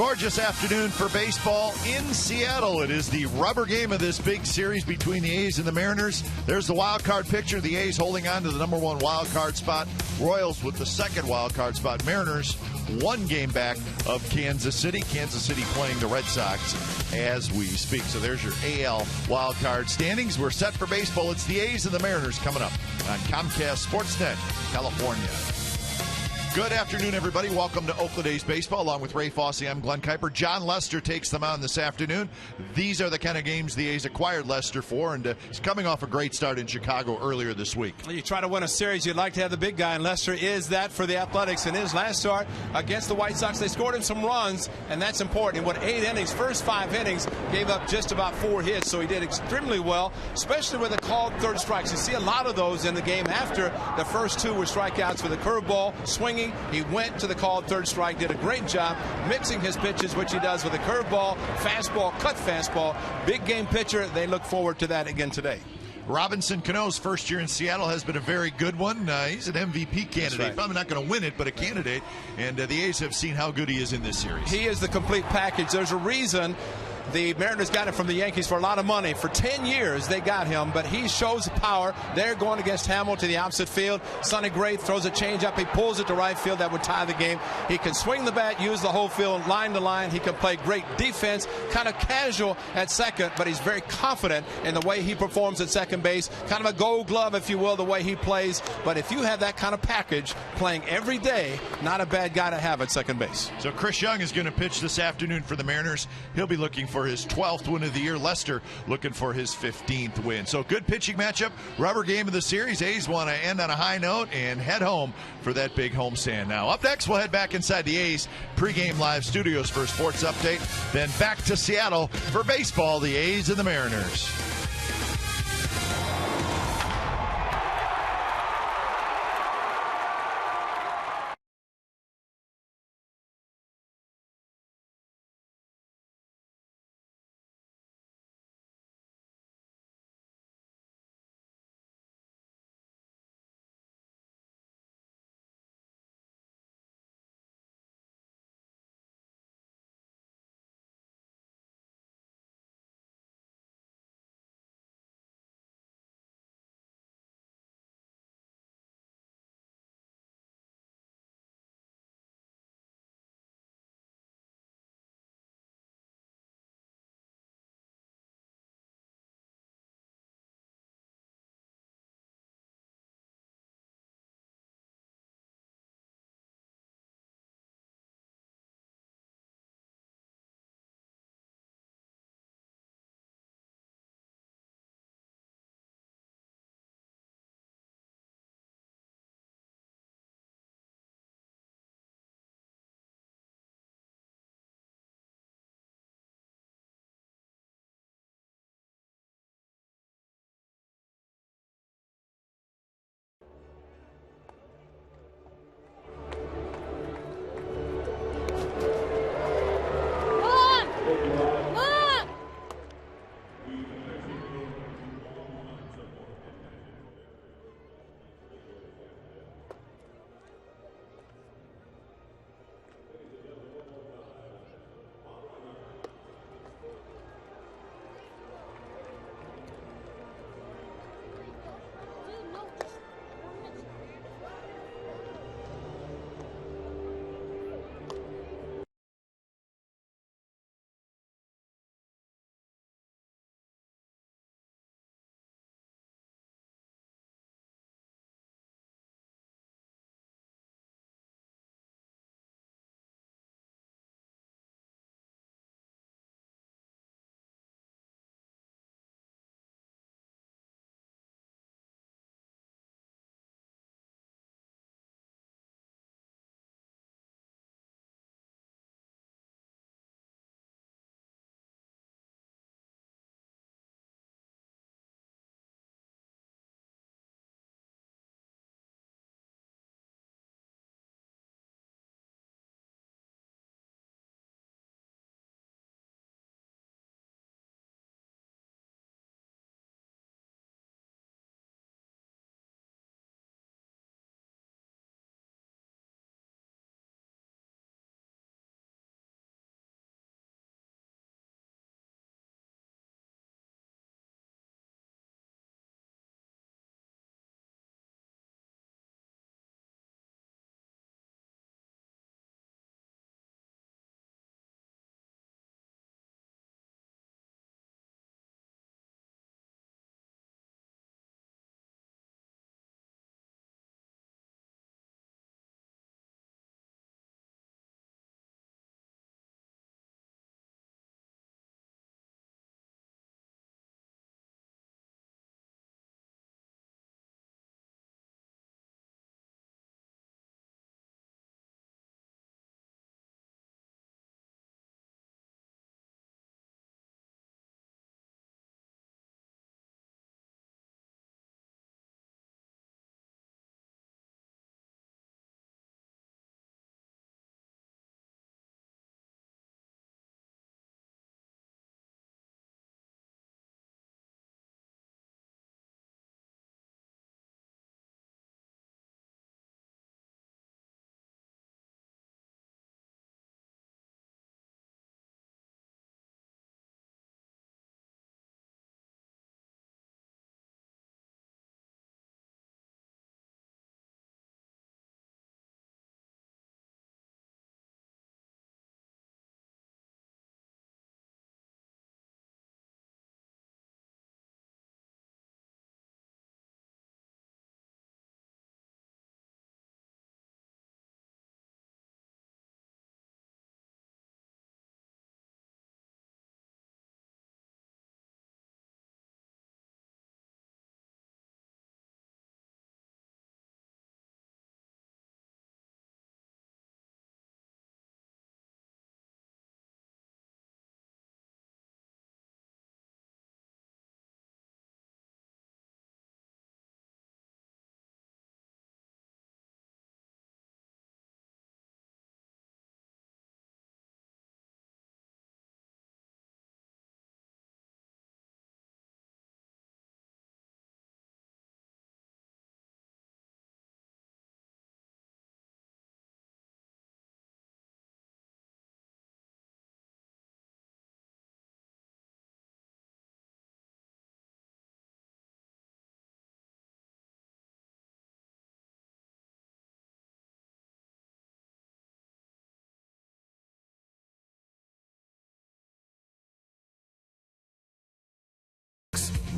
Gorgeous afternoon for baseball in Seattle. It is the rubber game of this big series between the A's and the Mariners. There's the wild card picture. The A's holding on to the number one wild card spot. Royals with the second wild card spot. Mariners one game back of Kansas City. Kansas City playing the Red Sox as we speak. So there's your AL wild card standings. We're set for baseball. It's the A's and the Mariners coming up on Comcast Sportsnet, California. Good afternoon, everybody. Welcome to Oakland A's Baseball. Along with Ray Fosse, I'm Glenn Kuiper. John Lester takes them on this afternoon. These are the kind of games the A's acquired Lester for, and he's coming off a great start in Chicago earlier this week. You try to win a series, you'd like to have the big guy, and Lester is that for the Athletics. In his last start against the White Sox, they scored him some runs, and that's important. In 8 innings, first 5 innings, gave up just about 4 hits, so he did extremely well, especially with the called third strikes. You see a lot of those in the game after the first 2 were strikeouts with a curveball, swinging. He went to the called third strike, did a great job mixing his pitches, which he does with a curveball, fastball, cut fastball. Big game pitcher. They look forward to that again today. Robinson Cano's first year in Seattle has been a very good one. He's an MVP candidate. Right. Probably not going to win it, but a candidate. And the A's have seen how good he is in this series. He is the complete package. There's a reason the Mariners got him from the Yankees for a lot of money. For 10 years, they got him, but he shows the power. They're going against Hamill to the opposite field. Sonny Gray throws a changeup. He pulls it to right field. That would tie the game. He can swing the bat, use the whole field, line to line. He can play great defense, kind of casual at second, but he's very confident in the way he performs at second base. Kind of a gold glove, if you will, the way he plays. But if you have that kind of package playing every day, not a bad guy to have at second base. So Chris Young is going to pitch this afternoon for the Mariners. He'll be looking for his 12th win of the year. Lester looking for his 15th win. So good pitching matchup. Rubber game of the series. A's want to end on a high note and head home for that big homestand. Now up next, we'll head back inside the A's pregame live studios for a sports update. Then back to Seattle for baseball, the A's and the Mariners.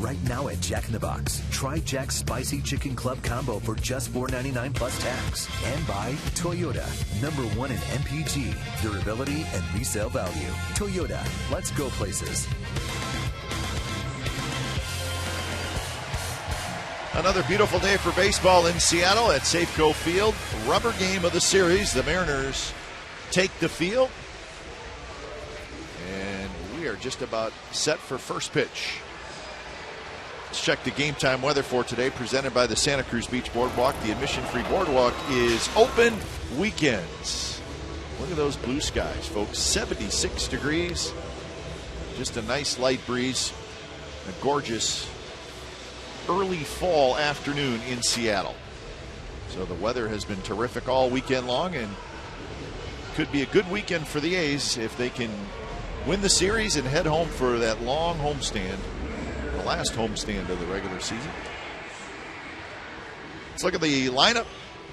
Right now at Jack in the Box, try Jack's Spicy Chicken Club Combo for just $4.99 plus tax. And by Toyota, #1 in MPG, durability, and resale value. Toyota, let's go places. Another beautiful day for baseball in Seattle at Safeco Field. Rubber game of the series. The Mariners take the field. And we are just about set for first pitch. Let's check the game time weather for today, presented by the Santa Cruz Beach Boardwalk. The admission-free boardwalk is open weekends. Look at those blue skies, folks. 76 degrees. Just a nice light breeze. A gorgeous early fall afternoon in Seattle. So the weather has been terrific all weekend long, and could be a good weekend for the A's if they can win the series and head home for that long homestand, the last homestand of the regular season. Let's look at the lineup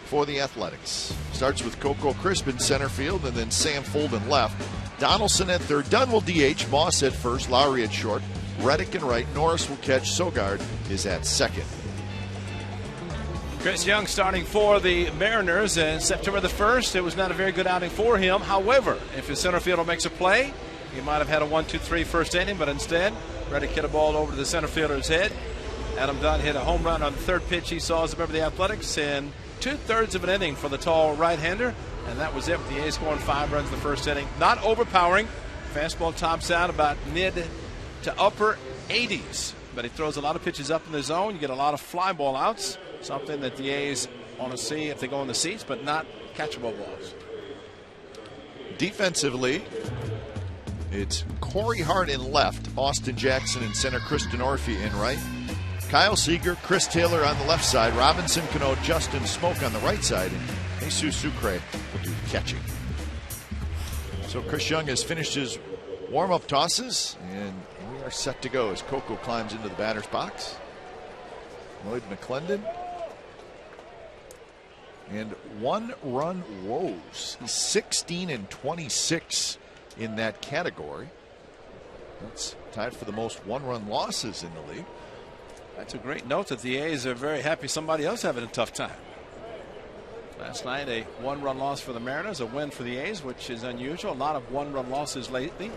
for the Athletics. Starts with Coco Crisp in center field, and then Sam Fuld in left. Donaldson at third. Dunn will DH. Moss at first. Lowry at short. Reddick in right. Norris will catch. Sogard is at second. Chris Young starting for the Mariners, and September the 1st, it was not a very good outing for him. However, if his center fielder makes a play, he might have had a 1-2-3 first inning, but instead, Reddick hit a ball over to the center fielder's head. Adam Dunn hit a home run on the third pitch he saw as a member of the Athletics in 2/3 of an inning for the tall right-hander, and that was it, with the A's scoring 5 runs in the first inning. Not overpowering. Fastball tops out about mid to upper 80s, but he throws a lot of pitches up in the zone. You get a lot of fly ball outs, something that the A's want to see if they go in the seats, but not catchable balls. Defensively, it's Corey Hart in left, Austin Jackson in center, Kristen Orphy in right, Kyle Seager, Chris Taylor on the left side, Robinson Cano, Justin Smoke on the right side, and Jesus Sucre will do the catching. So Chris Young has finished his warm-up tosses, and we are set to go as Coco climbs into the batter's box. Lloyd McClendon. And 1-run woes. He's 16-26 in that category. That's tied for the most 1-run losses in the league. That's a great note that the A's are very happy somebody else having a tough time. Last night, a 1-run loss for the Mariners, a win for the A's, which is unusual. A lot of 1-run losses lately.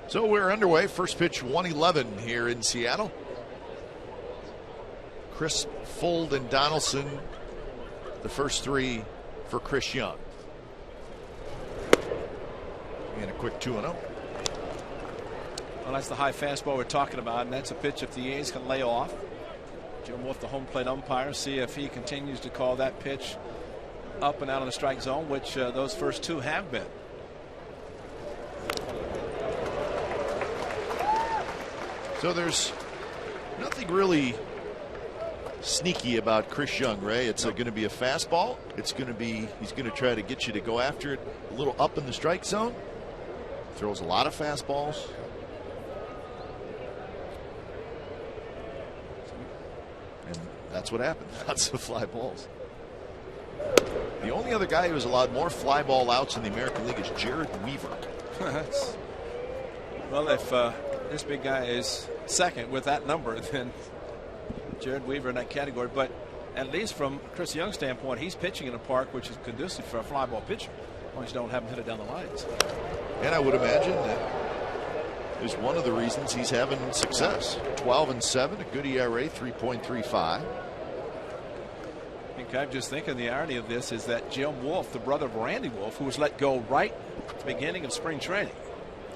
So we're underway. First pitch 1:11 here in Seattle. Chris, Fuld, and Donaldson, the first 3 for Chris Young. And a quick 2-0. Well, that's the high fastball we're talking about, and that's a pitch if the A's can lay off. Jim Wolf, the home plate umpire, see if he continues to call that pitch up and out of the strike zone, which those first 2 have been. So there's nothing really sneaky about Chris Young, Ray. It's going to be a fastball. It's going to be, he's going to try to get you to go after it a little up in the strike zone. Throws a lot of fastballs. And that's what happened. Lots of fly balls. The only other guy who has allowed more fly ball outs in the American League is Jared Weaver. Well, if this big guy is second with that number, then Jared Weaver in that category. But at least from Chris Young's standpoint, he's pitching in a park which is conducive for a fly ball pitcher. As long as you don't have him hit it down the lines. And I would imagine that is one of the reasons he's having success. 12-7, a good ERA, 3.35. I think I'm just thinking the irony of this is that Jim Wolf, the brother of Randy Wolf, who was let go right at the beginning of spring training.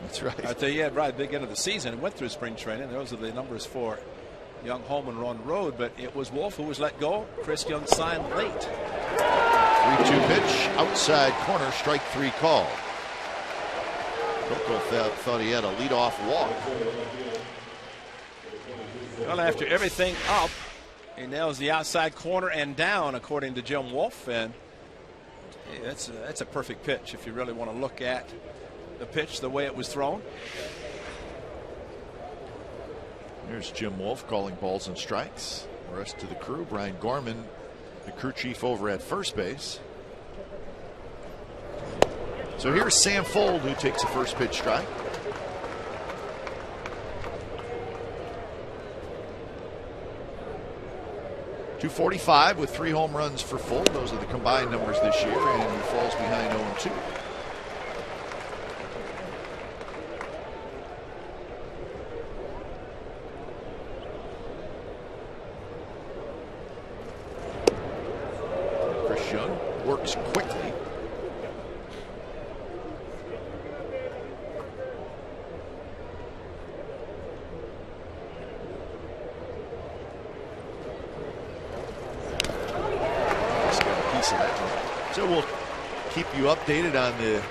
That's right. I tell you, right at the beginning of the season, and went through spring training. Those are the numbers for young Holman on the road, but it was Wolf who was let go. Chris Young signed late. 3-2 pitch, outside corner, strike 3 call. Coco thought he had a leadoff walk. Well, after everything up, he nails the outside corner and down, according to Jim Wolf, and hey, that's a perfect pitch if you really want to look at the pitch the way it was thrown. There's Jim Wolf calling balls and strikes. The rest of the crew, Brian Gorman, the crew chief over at first base. So here's Sam Fuld, who takes a first pitch strike. 245 with 3 home runs for Full. Those are the combined numbers this year, and he falls behind 0-2. Chris Young works quickly. So we'll keep you updated on the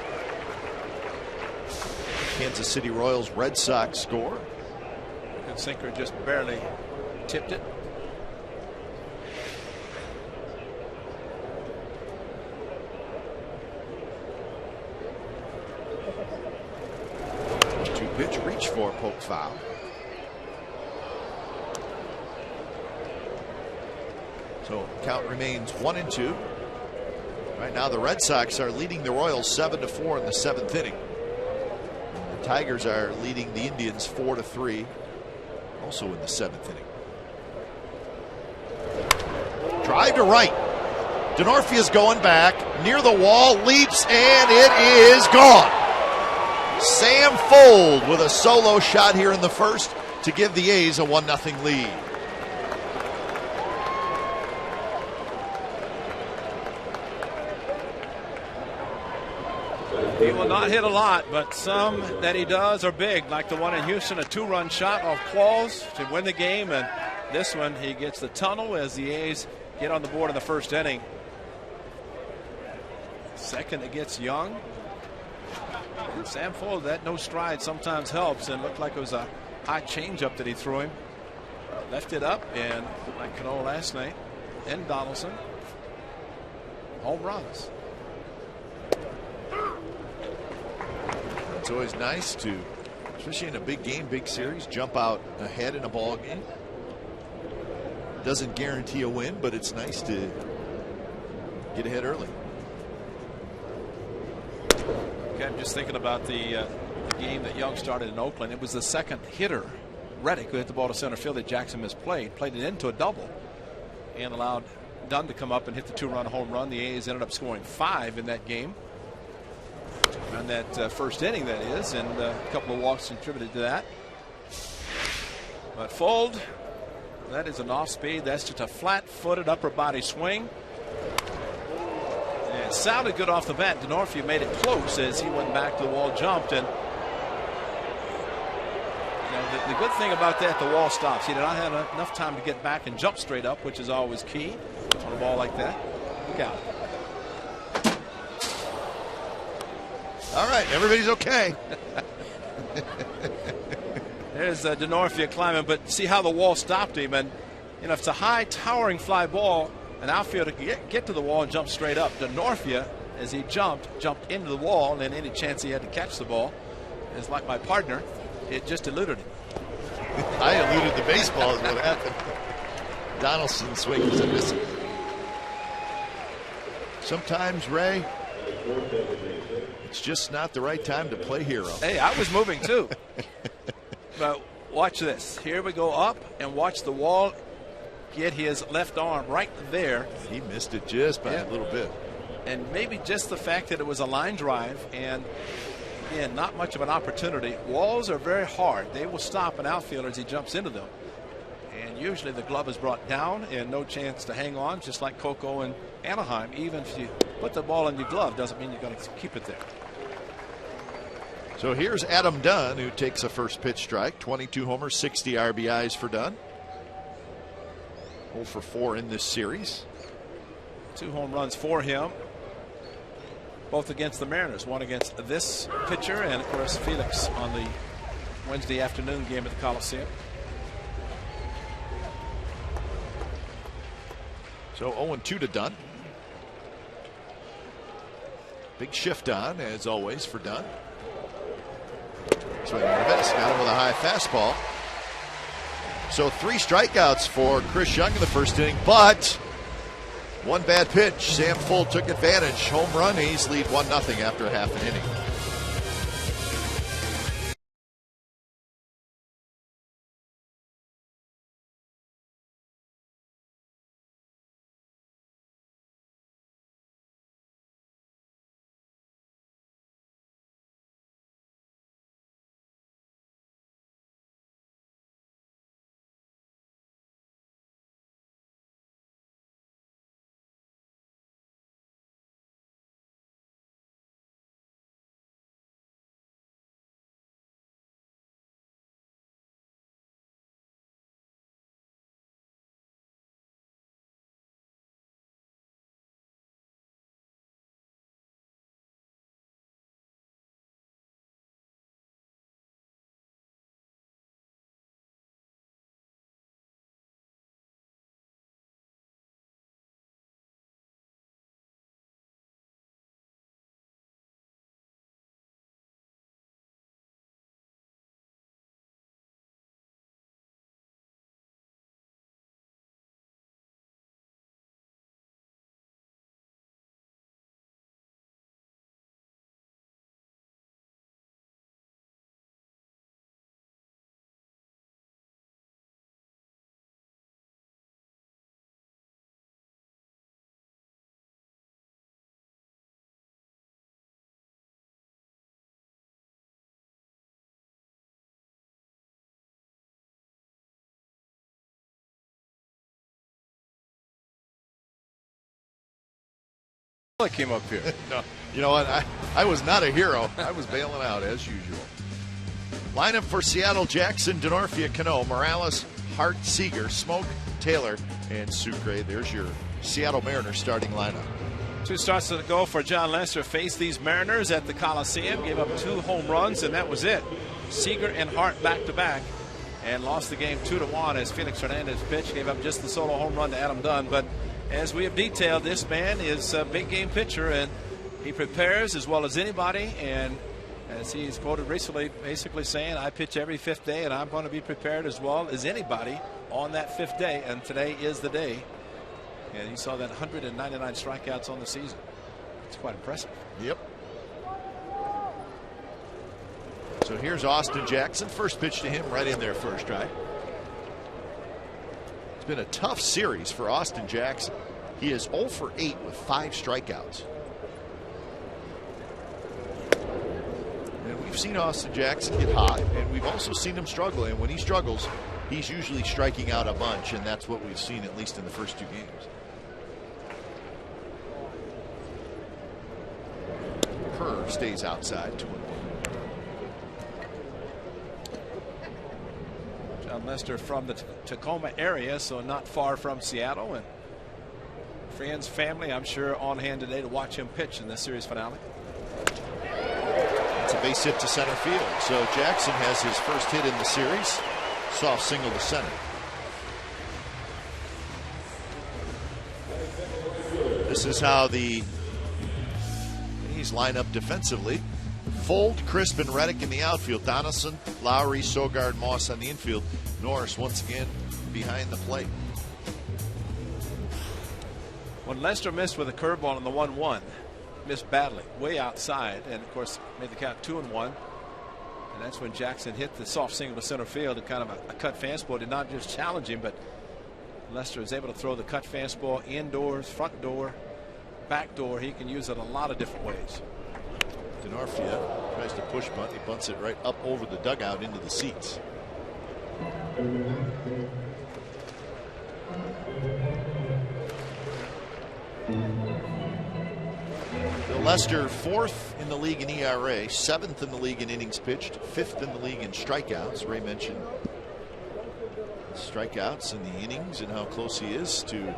Kansas City Royals Red Sox score. Good sinker, just barely tipped it. Two-pitch reach for poke foul. So count remains 1-2. Right now, the Red Sox are leading the Royals 7-4 in the 7th inning. The Tigers are leading the Indians 4-3, also in the 7th inning. Drive to right. Denorfia's going back near the wall, leaps, and it is gone. Sam Fuld with a solo shot here in the first to give the A's a 1-0 lead. He will not hit a lot, but some that he does are big, like the one in Houston, a 2-run shot off Qualls to win the game, and this one he gets the tunnel as the A's get on the board in the first inning. Second, it gets Young. And Sam Fuld, that no stride sometimes helps, and looked like it was a high changeup that he threw him. Left it up, and like Cano last night, and Donaldson. Home runs. It's always nice to, especially in a big game, big series, jump out ahead in a ball game. Doesn't guarantee a win, but it's nice to get ahead early. Okay, I'm just thinking about the game that Young started in Oakland. It was the second hitter, Reddick, who hit the ball to center field that Jackson played it into a double and allowed Dunn to come up and hit the 2-run home run. The A's ended up scoring 5 in that game. On that first inning, that is, and a couple of walks contributed to that. But Fuld, that is an off speed. That's just a flat-footed upper body swing. And it sounded good off the bat. Denorfia made it close as he went back to the wall, jumped, and the good thing about that, the wall stops. He did not have enough time to get back and jump straight up, which is always key on a ball like that. Look out. All right, everybody's okay. There's Denorfia climbing, but see how the wall stopped him. And, if it's a high, towering fly ball, an outfielder can get to the wall and jump straight up. Denorfia, as he jumped into the wall, and then any chance he had to catch the ball, is like my partner, it just eluded him. I eluded the baseball is what happened. Donaldson swings and misses. Sometimes, Ray, it's just not the right time to play hero. Hey, I was moving too. But watch this. Here we go up, and watch the wall get his left arm right there. He missed it just by a little bit. And maybe just the fact that it was a line drive, and again, not much of an opportunity. Walls are very hard. They will stop an outfielder as he jumps into them. And usually the glove is brought down and no chance to hang on, just like Coco and Anaheim. Even if you put the ball in your glove, doesn't mean you're going to keep it there. So here's Adam Dunn, who takes a first pitch strike. 22 homers, 60 RBIs for Dunn. 0 for 4 in this series. 2 home runs for him, both against the Mariners. One against this pitcher, and of course Felix on the Wednesday afternoon game at the Coliseum. So 0-2 to Dunn. Big shift on, as always, for Dunn. Swing and a miss. Got him with a high fastball. So 3 strikeouts for Chris Young in the first inning, but one bad pitch. Sam Fuld took advantage. Home run. A's lead 1-0 after a half an inning. I came up here. No, you know what? I was not a hero. I was bailing out as usual. Lineup for Seattle: Jackson, Denorfia, Cano, Morales, Hart, Seager, Smoke, Taylor, and Sucre. There's your Seattle Mariners starting lineup. 2 starts to go for John Lester. Faced these Mariners at the Coliseum, gave up 2 home runs, and that was it. Seager and Hart back-to-back, and lost the game 2-1 as Felix Hernandez pitched, gave up just the solo home run to Adam Dunn. But as we have detailed, this man is a big game pitcher, and he prepares as well as anybody. And as he's quoted recently, basically saying, I pitch every 5th day, and I'm going to be prepared as well as anybody on that 5th day, and today is the day. And he saw that 199 strikeouts on the season. It's quite impressive. Yep. So here's Austin Jackson. First pitch to him right in there first, right? It's been a tough series for Austin Jackson. He is 0 for 8 with 5 strikeouts. And we've seen Austin Jackson get hot, and we've also seen him struggle. And when he struggles, he's usually striking out a bunch, and that's what we've seen at least in the first 2 games. Kerr stays outside, 2-1. John Lester from the Tacoma area, so not far from Seattle, and friends, family, I'm sure, on hand today to watch him pitch in this series finale. It's a base hit to center field, so Jackson has his first hit in the series. Soft single to center. This is how the A's line up defensively. Fold, Crisp, and Reddick in the outfield. Donaldson, Lowry, Sogard, Moss on the infield. Norris once again behind the plate. When Lester missed with a curveball on the 1-1, missed badly, way outside, and of course made the count 2-1. And that's when Jackson hit the soft single to center field, and kind of a cut fastball. Did not just challenge him, but Lester is able to throw the cut fastball indoors, front door, back door. He can use it a lot of different ways. Denorfia tries to push bunt. He bunts it right up over the dugout into the seats. Lester 4th in the league in ERA, 7th in the league in innings pitched, 5th in the league in strikeouts. Ray mentioned strikeouts in the innings and how close he is to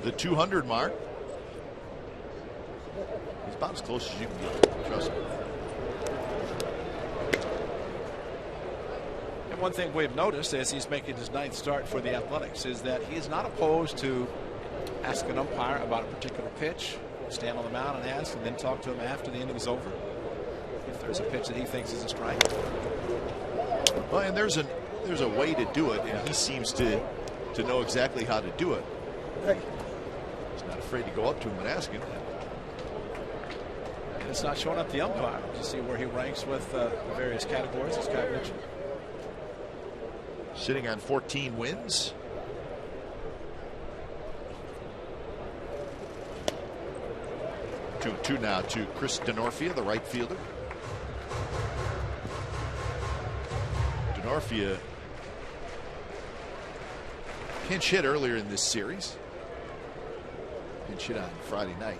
the 200 mark. He's about as close as you can get, trust me. And one thing we've noticed as he's making his 9th start for the Athletics is that he's not opposed to ask an umpire about a particular pitch, stand on the mound and ask, and then talk to him after the inning is over if there's a pitch that he thinks is a strike. Well, and there's a way to do it, and he seems to know exactly how to do it. He's not afraid to go up to him and ask him. And it's not showing up the umpire to see where he ranks with the various categories, as Scott mentioned. Sitting on 14 wins. Two now to Chris Denorfia, the right fielder. Denorfia pinch hit earlier in this series. Pinch hit on Friday night.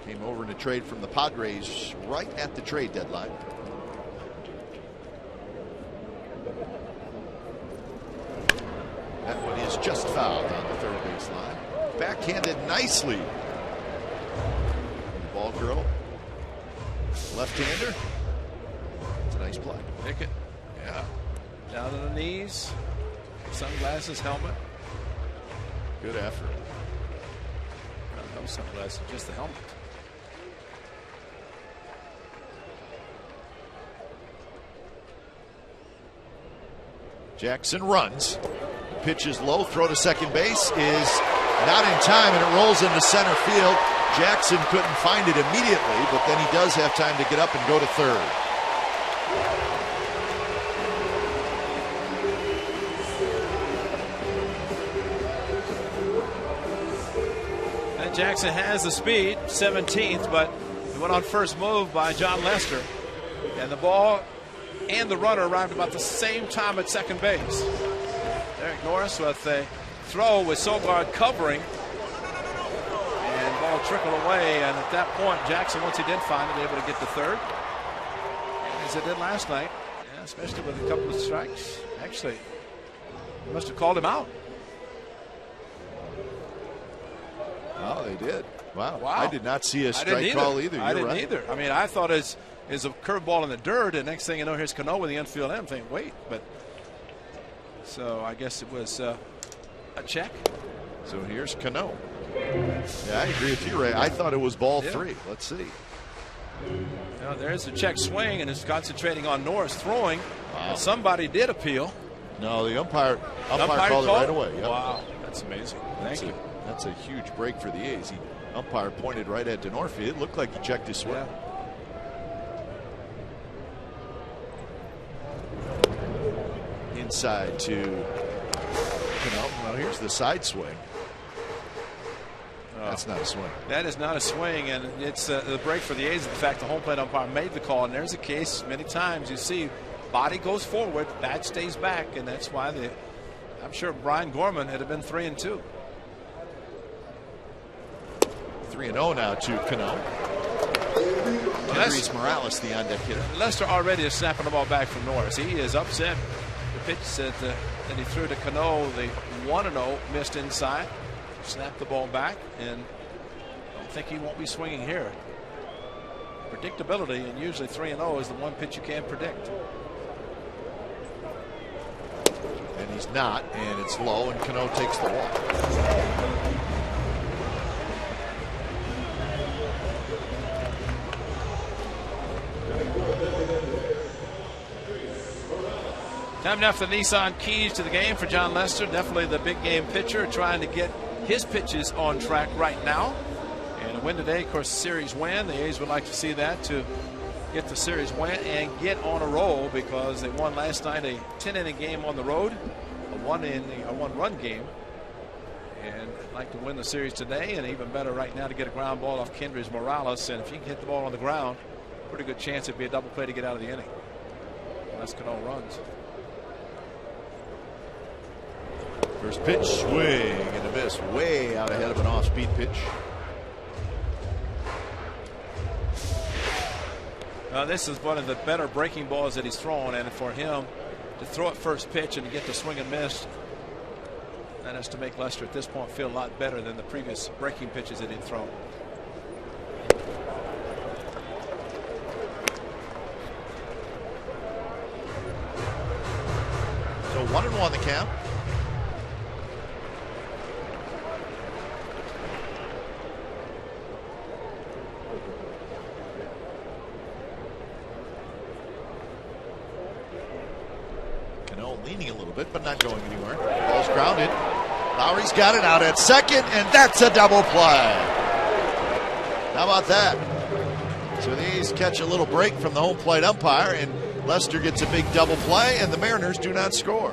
Came over in a trade from the Padres right at the trade deadline. That one is just fouled on the third base line. Backhanded nicely. Ball girl. Left-hander. It's a nice play. Pick it. Yeah. Down on the knees. Sunglasses, helmet. Good effort. No sunglasses, just the helmet. Jackson runs. Pitch is low. Throw to second base is not in time, and it rolls into center field. Jackson couldn't find it immediately, but then he does have time to get up and go to third. And Jackson has the speed, 17th, but he went on first move by John Lester. And the ball and the runner arrived about the same time at second base. Derek Norris with a throw with Sogard covering. And ball trickle away, and at that point, Jackson, once he did find it, able to get to third, as it did last night, especially with a couple of strikes. Actually, they must have called him out. Oh, they did. Wow. I did not see a strike call either. I didn't either. I mean, I thought it's a curveball in the dirt, and next thing you know, here's Cano with the infield. I'm thinking, wait, but so I guess it was a check. So here's Cano. Yeah, I agree with you, Ray. I thought it was ball 3. Let's see. Now, there's the check swing, and it's concentrating on Norris throwing. Wow. Somebody did appeal. No, the umpire called it right away. Yep. Wow, that's amazing. Thank you. That's a huge break for the A's. The umpire pointed right at Denorfi. It looked like he checked his swing. Yeah. Inside to Cano. Well, here's the side swing. That's not a swing. That is not a swing, and it's the break for the A's. In fact, the home plate umpire made the call, and there's a case many times you see body goes forward, bat stays back, and that's why I'm sure Brian Gorman had been 3-2. 3-0 now to Cano. Andres Morales, the on-deck hitter. Lester already is snapping the ball back from Norris. He is upset. The pitch that he threw to Cano, the 1-0, missed inside. Snapped the ball back, and I don't think he won't be swinging here. Predictability, and usually 3-0 is the one pitch you can't predict. And he's not, and it's low, and Cano takes the walk. Time now for the Nissan keys to the game for John Lester. Definitely the big game pitcher, trying to get his pitches on track right now. And a win today, of course, series win. The A's would like to see that to get the series win and get on a roll, because they won last night a 10-inning game on the road, a one-run game. And I'd like to win the series today, and even better right now to get a ground ball off Kendrys Morales. And if you can hit the ball on the ground, pretty good chance it'd be a double play to get out of the inning, unless Cano runs. First pitch, swing and a miss, way out ahead of an off-speed pitch. This is one of the better breaking balls that he's thrown, and for him to throw it first pitch and to get the swing and miss, that has to make Lester at this point feel a lot better than the previous breaking pitches that he'd thrown. So 1-1 the count. Leaning a little bit, but not going anywhere. Ball's grounded. Lowry's got it out at second, and that's a double play. How about that? So the A's catch a little break from the home plate umpire, and Lester gets a big double play, and the Mariners do not score.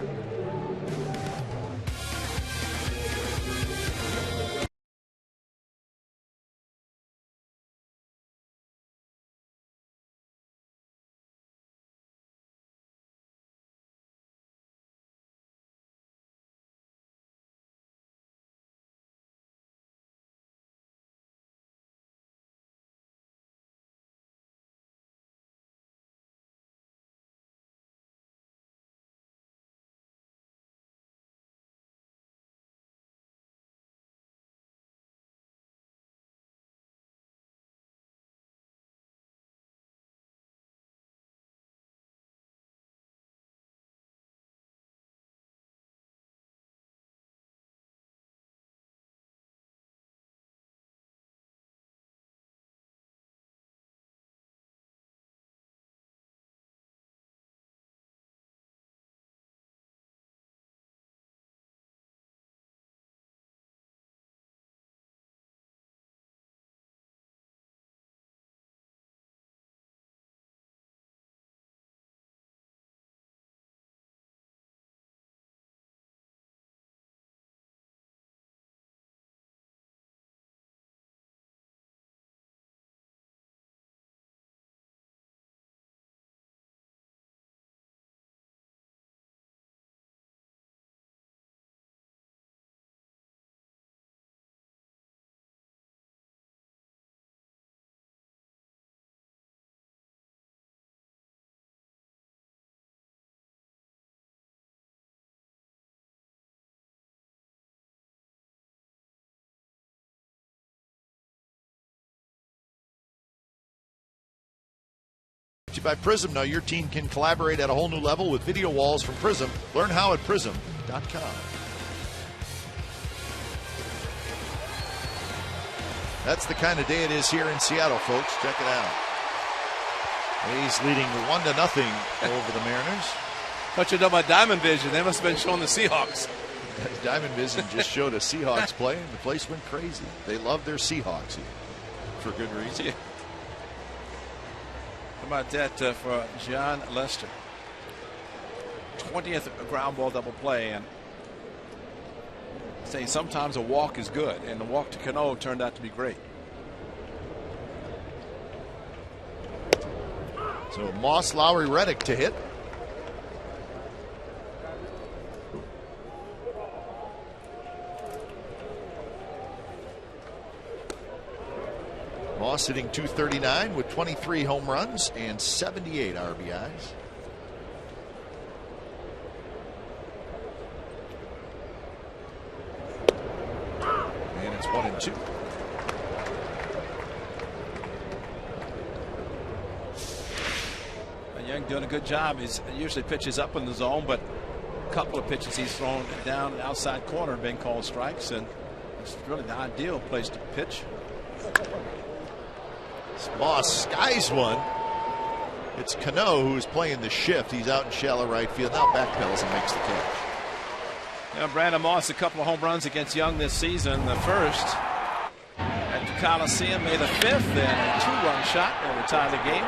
to you by Prism. Now your team can collaborate at a whole new level with video walls from Prism. Learn how at Prism.com. That's the kind of day it is here in Seattle, folks. Check it out. A's leading 1-0 over the Mariners. What you know about Diamond Vision? They must have been showing the Seahawks. Diamond Vision just showed a Seahawks play, and the place went crazy. They love their Seahawks for good reason. Yeah. How about that for John Lester? 20th ground ball double play, and say sometimes a walk is good, and the walk to Cano turned out to be great. So Moss, Lowry, Reddick to hit. Moss hitting .239 with 23 home runs and 78 RBIs. And it's 1-2. Young doing a good job. He usually pitches up in the zone, but a couple of pitches he's thrown down the outside corner have been called strikes, and it's really the ideal place to pitch. Moss skies one. It's Cano who is playing the shift. He's out in shallow right field. Now backpedals and makes the catch. Yeah, Brandon Moss, a couple of home runs against Young this season. The first at the Coliseum, May the 5th, and a 2-run shot over the tie of the game.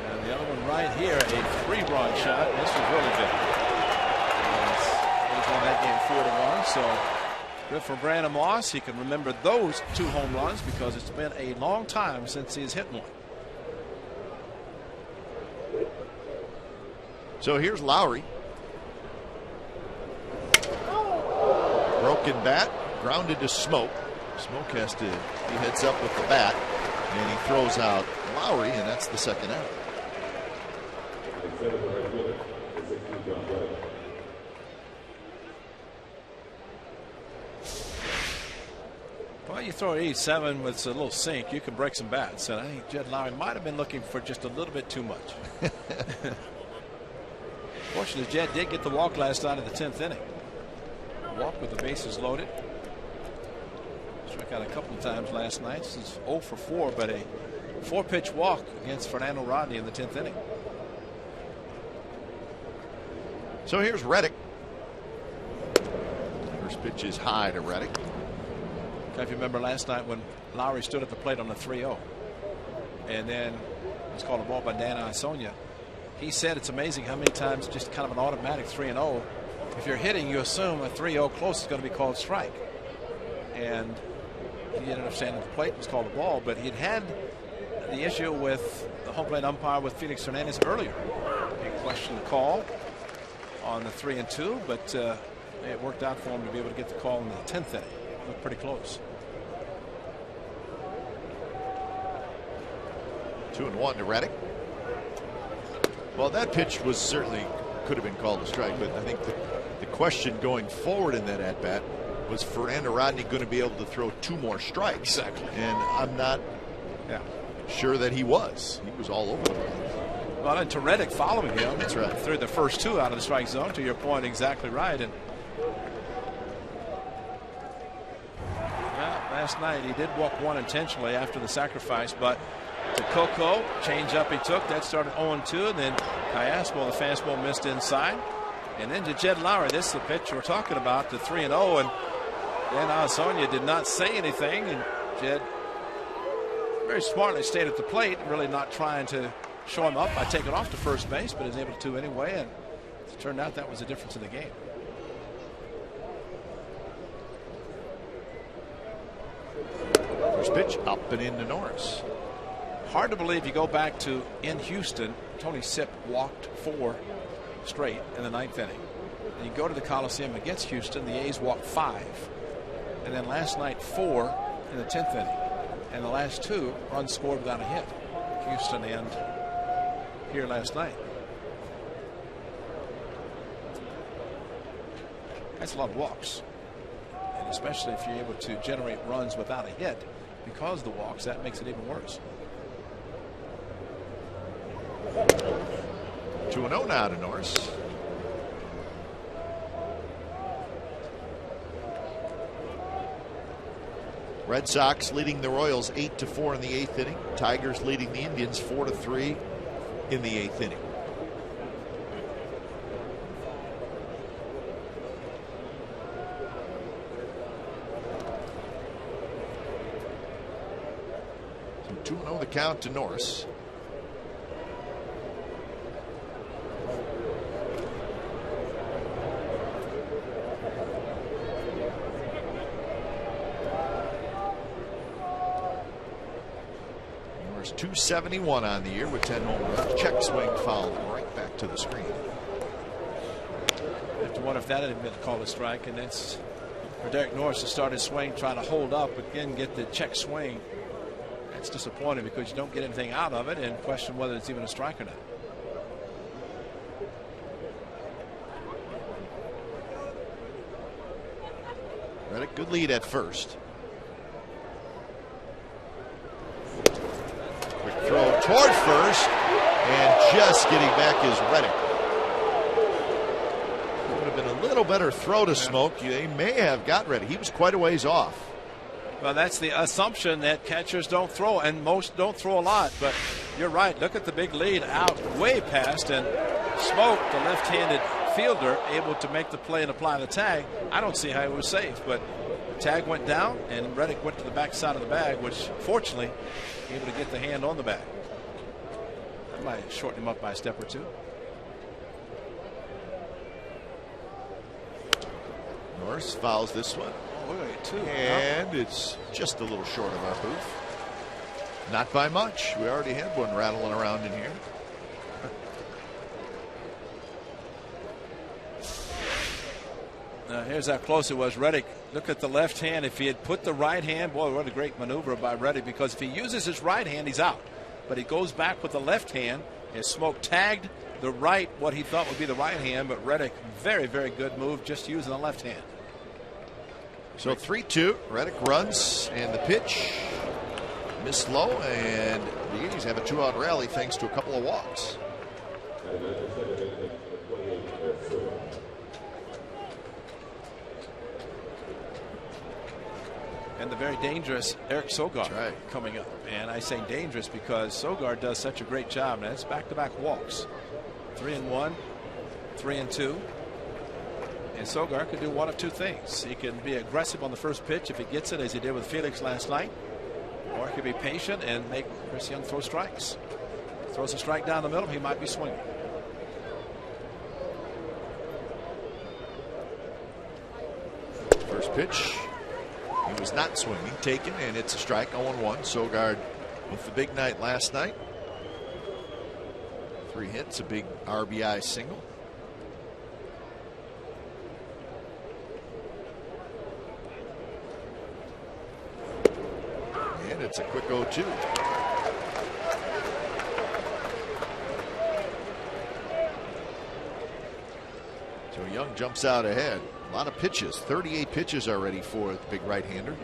And the other one right here, a 3-run shot. This was really big. He's won that game 4-1. So good for Brandon Moss. He can remember those 2 home runs because it's been a long time since he's hit one. So here's Lowry. Broken bat, grounded to Smoke. Smoke he heads up with the bat, and he throws out Lowry, and that's the second out. Well, you throw 87 with a little sink, you can break some bats, and I think Jed Lowry might have been looking for just a little bit too much. Fortunately, Jed did get the walk last night in the 10th inning. Walk with the bases loaded. Struck out a couple of times last night. This is 0 for 4, but a 4-pitch walk against Fernando Rodney in the 10th inning. So here's Reddick. First pitch is high to Reddick. If you remember last night when Lowry stood at the plate on the 3-0, and then it was called a ball by Dan Iasonia. He said it's amazing how many times just kind of an automatic 3-0. If you're hitting, you assume a 3-0 close is going to be called strike. And he ended up standing at the plate, was called a ball, but he'd had the issue with the home plate umpire with Felix Hernandez earlier. He questioned the call on the 3-2, but it worked out for him to be able to get the call in the 10th inning. Looked pretty close. 2-1 to Reddick. Well, that pitch was certainly could have been called a strike, but I think the question going forward in that at-bat was Fernando Rodney going to be able to throw 2 more strikes? Exactly. And I'm not sure that he was. He was all over the place. Well, and to Reddick following him. That's right. Threw the first 2 out of the strike zone. To your point, exactly right. And last night he did walk 1 intentionally after the sacrifice, but to Coco, change up he took. That started 0-2, and then Callasmo, the fastball missed inside. And then to Jed Lowry, this is the pitch we're talking about, the 3-0, and Dan Iasonia did not say anything, and Jed very smartly stayed at the plate, really not trying to show him up by taking off to first base, but is able to anyway, and it turned out that was the difference in the game. First pitch up and into Norris. Hard to believe you go back to in Houston, Tony Sipp walked 4 straight in the 9th inning. And you go to the Coliseum against Houston, the A's walked 5. And then last night 4 in the 10th inning. And the last 2 runs scored without a hit. Houston and here last night. That's a lot of walks. And especially if you're able to generate runs without a hit, because of the walks. That makes it even worse. 2-0 now to Norris. Red Sox leading the Royals 8-4 in the 8th inning. Tigers leading the Indians 4-3 in the 8th inning. So 2-0 the count to Norris. .271 on the year with 10 home runs. Check swing foul right back to the screen. I have to wonder if that had been called a strike, and that's for Derek Norris to start his swing, try to hold up, again get the check swing. That's disappointing because you don't get anything out of it, and question whether it's even a strike or not. Reddick, good lead at first. Quick throw toward first, and just getting back is Reddick. It would have been a little better throw to Smoke. They may have got Reddick. He was quite a ways off. Well, that's the assumption that catchers don't throw, and most don't throw a lot. But you're right. Look at the big lead out way past, and Smoke, the left-handed fielder, able to make the play and apply the tag. I don't see how he was safe, but the tag went down, and Reddick went to the back side of the bag, which fortunately able to get the hand on the bag. That might shorten him up by a step or two. Norris fouls this one. And it's just a little short of our booth. Not by much. We already had one rattling around in here. Now here's how close it was. Reddick, look at the left hand. If he had put the right hand, boy, what a great maneuver by Reddick, because if he uses his right hand, he's out. But he goes back with the left hand, and Smoke tagged the right, what he thought would be the right hand, but Reddick, very, very good move, just using the left hand. So 3-2. Reddick runs, and the pitch missed low, and the Yankees have a 2-out rally thanks to a couple of walks. And the very dangerous Eric Sogard right. coming up. And I say dangerous because Sogard does such a great job. And that's back-to-back walks. 3-1, 3-2. And Sogard could do one of two things. He can be aggressive on the first pitch if he gets it, as he did with Felix last night. Or he could be patient and make Chris Young throw strikes. Throws a strike down the middle, he might be swinging. First pitch. He was not swinging, taken, and it's a strike. 0-1. Sogard with the big night last night. 3 hits, a big RBI single. And it's a quick 0-2. So Young jumps out ahead. A lot of pitches, 38 pitches already for the big right-hander.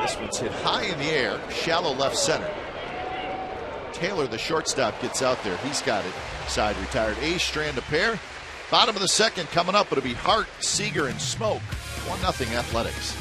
This one's hit high in the air, shallow left center. Taylor, the shortstop, gets out there. He's got it. Side retired. A strand a pair. Bottom of the second coming up. It'll be Hart, Seager, and Smoke. 1-0 Athletics.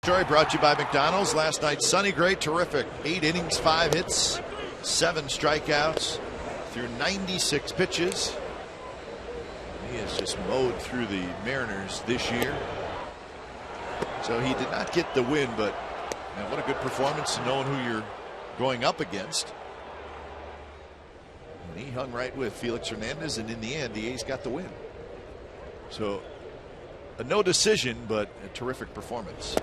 Story brought to you by McDonald's. Last night, Sonny Gray, terrific. 8 innings, 5 hits, 7 strikeouts through 96 pitches. He has just mowed through the Mariners this year. So he did not get the win, but man, what a good performance, knowing who you're going up against. And he hung right with Felix Hernandez, and in the end, the A's got the win. So a no decision, but a terrific performance.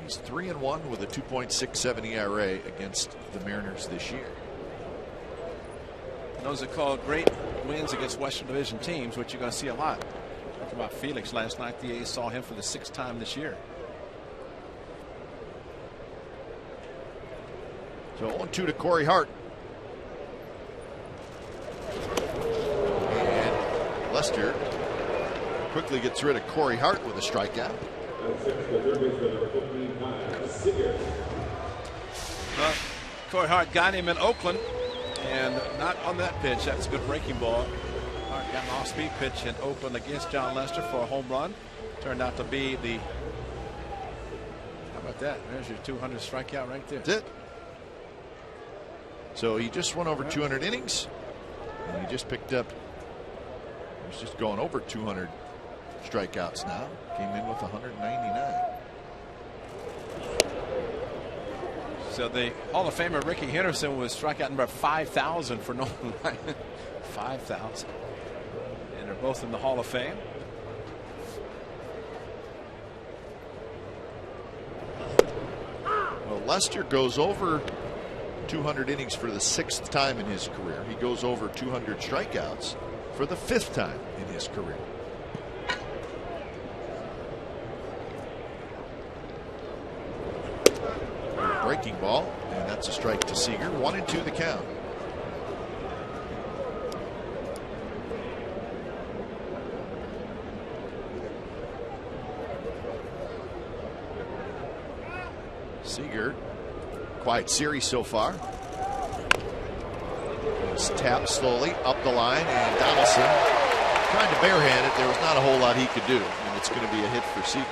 He's 3-1 with a 2.67 ERA against the Mariners this year. Those are called great wins against Western Division teams, which you're going to see a lot. Talking about Felix last night, the A's saw him for the 6th time this year. So 0-2 to Corey Hart. And Lester quickly gets rid of Corey Hart with a strikeout. Corey Hart got him in Oakland, and not on that pitch. That's a good breaking ball. Hart got an off-speed pitch in Oakland against John Lester for a home run. Turned out to be the. How about that? There's your 200 strikeout right there. That's it. So he just went over 200 innings, and he just picked up. He's just going over 200 strikeouts now. Came in with 199. So the Hall of Famer Ricky Henderson was strikeout number 5,000 for Nolan Ryan. 5,000. And they're both in the Hall of Fame. Well, Lester goes over 200 innings for the 6th time in his career. He goes over 200 strikeouts for the 5th time in his career. Breaking ball, and that's a strike to Seager. 1-2 the count. Seager, quiet series so far. It's tapped slowly up the line, and Donaldson trying to barehand it. There was not a whole lot he could do, and it's going to be a hit for Seager.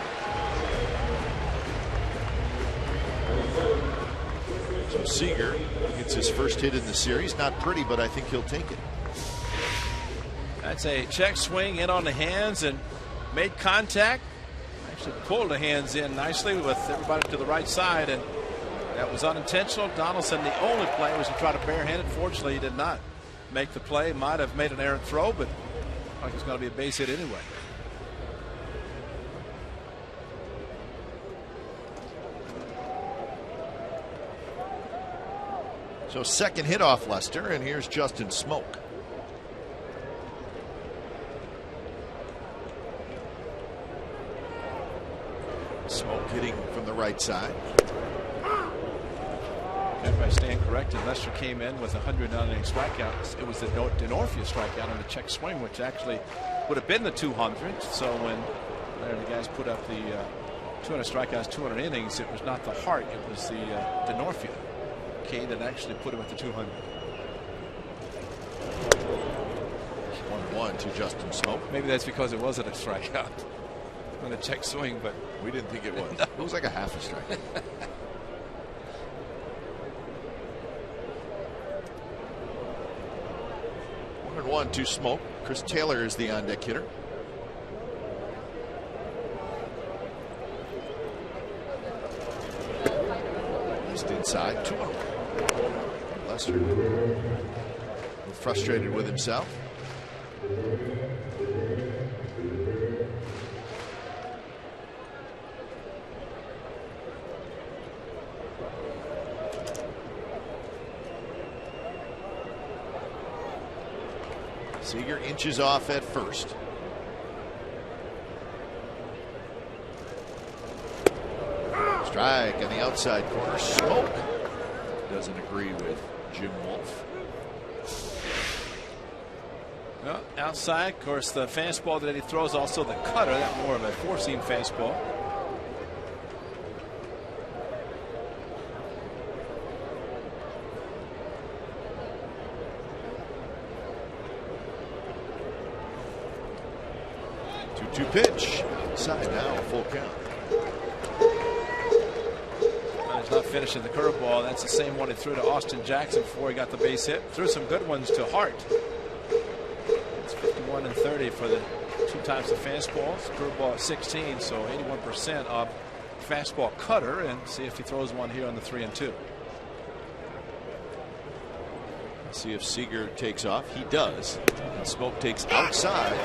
So Seager gets his first hit in the series. Not pretty, but I think he'll take it. That's a check swing in on the hands and made contact. Actually pulled the hands in nicely with everybody to the right side, and that was unintentional. Donaldson, the only play was to try to barehand it. Fortunately, he did not make the play. Might have made an errant throw, but like it's going to be a base hit anyway. So second hit off Lester, and here's Justin Smoke. Smoke hitting from the right side. If I stand corrected, Lester came in with 109 strikeouts. It was the Denorfia strikeout on the check swing, which actually would have been the 200. So when the guys put up the 200 strikeouts, 200 innings, it was not the Hart, it was the Denorfia. Kane that actually put him at the 200. 1-1 to Justin Smoke. Maybe that's because it wasn't a strikeout on the check swing, but we didn't think it was. No. It was like a half a strikeout. 1-1 to Smoke. Chris Taylor is the on-deck hitter. Just inside, 2-0. Lester frustrated with himself. Seager inches off at first. Strike on the outside corner. Smoke doesn't agree with Jim Wolf. Well, outside, of course, the fastball that he throws, also the cutter, that more of a four-seam fastball. 2-2 pitch. Side now, full count. He's not finishing the curveball. That's the same one he threw to Austin Jackson before he got the base hit. Threw some good ones to Hart. It's 51 and 30 for the 2 times the fastball. Curveball 16, so 81% of fastball cutter, and see if he throws one here on the 3-2. See if Seager takes off. He does. And Smoke takes outside.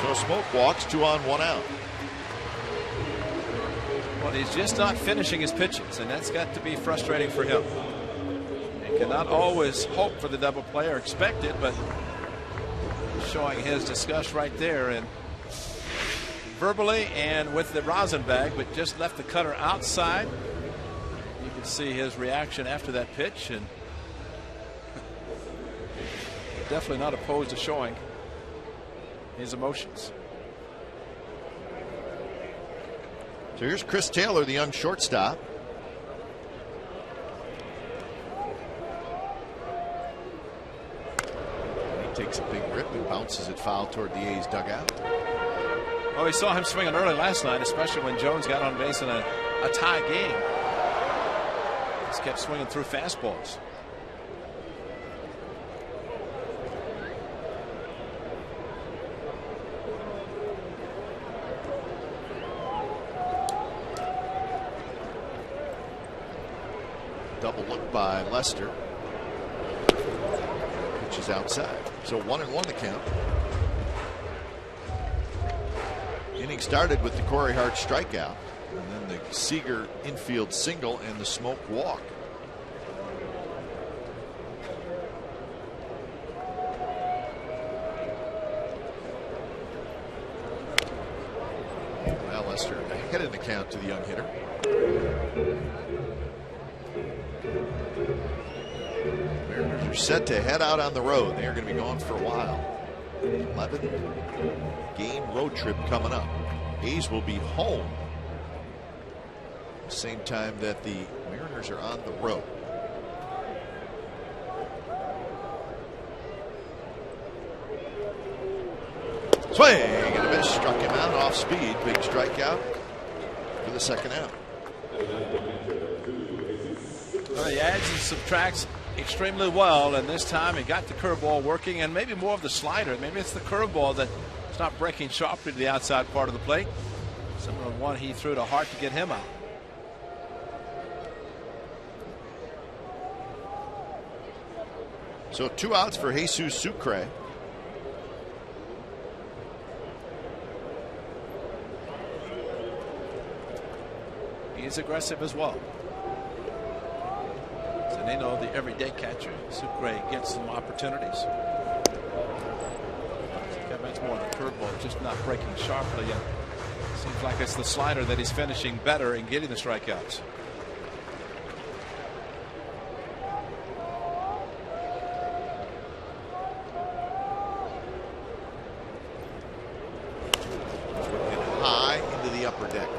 So Smoke walks, 2 on, 1 out. Well, he's just not finishing his pitches, and that's got to be frustrating for him. He cannot always hope for the double play or expect it, but showing his disgust right there, and verbally and with the rosin bag, but just left the cutter outside. You can see his reaction after that pitch, and definitely not opposed to showing his emotions. So here's Chris Taylor, the young shortstop. He takes a big rip and bounces it foul toward the A's dugout. Well, we saw him swinging early last night, especially when Jones got on base in a tie game. Just kept swinging through fastballs. Double look by Lester. Pitch is outside. So 1-1 the count. Inning started with the Corey Hart strikeout, and then the Seager infield single and the Smoke walk. Well, Lester ahead in the count to the young hitter. Mariners are set to head out on the road. They are going to be gone for a while. 11-game road trip coming up. A's will be home same time that the Mariners are on the road. Swing and a miss, struck him out off speed. Big strikeout for the second out. Well, he adds and subtracts extremely well, and this time he got the curveball working, and maybe more of the slider. Maybe it's the curveball that's not breaking sharply to the outside part of the plate. Similar to one he threw to Hart to get him out. So 2 outs for Jesus Sucre. He's aggressive as well. So they know the everyday catcher. Sucre gets some opportunities. That's more of the curveball, just not breaking sharply. And seems like it's the slider that he's finishing better and getting the strikeouts. High into the upper deck.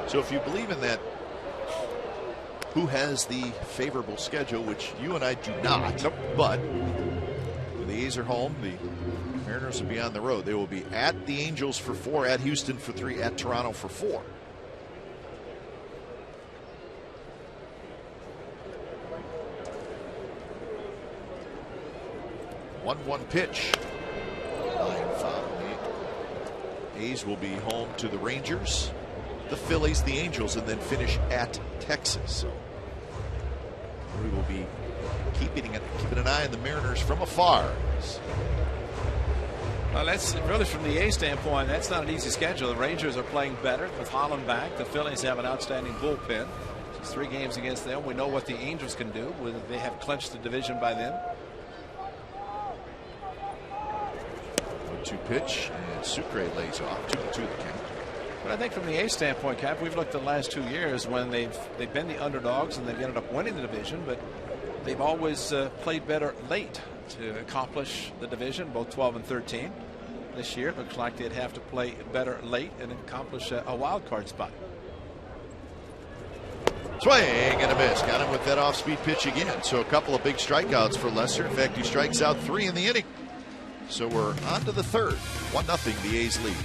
So if you believe in that, who has the favorable schedule, which you and I do not, but when the A's are home, the Mariners will be on the road. They will be at the Angels for 4, at Houston for 3, at Toronto for 4. One pitch. Line foul. The A's will be home to the Rangers, the Phillies, the Angels, and then finish at Texas. So we will be keeping an eye on the Mariners from afar. Well, that's really, from the A standpoint, that's not an easy schedule. The Rangers are playing better with Holland back. The Phillies have an outstanding bullpen. It's 3 games against them. We know what the Angels can do. They have clinched the division by then. 1-2 pitch, and Sucre lays off. 2-2 the count. But I think from the A standpoint, Cap, we've looked the last 2 years when they've been the underdogs and they've ended up winning the division, but they've always played better late to accomplish the division, both 12 and 13. This year, it looks like they'd have to play better late and accomplish a wild card spot. Swing and a miss. Got him with that off-speed pitch again. So a couple of big strikeouts for Lester. In fact, he strikes out 3 in the inning. So we're on to the third. 1-0, the A's lead.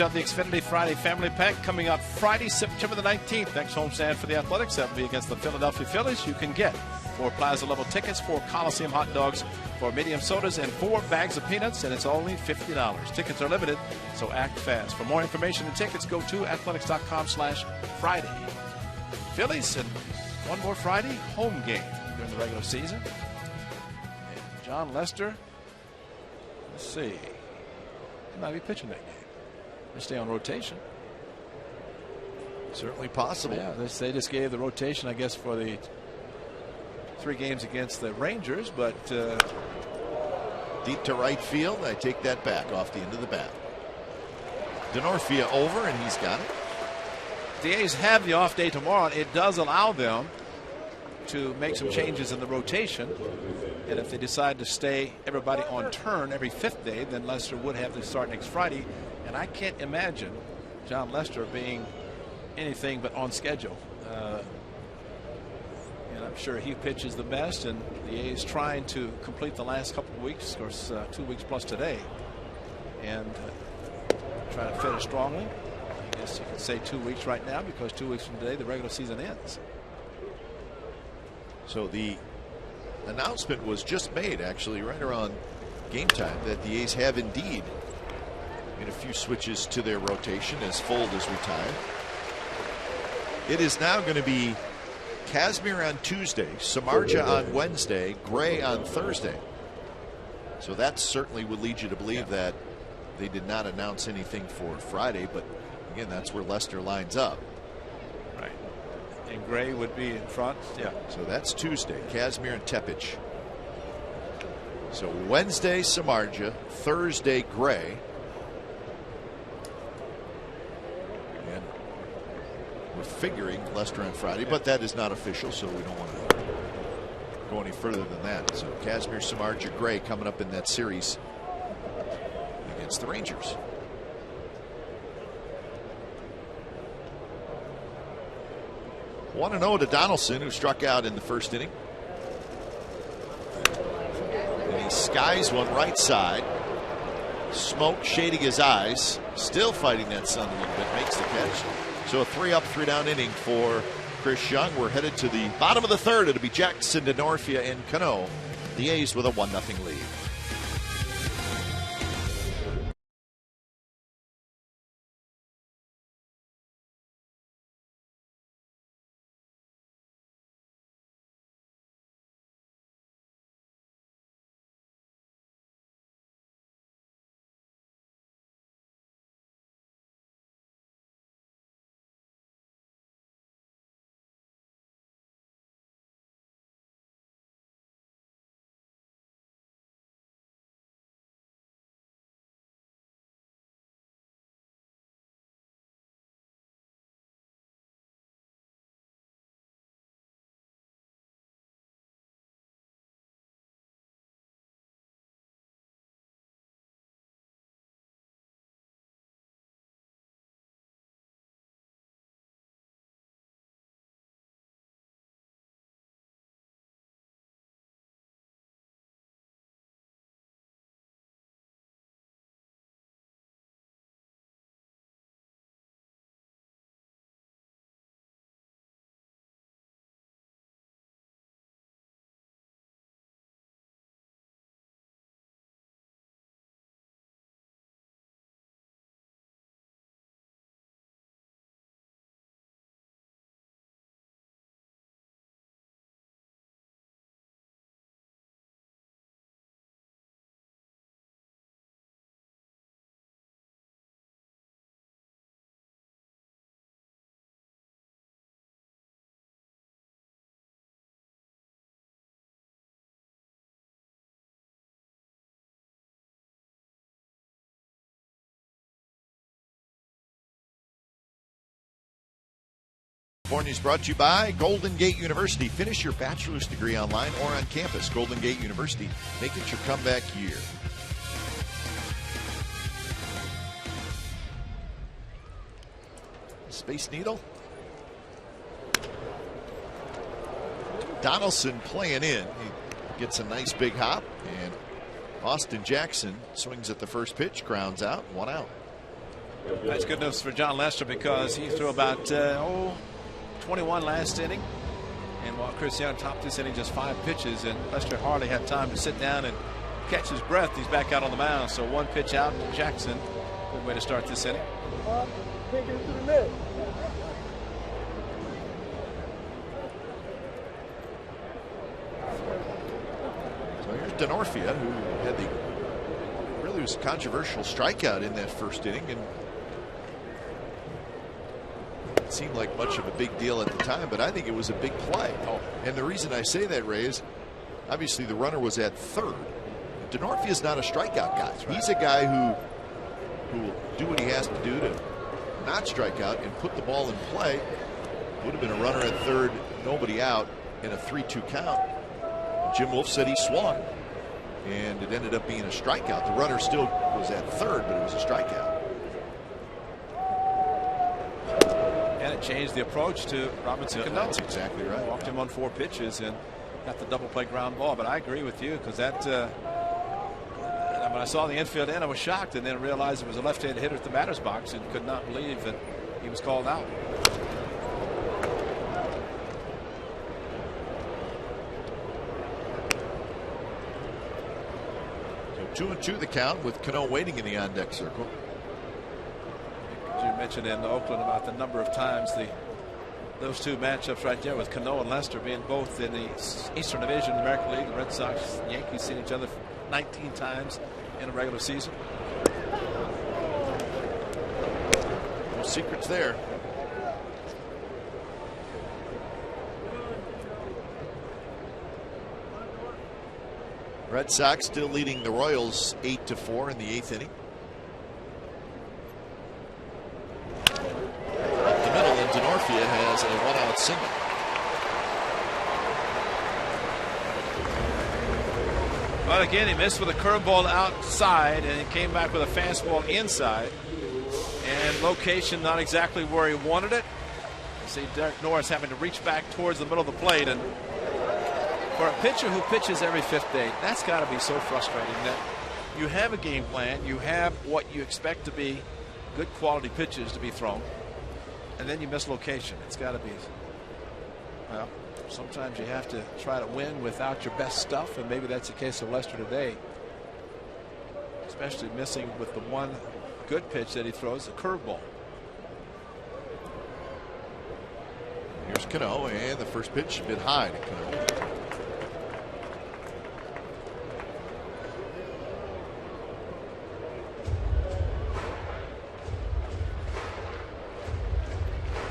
Of the Xfinity Friday Family Pack coming up Friday, September the 19th. Next homestand for the Athletics. That will be against the Philadelphia Phillies. You can get 4 Plaza level tickets, 4 Coliseum hot dogs, 4 medium sodas, and 4 bags of peanuts, and it's only $50. Tickets are limited, so act fast. For more information and tickets, go to athletics.com/Friday. Phillies and one more Friday home game during the regular season. And John Lester, let's see, he might be pitching that game. They stay on rotation. Certainly possible. Yeah, they just gave the rotation, I guess, for the 3 games against the Rangers, but deep to right field. I take that back off the end of the bat. Denorfia over, and he's got it. The A's have the off day tomorrow, and it does allow them to make some changes in the rotation. And if they decide to stay everybody on turn every 5th day, then Lester would have to start next Friday. And I can't imagine John Lester being anything but on schedule. And I'm sure he pitches the best, and the A's trying to complete the last couple of weeks, of course 2 weeks plus today, and try to finish strongly. I guess you could say 2 weeks right now, because 2 weeks from today the regular season ends. So the announcement was just made, actually, right around game time, that the A's have indeed made a few switches to their rotation as Fold is retired. It is now going to be Kazmir on Tuesday, Samardzija on Wednesday, Gray on Thursday. So that certainly would lead you to believe that they did not announce anything for Friday, but again, that's where Lester lines up. Right. And Gray would be in front. Yeah. So that's Tuesday, Kazmir and Tepich. So Wednesday, Samardzija, Thursday, Gray. And we're figuring Lester on Friday, but that is not official, so we don't want to go any further than that. So Kazmir, Samardzija, Gray coming up in that series against the Rangers. One and 0 to Donaldson, who struck out in the first inning. And he skies one right side. Smoke shading his eyes. Still fighting that sun a little bit. Makes the catch. So a 3-up, 3-down inning for Chris Young. We're headed to the bottom of the third. It'll be Jackson, Denorfia, and Cano. The A's with a 1-0 lead. California is brought to you by Golden Gate University. Finish your bachelor's degree online or on campus. Golden Gate University. Make it your comeback year. Space Needle. Donaldson playing in. He gets a nice big hop, and Austin Jackson swings at the first pitch, grounds out, 1 out. That's good news for John Lester because he threw about 21 last inning, and while Chris Young topped this inning just 5 pitches, and Lester hardly had time to sit down and catch his breath. He's back out on the mound, so 1 pitch out to Jackson. Good way to start this inning. So here's Denorfia, who had the really was a controversial strikeout in that first inning, and it seemed like much of a big deal at the time, but I think it was a big play. And the reason I say that, Ray, is obviously the runner was at third. Denorfia is not a strikeout guy. Right. He's a guy who will do what he has to do to not strike out and put the ball in play. Would have been a runner at third, nobody out, in a 3-2 count. Jim Wolf said he swung, and it ended up being a strikeout. The runner still was at third, but it was a strikeout. And it changed the approach to Robinson Cano. That's exactly right. Walked him on 4 pitches and got the double play ground ball. But I agree with you, because that when I saw the infield end, I was shocked, and then realized it was a left-handed hitter at the batter's box and could not believe that he was called out. So 2-2 the count with Cano waiting in the on-deck circle. As you mentioned in Oakland about the number of times those two matchups right there with Cano and Lester being both in the Eastern Division of the American League. The Red Sox and Yankees seen each other 19 times in a regular season. No secrets there. Red Sox still leading the Royals 8-4 in the 8th inning. Up the middle, and Denorfia has a 1-out single. Well, again, he missed with a curveball outside, and he came back with a fastball inside. And location not exactly where he wanted it. You see Derek Norris having to reach back towards the middle of the plate, and for a pitcher who pitches every 5th day, that's got to be so frustrating that you have a game plan, you have what you expect to be good quality pitches to be thrown, and then you miss location. It's got to be, well, sometimes you have to try to win without your best stuff, and maybe that's the case of Lester today, especially missing with the one good pitch that he throws, the curveball. Here's Cano, and the first pitch a bit high to Cano.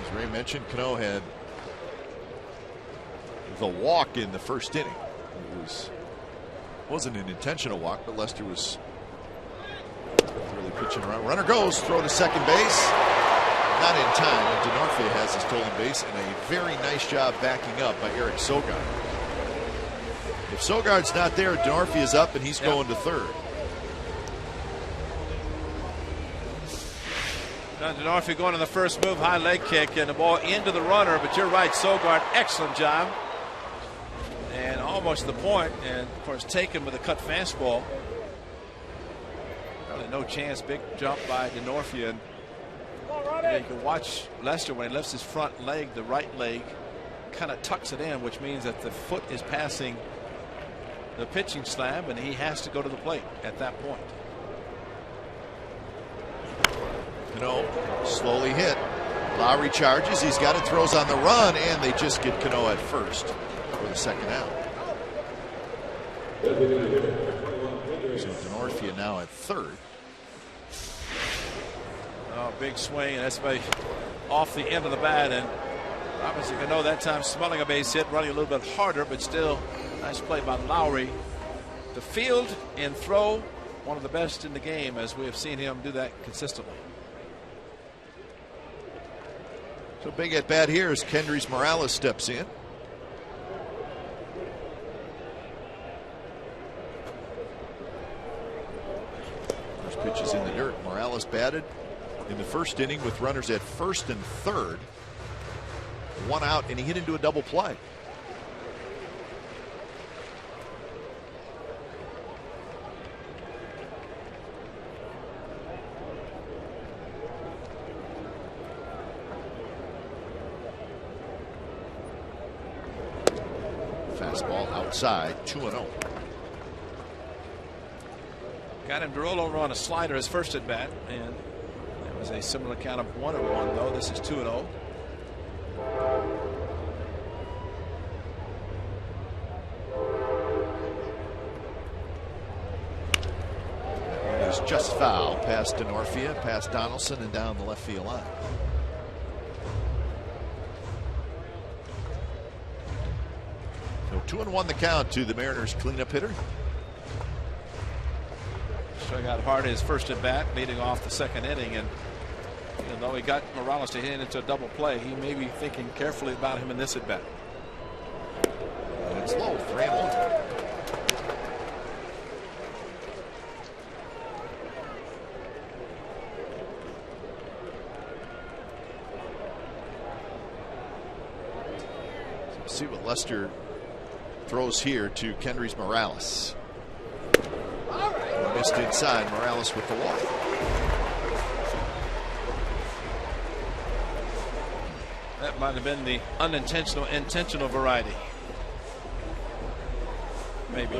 As Ray mentioned, Cano had the walk in the first inning. It wasn't an intentional walk, but Lester was really pitching around. Runner goes, throw to second base. Not in time, and Denorfia has his stolen base, and a very nice job backing up by Eric Sogard. If Sogard's not there, Denorfia's up, and he's going to third. Now Denorfia going on the first move, high leg kick, and the ball into the runner, but you're right, Sogard, excellent job. And almost the point, and of course taken with a cut fastball. Really no chance, big jump by Denorfia. And you can watch Lester when he lifts his front leg, the right leg, kind of tucks it in, which means that the foot is passing the pitching slab, and he has to go to the plate at that point. Cano slowly hit. Lowry charges. He's got it, throws on the run, and they just get Cano at first for the second out. So Denorfia now at third. Oh, big swing, and that's by off the end of the bat, and obviously Cano that time smelling a base hit, running a little bit harder, but still nice play by Lowry to field and throw. One of the best in the game, as we have seen him do that consistently. So big at bat here as Kendrys Morales steps in. First pitch is in the dirt. Morales batted in the first inning with runners at first and third. 1 out, and he hit into a double play. Fastball outside, 2-0. Got him to roll over on a slider his first at bat, and it was a similar count of 1-1, though. This is 2-0. It was just foul past Denorfia, past Donaldson, and down the left field line. So 2-1 the count to the Mariners cleanup hitter. So got hard his first at bat, leading off the second inning, and even though he got Morales to hit into a double play, he may be thinking carefully about him in this at bat. And it's low, 3-1. So see what Lester throws here to Kendrys Morales. Missed inside. Morales with the walk. That might have been the unintentional, intentional variety. Maybe. I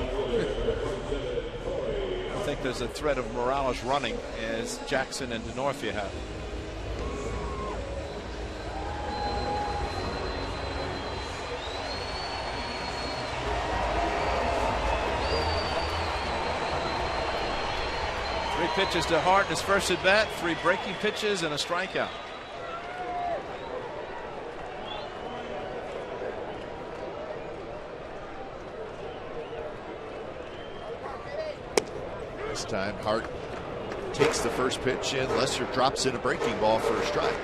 think there's a threat of Morales running as Jackson and Denorfia have. Pitches to Hart in his first at bat, 3 breaking pitches and a strikeout. This time Hart takes the first pitch and Lester drops in a breaking ball for a strike.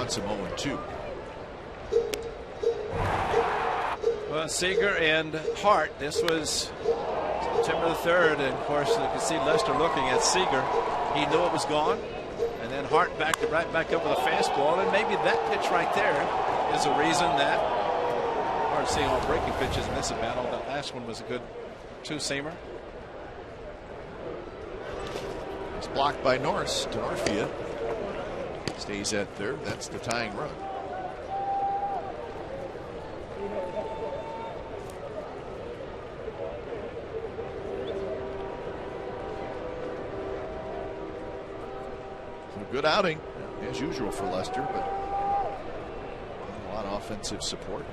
Him 0-2. Well, Seager and Hart. This was September the 3rd, and of course you can see Lester looking at Seager. He knew it was gone, and then Hart backed it right back up with a fastball, and maybe that pitch right there is a reason that hard seeing all breaking pitches in this at bat. That last one was a good two-seamer. It's blocked by Norris. Denorfia stays at third. That's the tying run. So good outing as usual for Lester, but a lot of offensive support.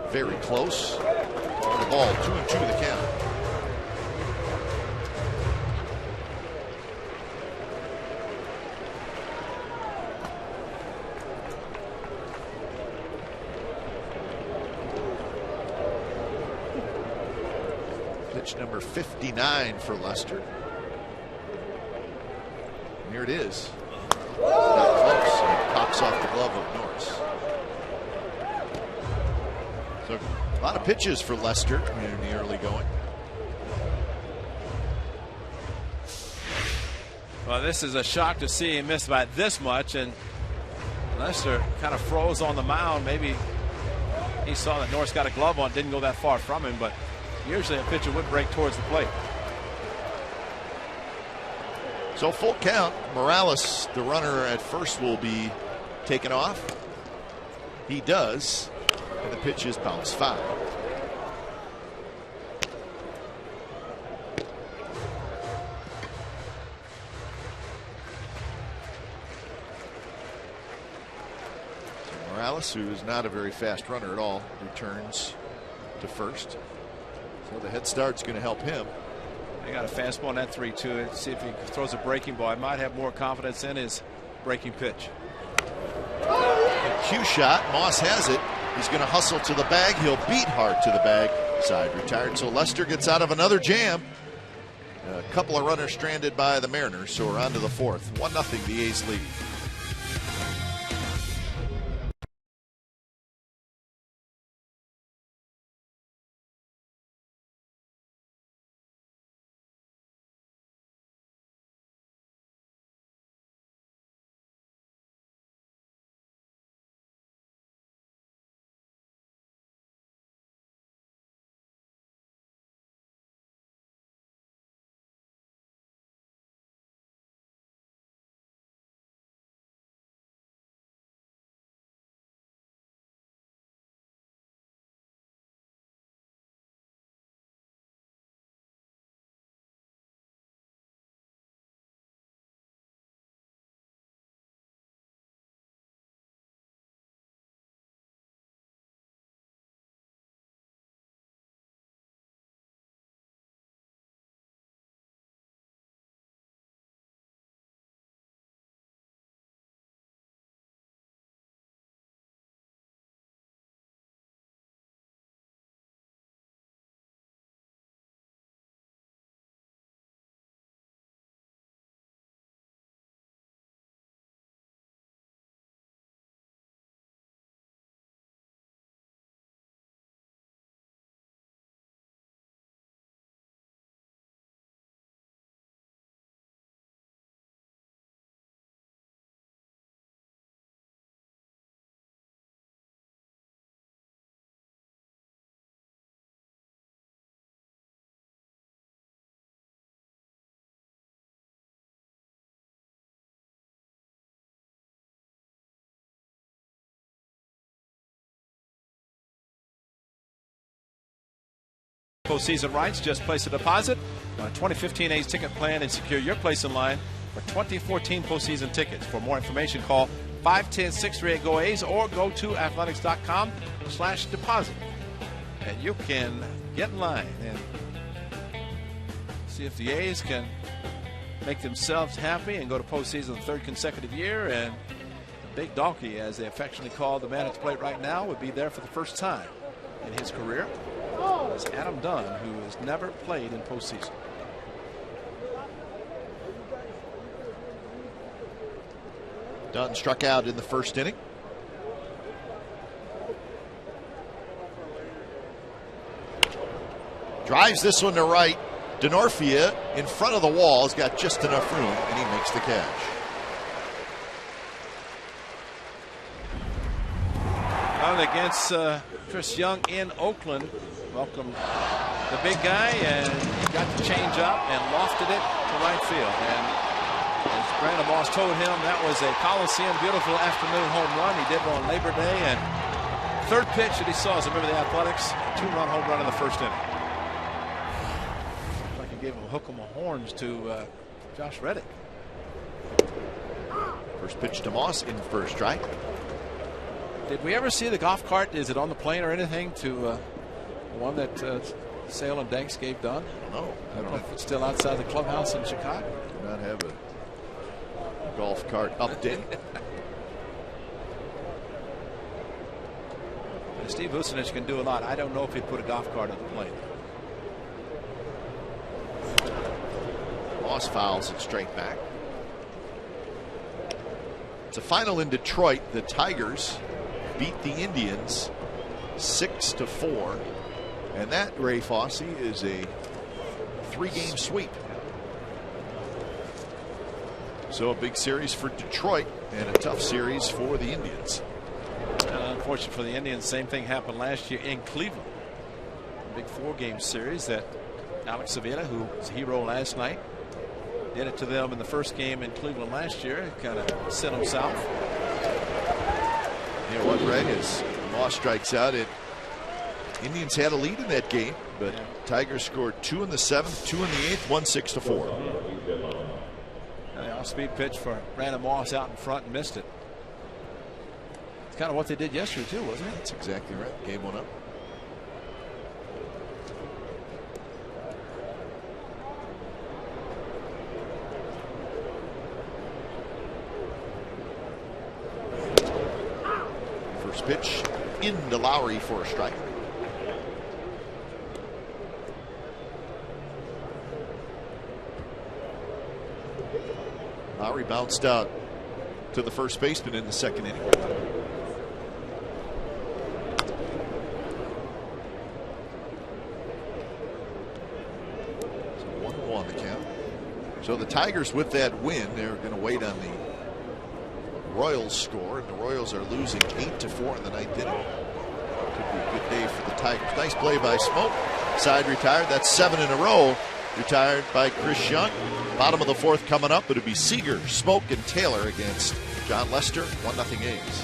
Very close. The ball 2-2 the count. Number 59 for Lester. And here it is. Not close. It pops off the glove of Norris. So a lot of pitches for Lester in the early going. Well, this is a shock to see him miss by this much, and Lester kind of froze on the mound. Maybe he saw that Norris got a glove on, didn't go that far from him, but usually a pitcher would break towards the plate. So full count. Morales, the runner at first, will be taken off. He does, and the pitch is bounced foul. So Morales, who is not a very fast runner at all, returns to first. So the head start's going to help him. They got a fastball on that 3-2. See if he throws a breaking ball. I might have more confidence in his breaking pitch. A cue shot. Moss has it. He's going to hustle to the bag. He'll beat hard to the bag. Side retired. So Lester gets out of another jam. A couple of runners stranded by the Mariners. So we're on to the fourth. 1-0 the A's lead. Postseason rights, just place a deposit on a 2015 A's ticket plan and secure your place in line for 2014 postseason tickets. For more information, call 510-638-GO-A's or go to athletics.com/deposit. And you can get in line and see if the A's can make themselves happy and go to postseason the third consecutive year. And the Big Donkey, as they affectionately call the man at the plate right now, would be there for the first time in his career. It's Adam Dunn, who has never played in postseason. Dunn struck out in the first inning. Drives this one to right. Denorfia in front of the wall has got just enough room, and he makes the catch. Out against Chris Young in Oakland. Welcome the big guy, and he got the change up and lofted it to right field. And as Brandon Moss told him, that was a Coliseum beautiful afternoon home run. He did one on Labor Day, and third pitch that he saw as a member of the Athletics, a 2-run home run in the first inning. Like he gave him a hook 'em horns to Josh Reddick. First pitch to Moss in first strike. Did we ever see the golf cart? Is it on the plane or anything to one that Sale and Danks gave Dunn? I don't know. I don't know if it's still outside the clubhouse in Chicago. Do not have a golf cart update. Steve Vucinich can do a lot. I don't know if he'd put a golf cart on the plane. Moss fouls it straight back. It's a final in Detroit. The Tigers beat the Indians 6-4. And that, Ray Fosse, is a 3-game sweep. So a big series for Detroit and a tough series for the Indians. Unfortunately for the Indians, same thing happened last year in Cleveland. A big 4-game series that Alex Avila, who was a hero last night, did it to them in the first game in Cleveland last year. It kind of sent them south. You know what, Ray, as Moss strikes out, Indians had a lead in that game, but Tigers scored 2 in the 7th, 2 in the 8th, won 6-4. An off-speed pitch for Brandon Moss out in front and missed it. It's kind of what they did yesterday too, wasn't it? That's exactly right. Game 1 up. pitch into Lowry for a strike. Lowry bounced out to the first baseman in the second inning. So 1-1 the count. So the Tigers, with that win, they're going to wait on the Royals score, and the Royals are losing 8-4 in the ninth inning. Could be a good day for the Tigers. Nice play by Smoke. Side retired. That's 7 in a row. Retired by Chris Young. Bottom of the fourth coming up. It'll be Seager, Smoke, and Taylor against John Lester. 1-0 A's.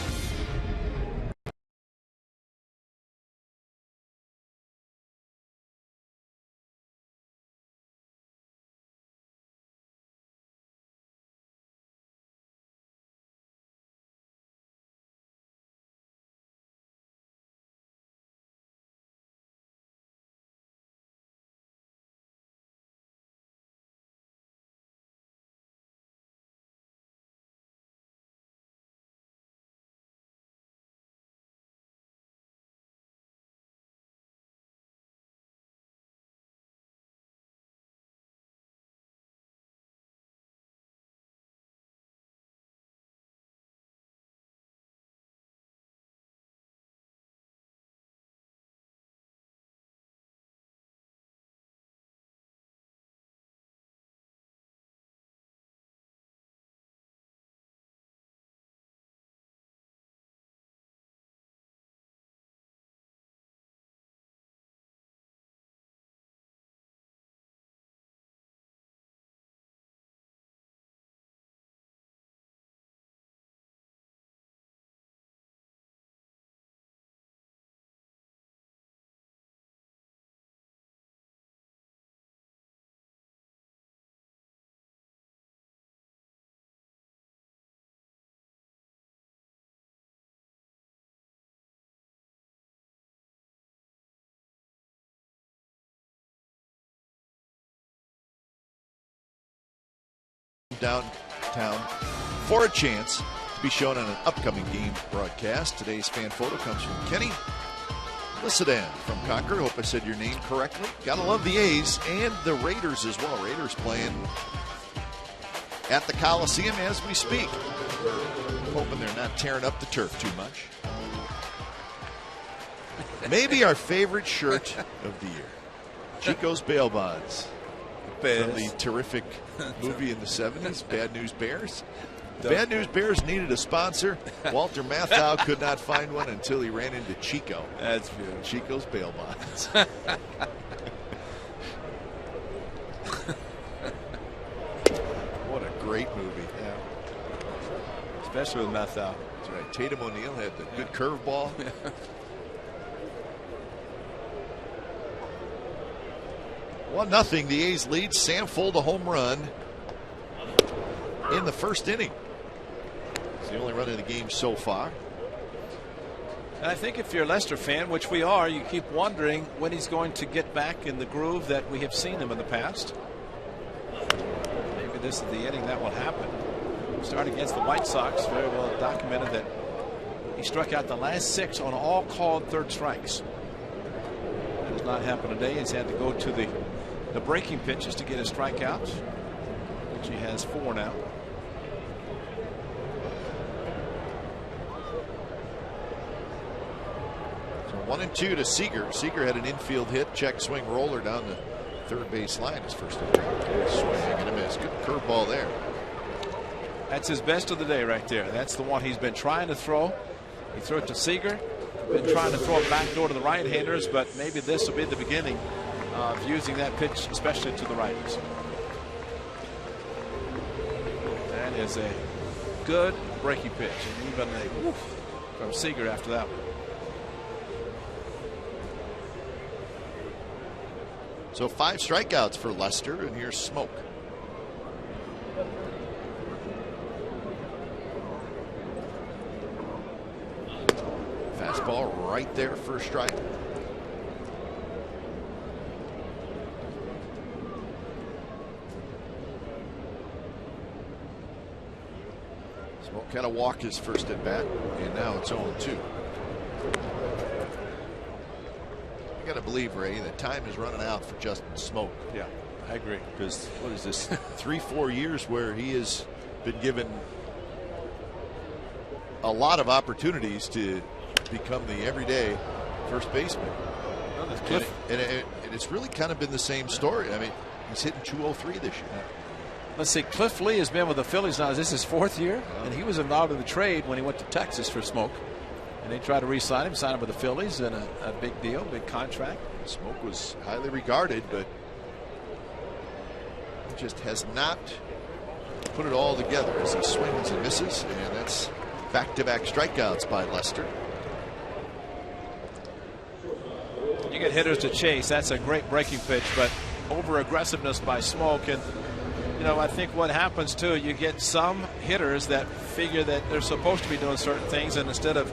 Downtown for a chance to be shown on an upcoming game broadcast. Today's fan photo comes from Kenny Lissadan from Concord. Hope I said your name correctly. Gotta love the A's and the Raiders as well. Raiders playing at the Coliseum as we speak. Hoping they're not tearing up the turf too much. Maybe our favorite shirt of the year. Chico's Bail Bonds. From the terrific movie in the 70s, Bad News Bears. Bad News Bears needed a sponsor. Walter Matthau could not find one until he ran into Chico. That's beautiful. Chico's Bail Bonds. What a great movie. Yeah. Especially with Matthau. That's right. Tatum O'Neal had the good curveball. 1-0. The A's lead. Sam Fuld a home run in the first inning. It's the only run in the game so far. And I think if you're a Lester fan, which we are, you keep wondering when he's going to get back in the groove that we have seen him in the past. Maybe this is the inning that will happen. Starting against the White Sox, very well documented that he struck out the last 6 on all called third strikes. That has not happened today. He's had to go to the breaking pitches to get his strikeouts, which he has 4 now. So 1-2 to Seager. Seager had an infield hit, check swing roller down the third base line. His first swing and a miss. Good curveball there. That's his best of the day right there. That's the one he's been trying to throw. He threw it to Seager. Been trying to throw it back door to the right-handers, but maybe this will be the beginning of using that pitch, especially to the righties. That is a good breaking pitch, and even a woof from Seager after that one. So 5 strikeouts for Lester, and here's Smoke. Fastball right there for a strike. Smoke kind of walked his first at bat, and now it's 0-2. got to believe, Ray, that time is running out for Justin Smoke. Yeah, I agree. Because what is this? 3-4 years where he has been given a lot of opportunities to become the everyday first baseman. And it's really kind of been the same story. I mean, he's hitting 203 this year. Let's see, Cliff Lee has been with the Phillies now. Is this his 4th year? And he was involved in the trade when he went to Texas for Smoke. And they tried to re-sign him, sign him with the Phillies, and a big deal, big contract. Smoke was highly regarded, but he just has not put it all together as he swings and misses. And that's back-to-back strikeouts by Lester. You get hitters to chase. That's a great breaking pitch, but over-aggressiveness by Smoke. And, you know, I think what happens, too, you get some hitters that figure that they're supposed to be doing certain things, and instead of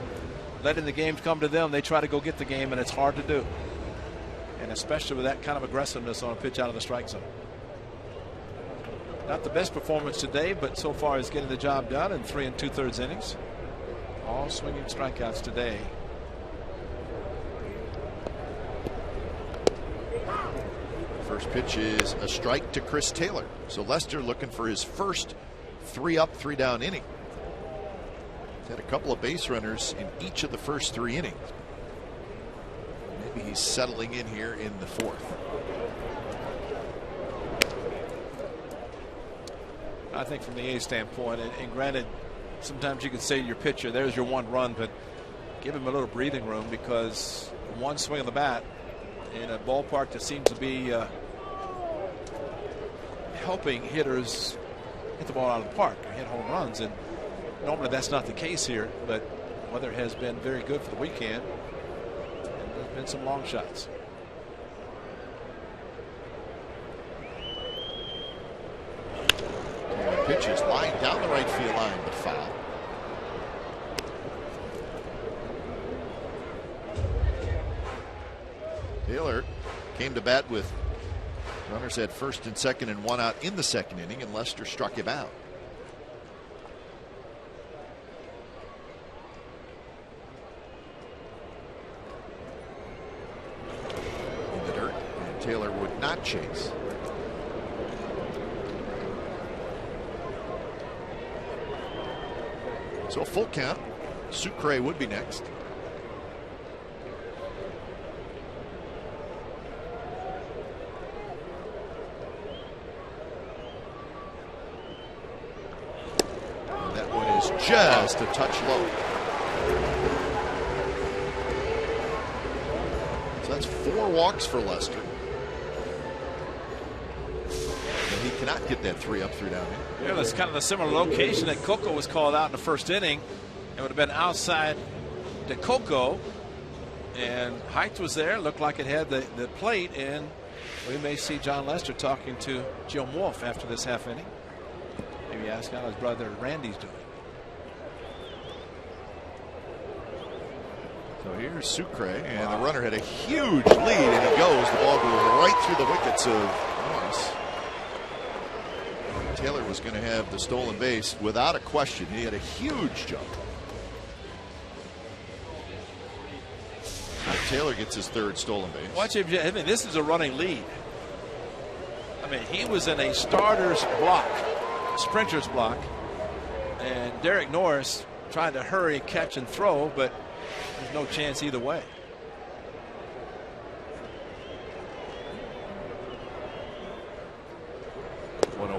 letting the game come to them, they try to go get the game, and it's hard to do. And especially with that kind of aggressiveness on a pitch out of the strike zone. Not the best performance today, but so far he's getting the job done in 3 2/3 innings. All swinging strikeouts today. First pitch is a strike to Chris Taylor. So Lester looking for his first 3-up, 3-down inning. He's had a couple of base runners in each of the first 3 innings. Maybe he's settling in here in the 4th. I think from the A's standpoint, and granted, sometimes you could say to your pitcher, there's your 1 run, but give him a little breathing room, because one swing of the bat in a ballpark that seems to be helping hitters hit the ball out of the park or hit home runs, and normally that's not the case here, but weather has been very good for the weekend, and there's been some long shots. Pitch is lined down the right field line, but foul. Taylor came to bat with runners at first and second and 1 out in the 2nd inning, and Lester struck him out. In the dirt, and Taylor would not chase. So a full count. Sucre would be next. And that one is just a touch low. So that's 4 walks for Lester. And he cannot get that 3-up, 3-down in. Yeah, that's kind of the similar location that Coco was called out in the first inning. It would have been outside the Coco, and Height was there. Looked like it had the plate, and we may see John Lester talking to Jim Wolf after this half inning. Maybe ask how his brother Randy's doing. So here's Sucre, and the runner had a huge lead, and he goes. The ball goes right through the wickets of Norris. Taylor was going to have the stolen base without a question. He had a huge jump. So Taylor gets his 3rd stolen base. Watch him. I mean, this is a running lead. I mean, he was in a starter's block, sprinter's block, and Derek Norris tried to hurry, catch, and throw, but there's no chance either way.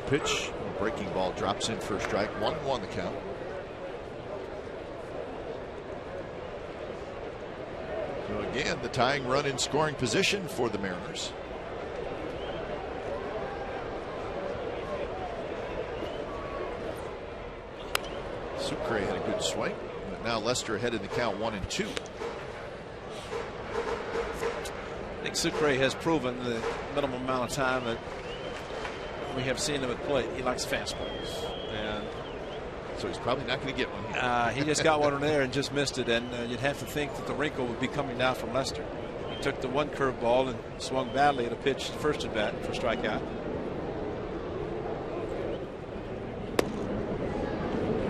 Pitch, breaking ball drops in for a strike. 1-1 the count. So again, the tying run in scoring position for the Mariners. Sucre had a good swing, but now Lester ahead in the count, 1-2. I think Sucre has proven the minimum amount of time that we have seen him at plate. He likes fastballs, and so he's probably not going to get one. He just got one on there and just missed it, and you'd have to think that the wrinkle would be coming down from Lester. He took the one curveball and swung badly at a pitch first at bat for strikeout.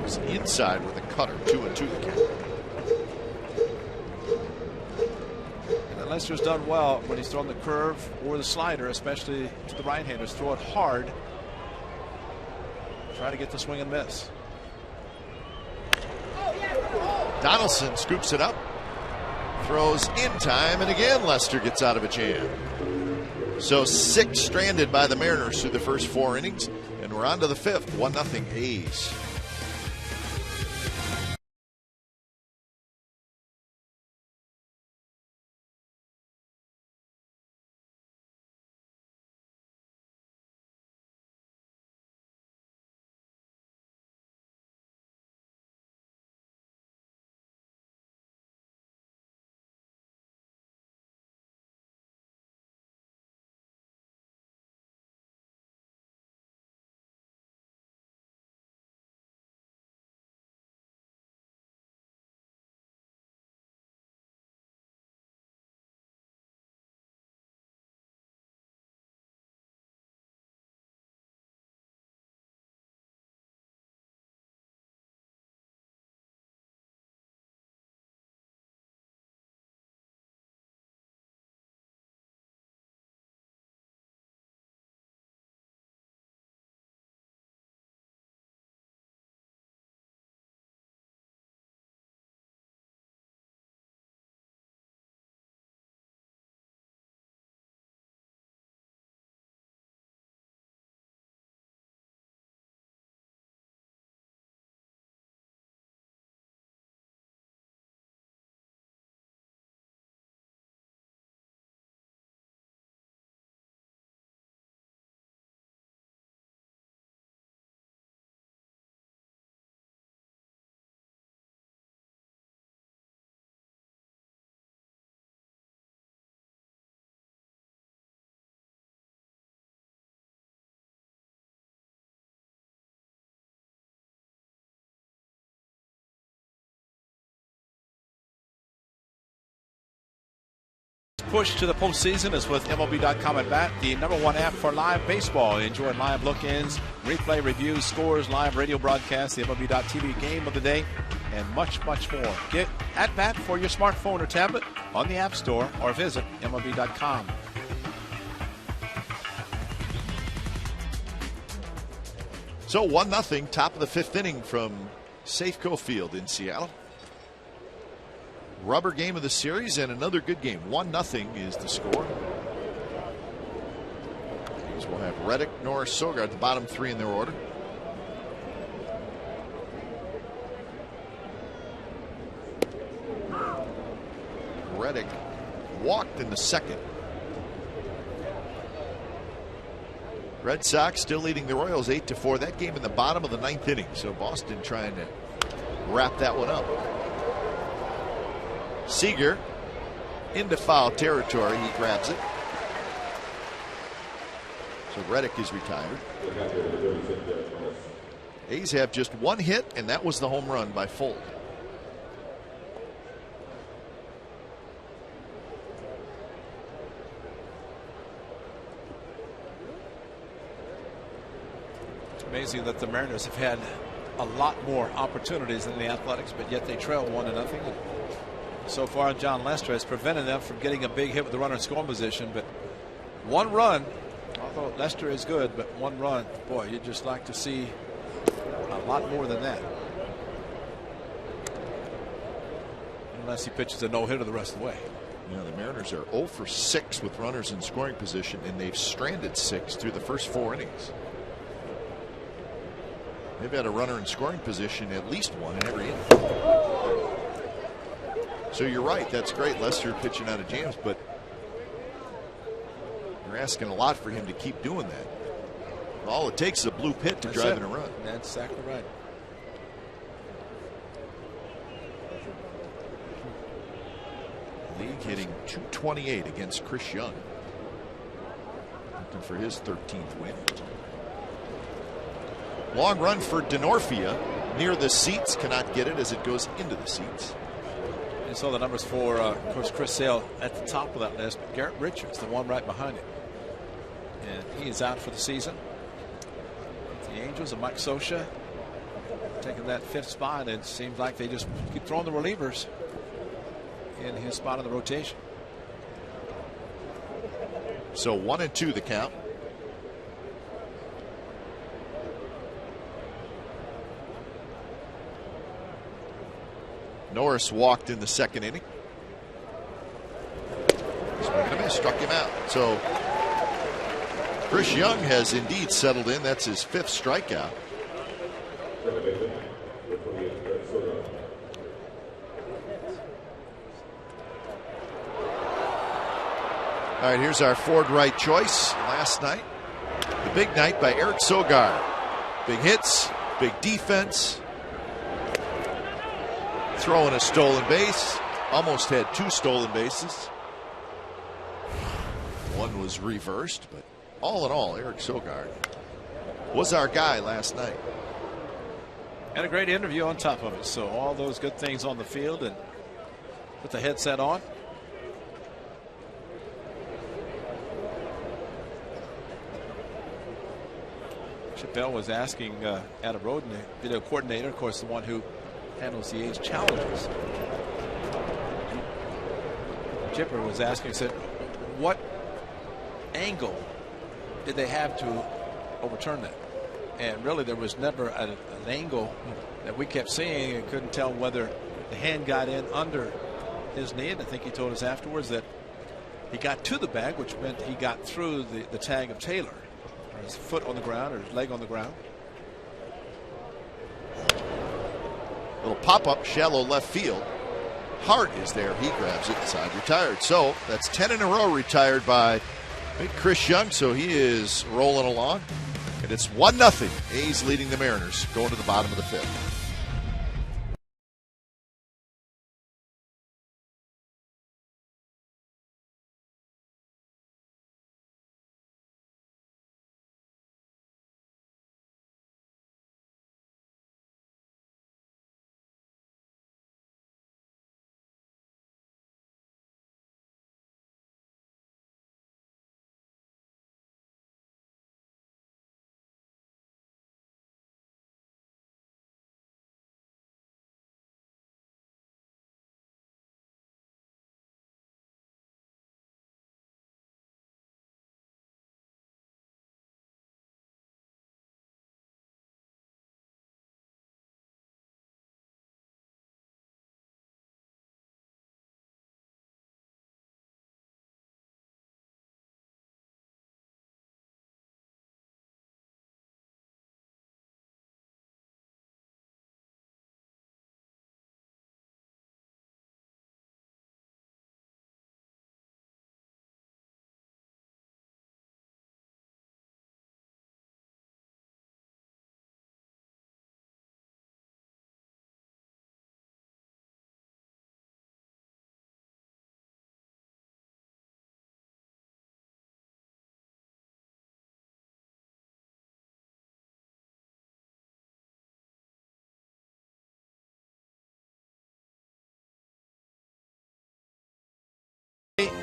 It's inside with a cutter, 2-2 the count. Lester's done well when he's thrown the curve or the slider, especially to the right-handers. Throw it hard. Try to get the swing and miss. Donaldson scoops it up. Throws in time, and again Lester gets out of a jam. So 6 stranded by the Mariners through the first 4 innings, and we're on to the 5th. 1-0 A's. Push to the postseason is with MLB.com at bat, the #1 app for live baseball. Enjoy live look-ins, replay reviews, scores, live radio broadcasts, the MLB.TV game of the day, and much, much more. Get at bat for your smartphone or tablet on the App Store or visit MLB.com. So 1-0, top of the 5th inning from Safeco Field in Seattle. Rubber game of the series and another good game. 1-0 is the score. These will have Reddick, Norris, Sogard, the bottom 3 in their order. Reddick walked in the 2nd. Red Sox still leading the Royals 8-4. That game in the bottom of the 9th inning. So Boston trying to wrap that one up. Seager into foul territory. He grabs it. So Reddick is retired. A's have just 1 hit, and that was the home run by Folt. It's amazing that the Mariners have had a lot more opportunities than the Athletics, but yet they trail 1-0. So far, John Lester has prevented them from getting a big hit with the runner in scoring position. But 1 run, although Lester is good, but 1 run, boy, you'd just like to see a lot more than that. Unless he pitches a no-hitter the rest of the way. Yeah, the Mariners are 0 for 6 with runners in scoring position, and they've stranded 6 through the first 4 innings. They've had a runner in scoring position at least 1 in every inning. So you're right. That's great. Lester pitching out of jams, but you're asking a lot for him to keep doing that. All it takes is a blue pit to drive in a run. That's exactly right. League hitting .228 against Chris Young. Looking for his 13th win. Long run for Denorfia near the seats. Cannot get it as it goes into the seats. And so the numbers for, of course, Chris Sale at the top of that list. But Garrett Richards, the one right behind him. And he is out for the season. The Angels and Mike Scioscia taking that 5th spot. It seems like they just keep throwing the relievers in his spot in the rotation. So 1-2 the count. Norris walked in the second inning. Swing and a miss, struck him out. So Chris Young has indeed settled in. That's his 5th strikeout. All right, here's our Ford Wright choice. Last night, the big night by Eric Sogard. Big hits, big defense. Throwing a stolen base. Almost had 2 stolen bases. One was reversed, but all in all, Eric Sogard was our guy last night. And a great interview on top of it. So all those good things on the field, and put the headset on. Chappelle was asking Adam Roden, the video coordinator, of course, the one who handles the A's challenges. Chipper was asking, said, what angle did they have to overturn that? And really, there was never an angle that we kept seeing, and couldn't tell whether the hand got in under his knee. And I think he told us afterwards that he got to the bag, which meant he got through the tag of Taylor. His foot on the ground or his leg on the ground. Little pop-up, shallow left field. Hart is there. He grabs it inside, retired. So that's 10 in a row retired by big Chris Young. So he is rolling along. And it's 1-0. A's leading the Mariners going to the bottom of the 5th.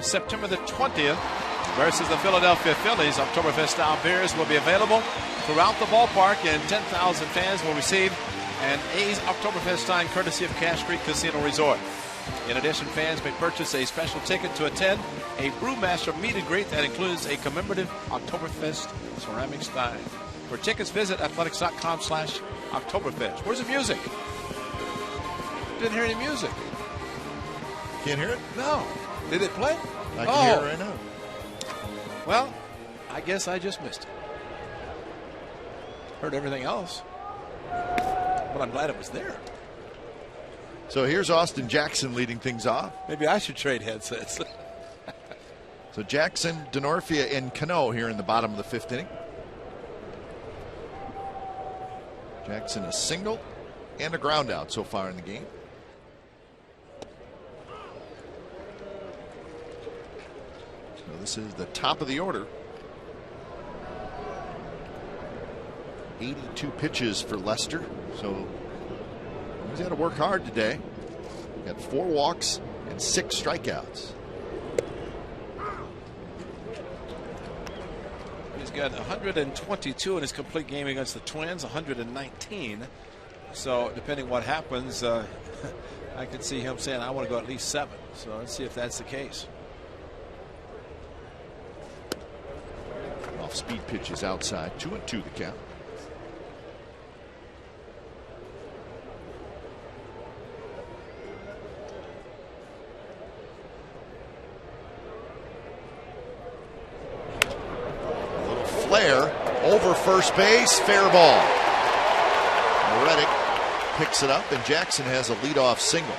September the 20th versus the Philadelphia Phillies. Oktoberfest-style beers will be available throughout the ballpark, and 10,000 fans will receive an A's Oktoberfest time courtesy of Cash Creek Casino Resort. In addition, fans may purchase a special ticket to attend a Brewmaster meet and greet that includes a commemorative Oktoberfest ceramic stein. For tickets, visit athletics.com/Oktoberfest. Where's the music? Didn't hear any music. Can't hear it? No. Did it play? I can hear it right now. Well, I guess I just missed it. Heard everything else. But I'm glad it was there. So here's Austin Jackson leading things off. Maybe I should trade headsets. So Jackson, Denorfia, and Cano here in the bottom of the 5th inning. Jackson a single and a ground out so far in the game. So this is the top of the order. 82 pitches for Lester. So he's got to work hard today. Got 4 walks and 6 strikeouts. He's got 122 in his complete game against the Twins, 119. So depending what happens, I could see him saying, I want to go at least 7. So let's see if that's the case. Off-speed pitches outside. 2-2 the count. A little flare over first base. Fair ball. Reddick picks it up, and Jackson has a leadoff single.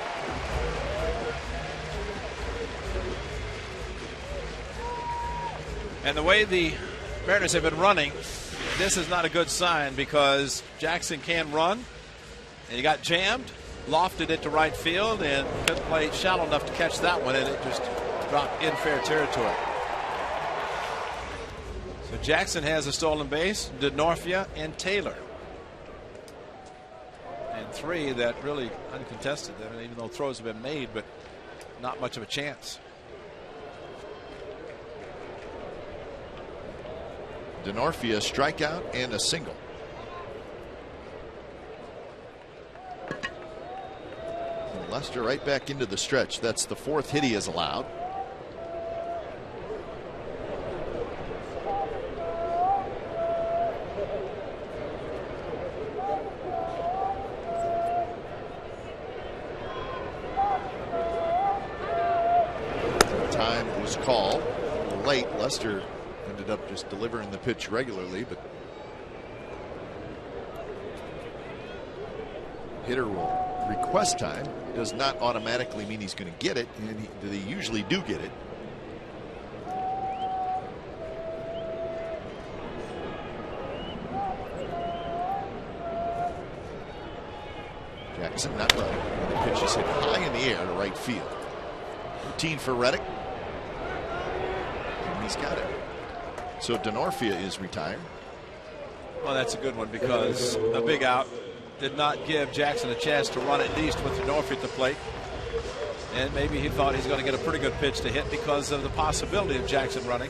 And the way the Mariners have been running, this is not a good sign because Jackson can run. And he got jammed, lofted it to right field, and couldn't play shallow enough to catch that one, and it just dropped in fair territory. So Jackson has a stolen base, DeNorfia and Taylor. And 3 that really uncontested. I mean, even though throws have been made, but not much of a chance. DeNorfia strikeout and a single. And Lester right back into the stretch. That's the 4th hit he has allowed. Time was called late. Lester ended up just delivering the pitch regularly, but hitter will request time. Does not automatically mean he's going to get it, and they usually do get it. Jackson not running. The pitch is hit high in the air to right field. Routine for Reddick, and he's got it. So DeNorfia is retired. Well, that's a good one because a big out did not give Jackson a chance to run at least with DeNorfia at the plate. And maybe he thought he's going to get a pretty good pitch to hit because of the possibility of Jackson running.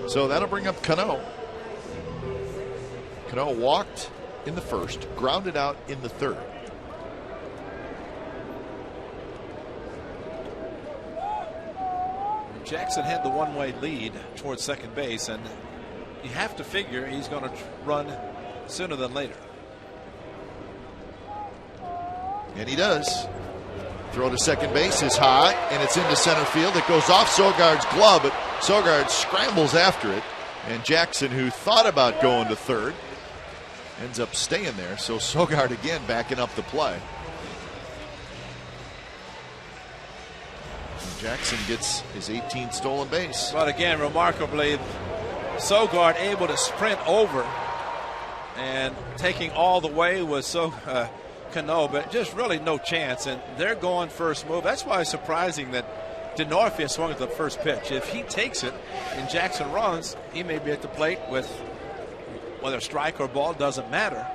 So that'll bring up Cano. Cano walked in the first, grounded out in the third. Jackson had the one-way lead towards second base, and you have to figure he's going to run sooner than later. And he does. Throw to second base is high, and it's into center field. It goes off Sogard's glove, but Sogard scrambles after it. And Jackson, who thought about going to third, ends up staying there. So Sogard again backing up the play. And Jackson gets his 18th stolen base. But again, remarkably, Sogard able to sprint over and taking all the way was Cano, but just really no chance. And they're going first move. That's why it's surprising that DeNorfia swung at the first pitch. If he takes it and Jackson runs, he may be at the plate with whether strike or ball doesn't matter,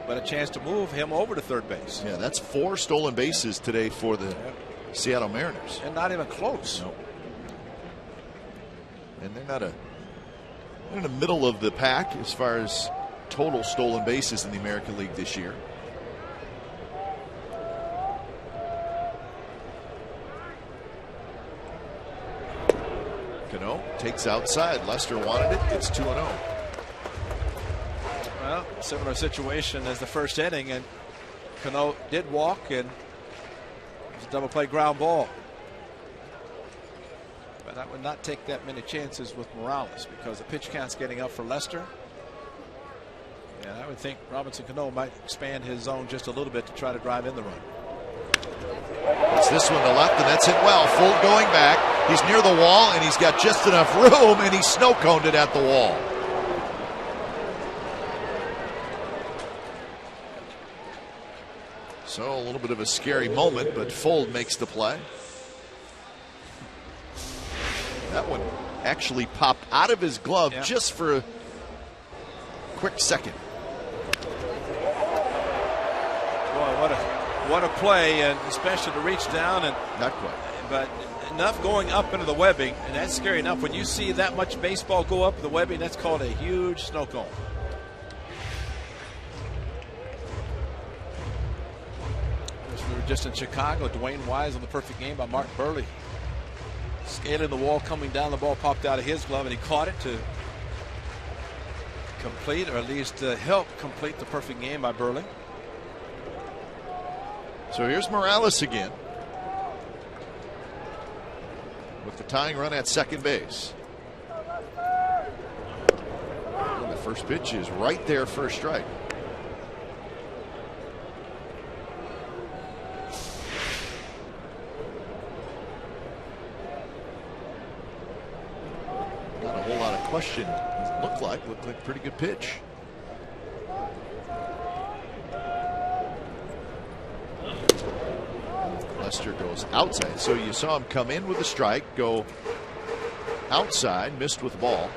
but a chance to move him over to third base. Yeah, that's 4 stolen bases today for the Seattle Mariners. And not even close. No. And they're in the middle of the pack as far as total stolen bases in the American League this year. Cano takes outside. Lester wanted it. It's 2-0. Well, similar situation as the first inning, and Cano did walk, and it was a double play ground ball. But I would not take that many chances with Morales because the pitch count's getting up for Lester. And I would think Robinson Cano might expand his zone just a little bit to try to drive in the run. It's this one to left, and that's hit well. Full going back. He's near the wall, and he's got just enough room, and he snow-coned it at the wall. So a little bit of a scary moment, but Fold makes the play. That one actually popped out of his glove just for a quick second. Boy, what a play, and especially to reach down and not quite, but enough going up into the webbing, and that's scary enough. When you see that much baseball go up the webbing, that's called a huge snow cone. We were just in Chicago. Dwayne Wise on the perfect game by Mark Burley. Scaling the wall, coming down, the ball popped out of his glove, and he caught it to complete, or at least help complete the perfect game by Burley. So here's Morales again with the tying run at second base. And the first pitch is right there for a strike. Not a whole lot of question. Looked like a pretty good pitch. Lester goes outside. So you saw him come in with a strike, go outside, missed with the ball.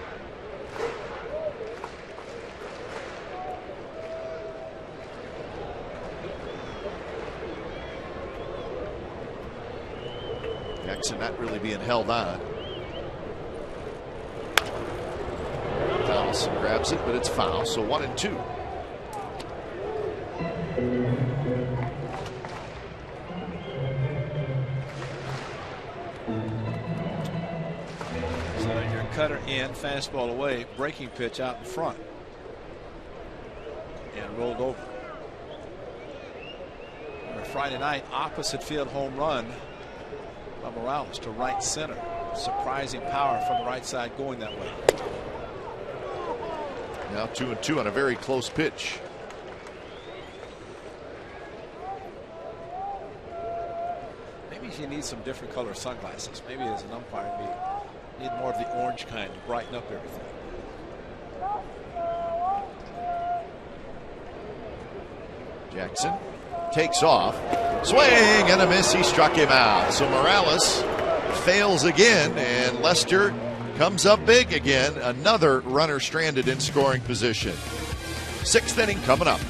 Jackson not really being held on. Donaldson grabs it, but it's foul. So 1-2. Cutter in, fastball away, breaking pitch out in front, and rolled over. A Friday night opposite field home run by Morales to right center. Surprising power from the right side going that way. Now 2-2 on a very close pitch. Maybe he needs some different color sunglasses. Maybe as an umpire, need more of the orange kind to brighten up everything. Jackson takes off. Swing and a miss. He struck him out. So Morales fails again, and Lester comes up big again. Another runner stranded in scoring position. Sixth inning coming up.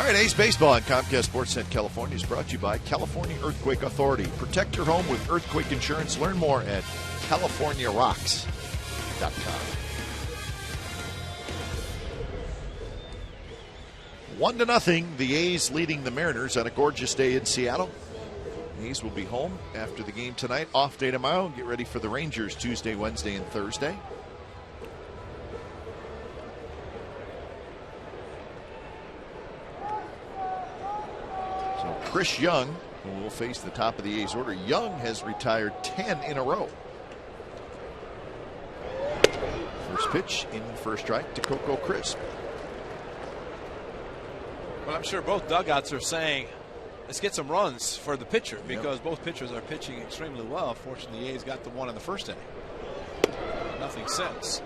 All right, A's Baseball on Comcast Sportsnet California is brought to you by California Earthquake Authority. Protect your home with earthquake insurance. Learn more at CaliforniaRocks.com. 1-0, the A's leading the Mariners on a gorgeous day in Seattle. The A's will be home after the game tonight. Off day tomorrow. Get ready for the Rangers Tuesday, Wednesday, and Thursday. Chris Young will face the top of the A's order. Young has retired 10 in a row. First pitch in for a strike to Coco Crisp. Well, I'm sure both dugouts are saying, let's get some runs for the pitcher, because both pitchers are pitching extremely well. Fortunately, the A's got the one in the first inning. Nothing since.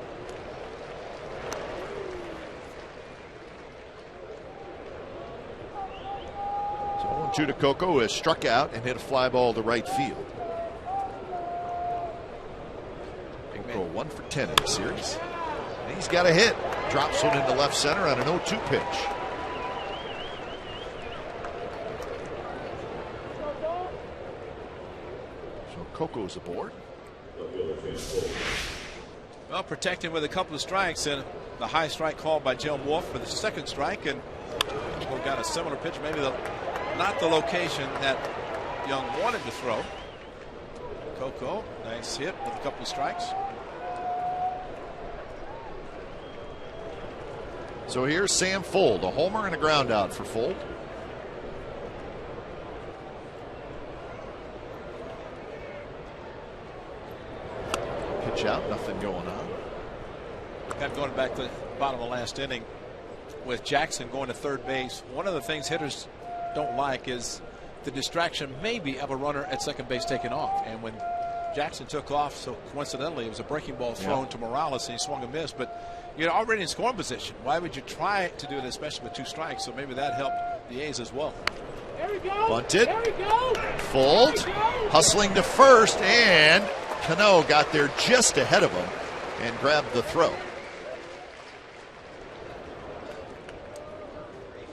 0-2 to Coco, who has struck out and hit a fly ball to right field. Coco 1 for 10 in the series. And he's got a hit. Drops one into left center on an 0-2 pitch. So Coco's aboard. Well, protecting with a couple of strikes, and the high strike called by Jim Wolf for the second strike, and we've got a similar pitch, maybe not the location that Young wanted to throw. Coco, nice hit with a couple of strikes. So here's Sam Fuld, a homer and a ground out for Fuld. Pitch out, nothing going on. Kept going back to the bottom of the last inning with Jackson going to third base. One of the things hitters don't like is the distraction maybe of a runner at second base taking off. And when Jackson took off, so coincidentally it was a breaking ball thrown to Morales and he swung and missed, but you're already in scoring position. Why would you try to do it, especially with 2 strikes? So maybe that helped the A's as well. There we go. Bunted. There we go. Fuld hustling to first, and Cano got there just ahead of him and grabbed the throw.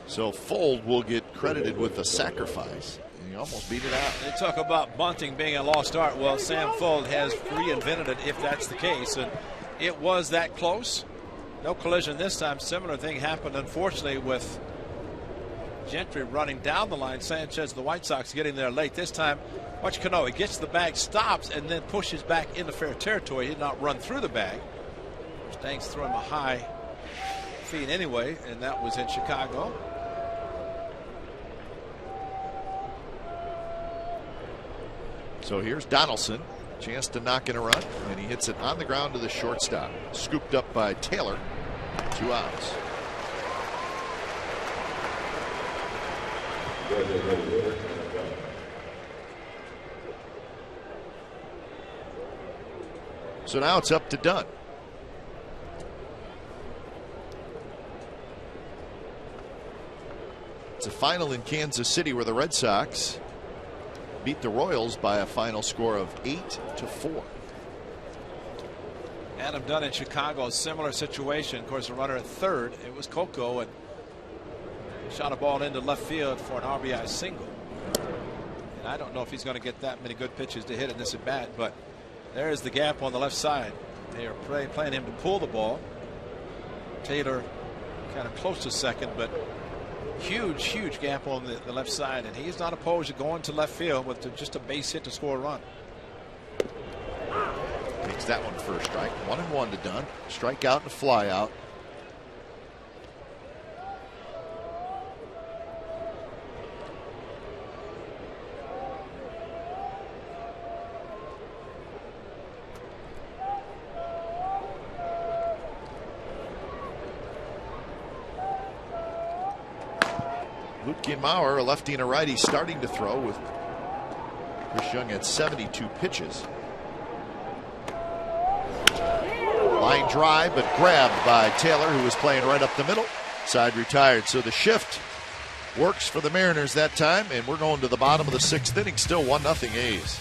So Fuld will get credited with the sacrifice. He almost beat it out. They talk about bunting being a lost art. Well, Sam Fuld has reinvented it if that's the case, and it was that close. No collision this time. Similar thing happened, unfortunately, with Gentry running down the line. Sanchez, the White Sox, getting there late. This time, watch Cano. He gets the bag, stops, and then pushes back into fair territory. He did not run through the bag. Stanks threw him a high feed anyway, and that was in Chicago. So here's Donaldson. Chance to knock in a run, and he hits it on the ground to the shortstop. Scooped up by Taylor. 2 outs. So now it's up to Dunn. It's a final in Kansas City where the Red Sox beat the Royals by a final score of 8-4. Adam Dunn in Chicago, a similar situation. Of course, the runner at third, it was Coco, and shot a ball into left field for an RBI single. And I don't know if he's going to get that many good pitches to hit in this at bat, but there's the gap on the left side. They are playing him to pull the ball. Taylor kind of close to second, but huge gap on the left side, and he's not opposed to going to left field with just a base hit to score a run. Takes that one for a strike. 1-1 to Dunn. Strikeout and a fly out. Lutke Mauer, a lefty and a righty, starting to throw with Chris Young at 72 pitches. Line drive, but grabbed by Taylor, who was playing right up the middle. Side retired. So the shift works for the Mariners that time, and we're going to the bottom of the 6th inning. Still 1-0 A's.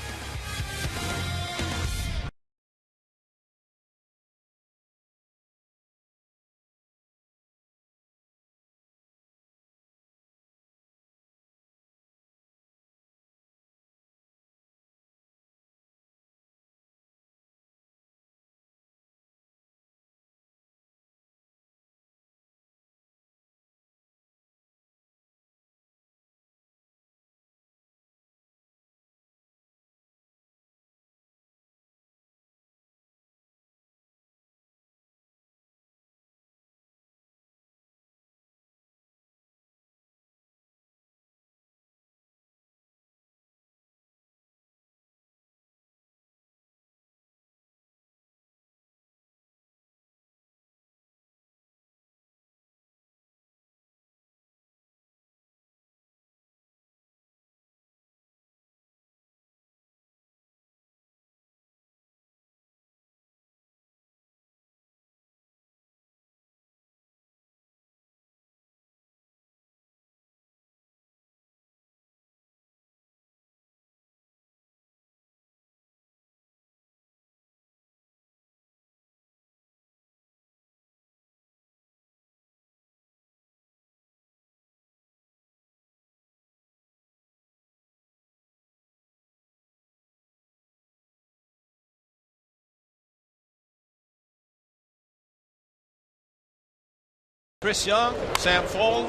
Chris Young, Sam Fold,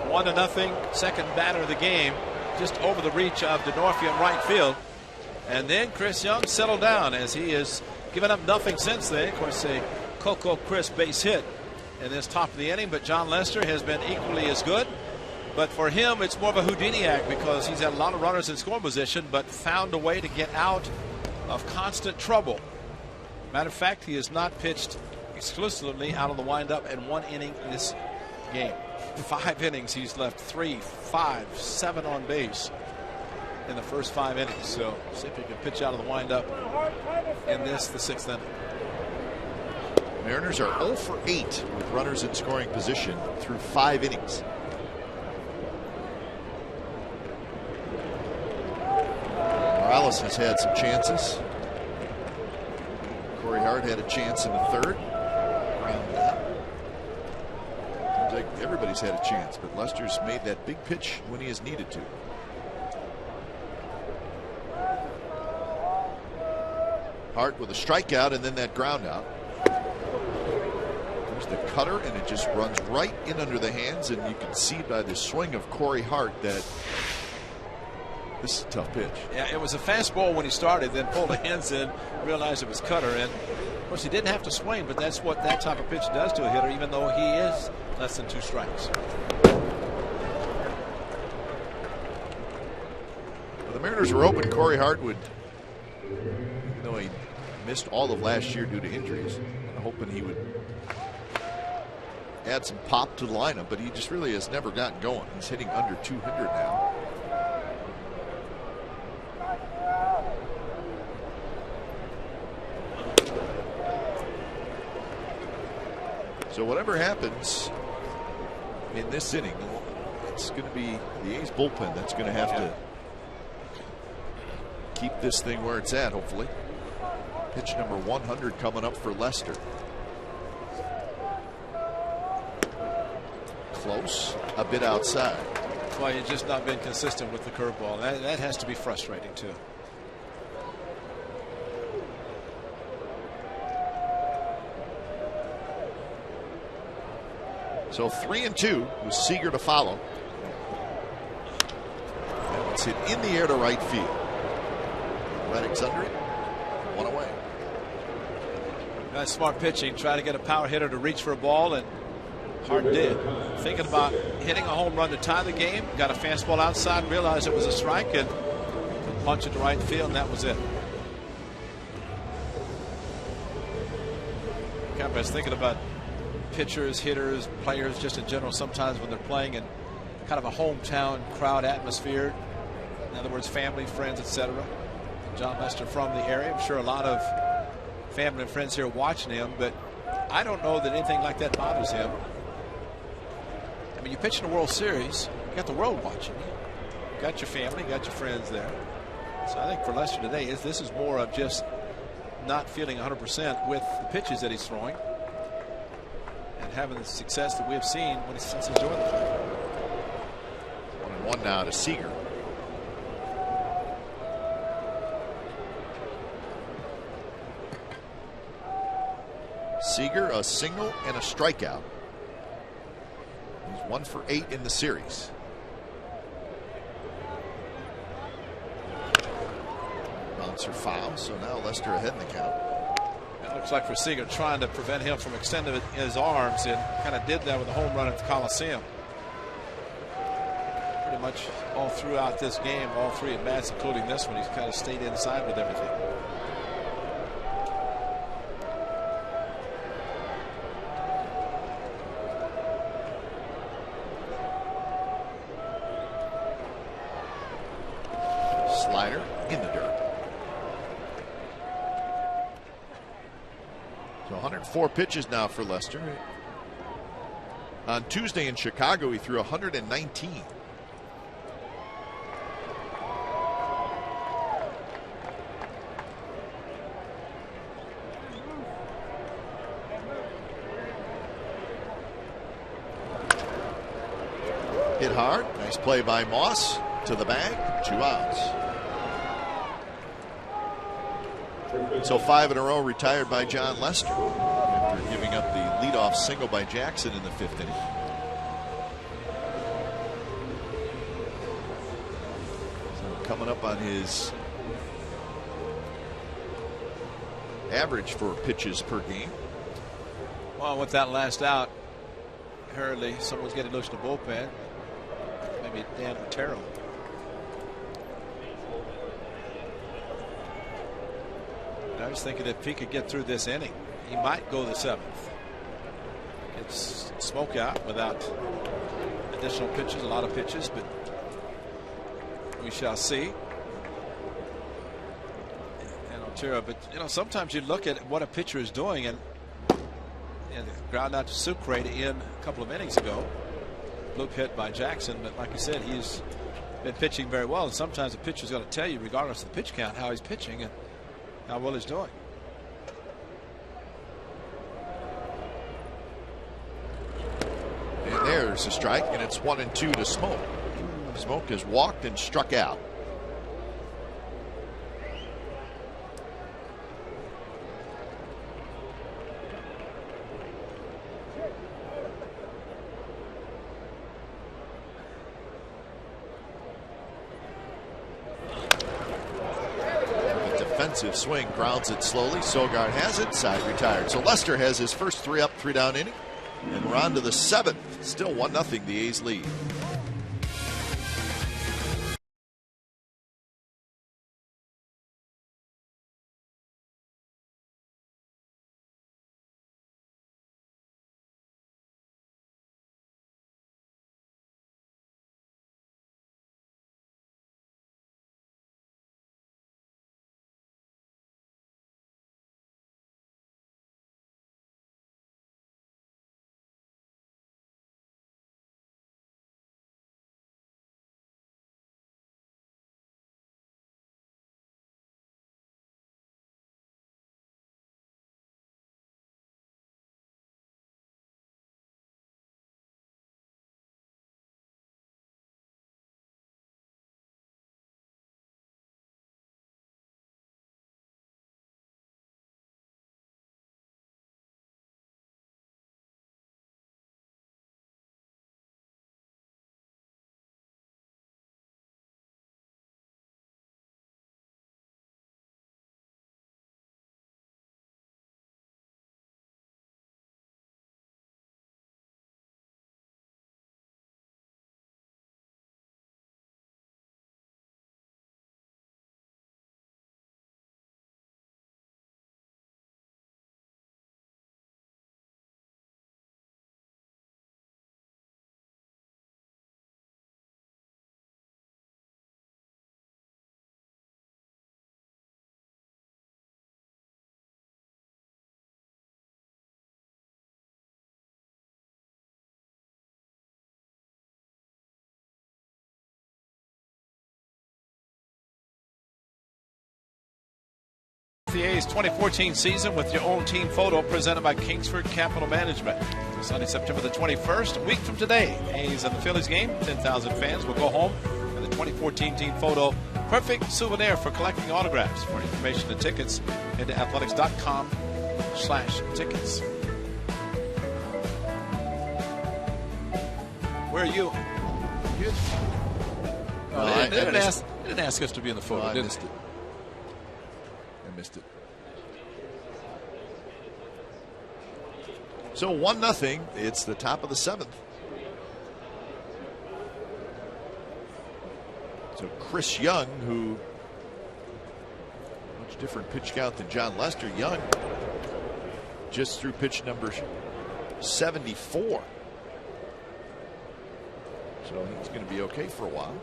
1-0, second batter of the game, just over the reach of DeNorfia in right field. And then Chris Young settled down as he has given up nothing since then. Of course, a Coco Crisp base hit in this top of the inning, but John Lester has been equally as good. But for him, it's more of a Houdini act because he's had a lot of runners in scoring position, but found a way to get out of constant trouble. Matter of fact, he has not pitched exclusively out of the windup in one inning this game. 5 innings, he's left 3, 5, 7 on base in the first 5 innings. So see if he can pitch out of the windup in this, the 6th inning. Mariners are 0 for 8 with runners in scoring position through 5 innings. Morales has had some chances. Corey Hart had a chance in the 3rd. Grounded out. Seems like everybody's had a chance, but Lester's made that big pitch when he has needed to. Hart with a strikeout and then that ground out. There's the cutter, and it just runs right in under the hands, and you can see by the swing of Corey Hart that this is a tough pitch. Yeah, it was a fastball when he started, then pulled the hands in, realized it was cutter, and of course he didn't have to swing, but that's what that type of pitch does to a hitter, even though he is less than 2 strikes. Well, the Mariners were open. Corey Hart would, even though he missed all of last year due to injuries, hoping he would add some pop to the lineup, but he just really has never gotten going. He's hitting under 200 now. So whatever happens in this inning, it's going to be the A's bullpen that's going to have to keep this thing where it's at, hopefully. Pitch number 100 coming up for Lester. Close, a bit outside. Well, he's just not been consistent with the curveball. That has to be frustrating too. So 3-2 with Seager to follow. That one's hit in the air to right field. Reddick's under it. 1 away. That's smart pitching. Try to get a power hitter to reach for a ball, and Hart did. Thinking about hitting a home run to tie the game. Got a fastball outside, realized it was a strike, and punch it to right field, and that was it. I was thinking about pitchers, hitters, players just in general sometimes when they're playing in kind of a hometown crowd atmosphere. In other words, family, friends, etc. John Lester from the area. I'm sure a lot of family and friends here watching him, but I don't know that anything like that bothers him. I mean, you pitch in a World Series, you got the world watching you. You got your family, you got your friends there. So I think for Lester today, this is more of just not feeling 100% with the pitches that he's throwing and having the success that we have seen since he's joined the play. 1-1 now to Seager. Seager, a single and a strikeout. He's 1 for 8 in the series. Bouncer foul, so now Lester ahead in the count. It looks like for Seager trying to prevent him from extending his arms, and kind of did that with a home run at the Coliseum. Pretty much all throughout this game, all 3 at bats, including this one, he's kind of stayed inside with everything. Slider in the dirt. So 104 pitches now for Lester. On Tuesday in Chicago, he threw 119. Hit hard. Nice play by Moss. To the bag. 2 outs. So 5 in a row retired by John Lester after giving up the leadoff single by Jackson in the 5th inning. coming up on his average for pitches per game. Well, with that last out, apparently someone's getting loose in the bullpen. Maybe Dan Otero. I was thinking if he could get through this inning, he might go the 7th. It's smoke out without additional pitches, a lot of pitches, but we shall see. And Otero, but sometimes you look at what a pitcher is doing, and ground out to Sucre to end a couple of innings ago. Loop hit by Jackson, but like you said, he's been pitching very well. And sometimes a pitcher's going to tell you, regardless of the pitch count, how he's pitching and how well he's doing. And there's a strike, and it's 1-2 to Smoke. Smoke has walked and struck out. Defensive swing, grounds it slowly. Sogard has it, side retired. So Lester has his first 3 up, 3 down inning. And we're on to the 7th. Still 1-0, the A's lead. The A's 2014 season with your own team photo presented by Kingsford Capital Management. Sunday, September the 21st, a week from today, A's and the Phillies game. 10,000 fans will go home with the 2014 team photo. Perfect souvenir for collecting autographs. For information and tickets, head to athletics.com/tickets. Where are you? They didn't ask us to be in the photo, did they? Missed it. So 1-0. It's the top of the 7th. So Chris Young, who much different pitch count than John Lester. Young just threw pitch number 74. So he's going to be okay for a while.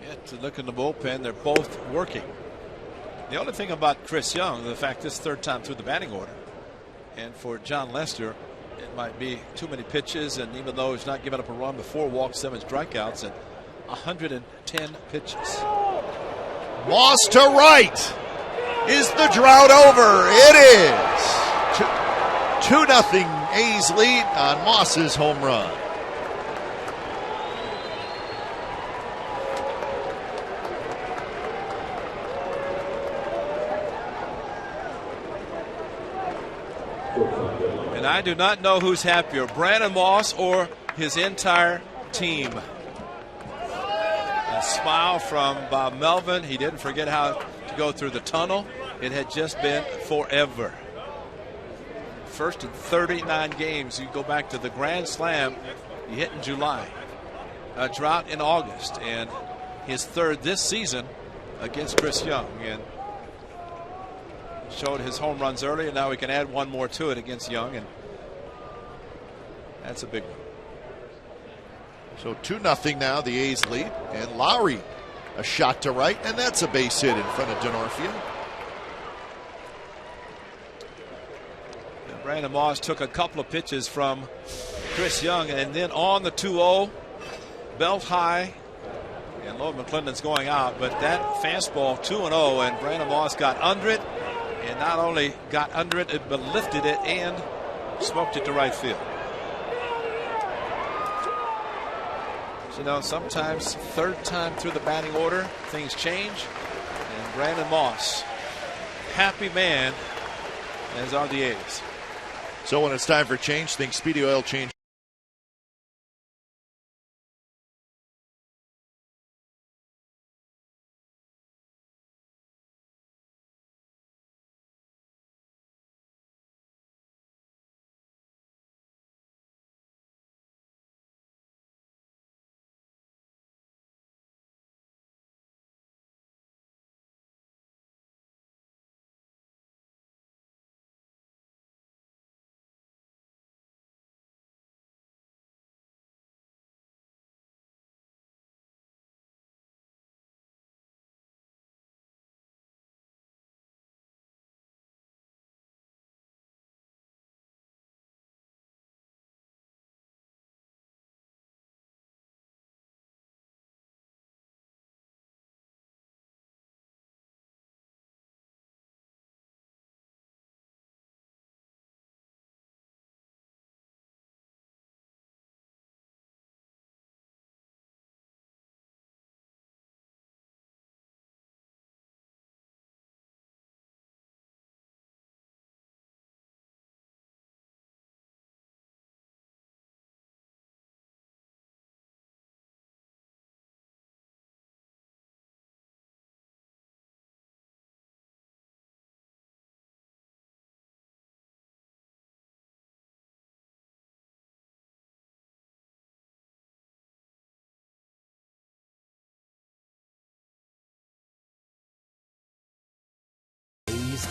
Yeah, to look in the bullpen, they're both working. The only thing about Chris Young, the fact this 3rd time through the batting order, and for John Lester, it might be too many pitches, and even though he's not giving up a run, but 4 walks, 7 strikeouts, and 110 pitches. Moss to right. Is the drought over? It is. 2-0 A's lead on Moss's home run. And I do not know who's happier, Brandon Moss or his entire team. A smile from Bob Melvin. He didn't forget how to go through the tunnel. It had just been forever. First in 39 games. You go back to the Grand Slam he hit in July, a drought in August, and his third this season against Chris Young, and showed his home runs early, and now we can add one more to it against Young, and that's a big one. So 2-0 now, the A's lead, and Lowry a shot to right, and that's a base hit in front of Denorfia. Brandon Moss took a couple of pitches from Chris Young, and then on the 2-0, belt high, and Lloyd McClendon's going out, but that fastball 2-0, and Brandon Moss got under it, and not only got under it, but lifted it and smoked it to right field. So, sometimes third time through the batting order, things change, and Brandon Moss, happy man, as are the A's. So when it's time for change, think Speedy Oil Change.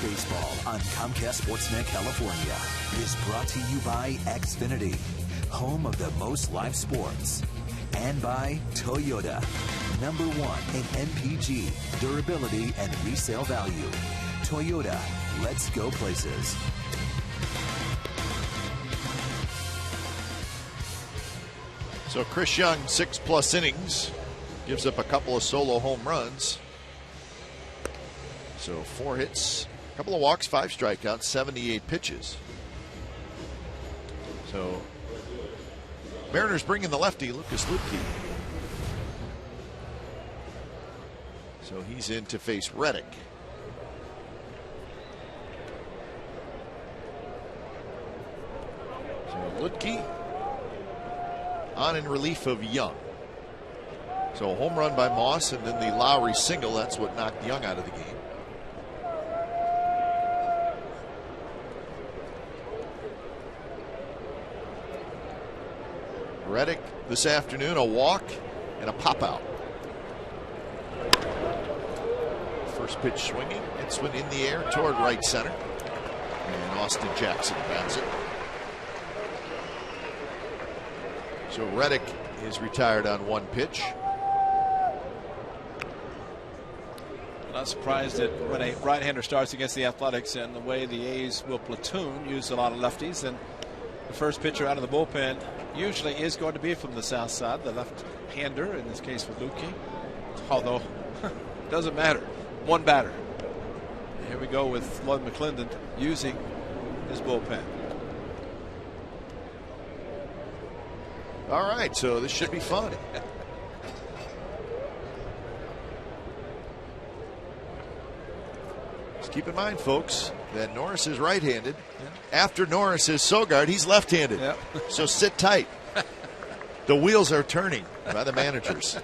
Baseball on Comcast Sportsnet California is brought to you by Xfinity, home of the most live sports, and by Toyota, #1 in MPG, durability and resale value. Toyota, let's go places. So Chris Young, 6+ innings, gives up a couple of solo home runs. So 4 hits, a couple of walks, 5 strikeouts, 78 pitches. So Mariners bring in the lefty, Lucas Luetke. So he's in to face Reddick. So Luetke on in relief of Young. So a home run by Moss and then the Lowry single. That's what knocked Young out of the game. Reddick this afternoon, a walk and a pop out. First pitch swinging. It's went in the air toward right center. And Austin Jackson grabs it. So Reddick is retired on 1 pitch. Not surprised that when a right-hander starts against the Athletics and the way the A's will platoon, use a lot of lefties, and the first pitcher out of the bullpen usually is going to be from the south side, the left-hander, in this case with Luetke. Although, doesn't matter. 1 batter. Here we go with Lloyd McClendon using his bullpen. All right, so this should be fun. Just keep in mind, folks, that Norris is right-handed. Yeah. After Norris is Sogard, he's left-handed. Yep. So sit tight. The wheels are turning by the managers.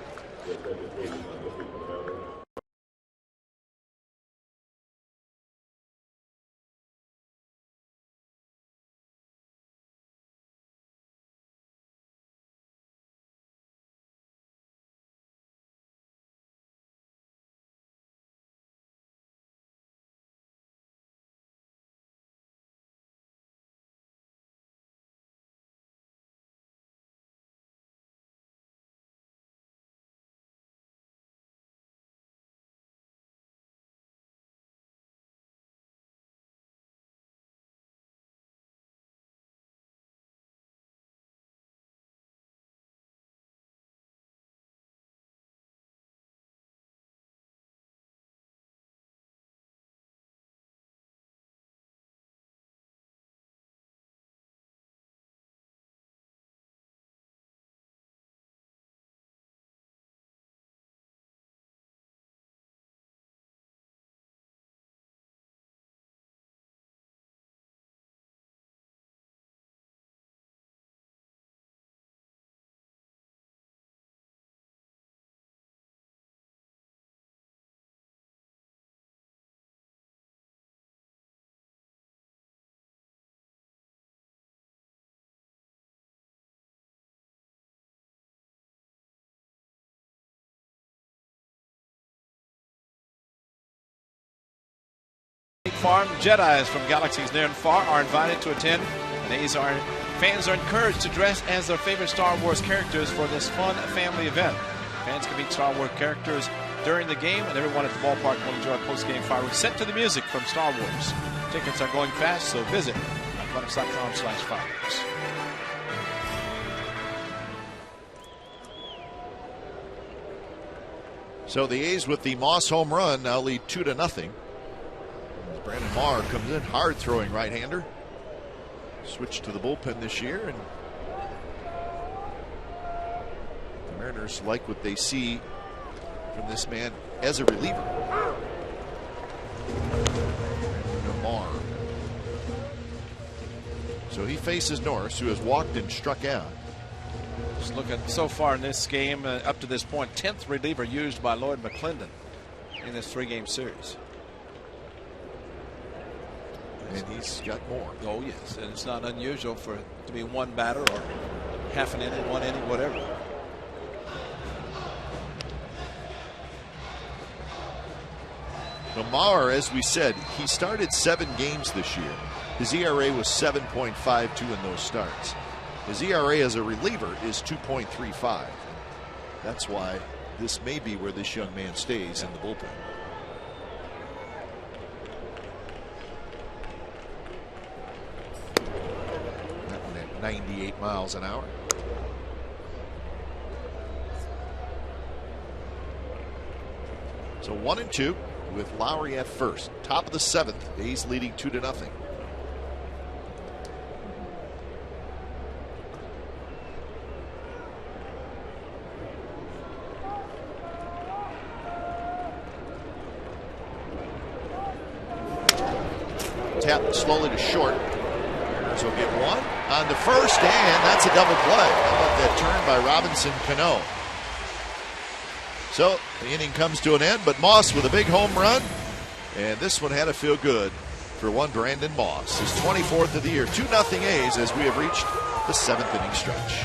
Farm Jedis from galaxies near and far are invited to attend, and fans are encouraged to dress as their favorite Star Wars characters for this fun family event. Fans can meet Star Wars characters during the game, and everyone at the ballpark will enjoy post-game fireworks set to the music from Star Wars. Tickets are going fast, so visit athletics.com/fireworks. So the A's with the Moss home run now lead 2-0. Brandon Marr comes in hard, throwing right-hander. Switched to the bullpen this year, and the Mariners like what they see from this man as a reliever. Brandon Marr. So he faces Norris, who has walked and struck out. Just looking so far in this game, up to this point, 10th reliever used by Lloyd McClendon in this 3-game series. And he's got more. Oh, yes. And it's not unusual for it to be one batter or half an inning, 1 inning, whatever. Marr, as we said, he started 7 games this year. His ERA was 7.52 in those starts. His ERA as a reliever is 2.35. That's why this may be where this young man stays in the bullpen. That one at 98 miles an hour. So 1-2 with Lowry at first. Top of the 7th. A's leading 2-0. Tap slowly to short. So get one on the first, and that's a double play. How about that turn by Robinson Cano? So the inning comes to an end, but Moss with a big home run, and this one had to feel good for one Brandon Moss. His 24th of the year. 2-0 A's as we have reached the 7th inning stretch.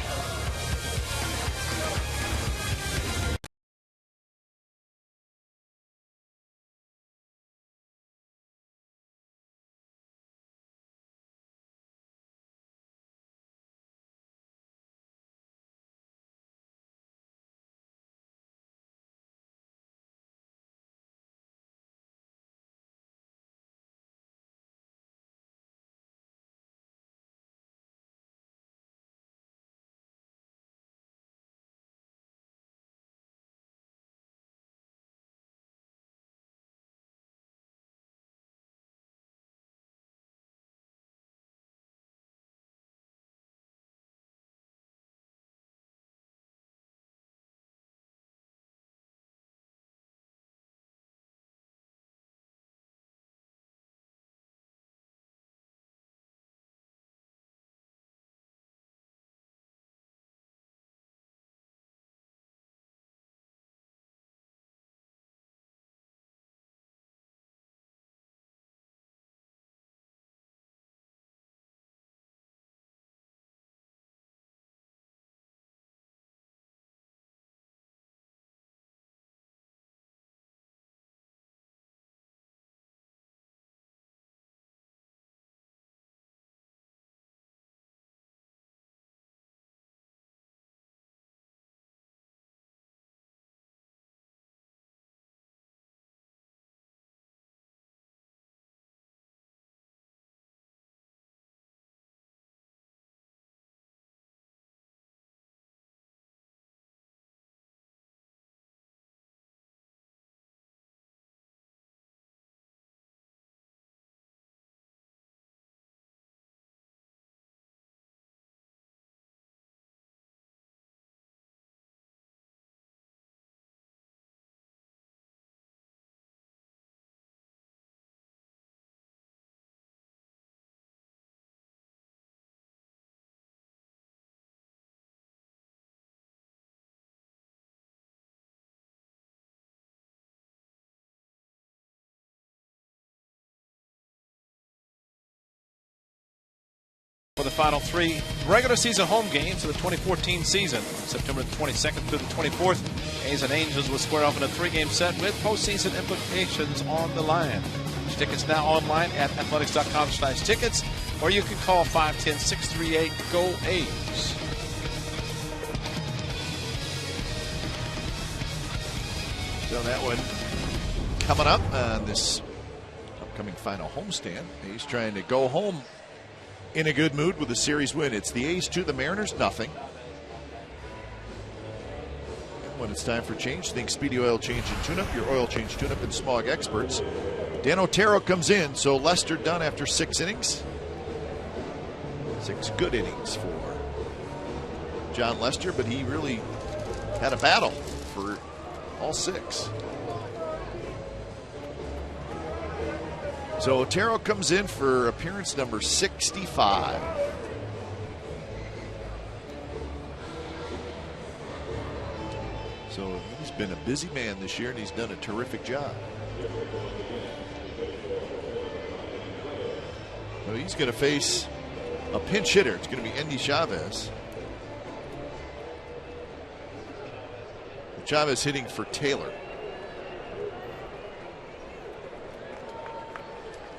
for the final 3 regular season home games of the 2014 season. September 22nd through the 24th, A's and Angels will square off in a 3-game set with postseason implications on the line. Tickets now online at athletics.com/tickets, or you can call 510-638-GO-A's. So that one coming up on this upcoming final homestand. A's trying to go home in a good mood with a series win. It's the A's 2, the Mariners nothing. When it's time for change, think Speedy Oil Change and Tune-Up, your oil change tune-up and smog experts. Dan Otero comes in, so Lester done after 6 innings. 6 good innings for John Lester, but he really had a battle for all 6. So Otero comes in for appearance number 65. So he's been a busy man this year, and he's done a terrific job. So he's going to face a pinch hitter. It's going to be Endy Chavez. Chavez hitting for Taylor.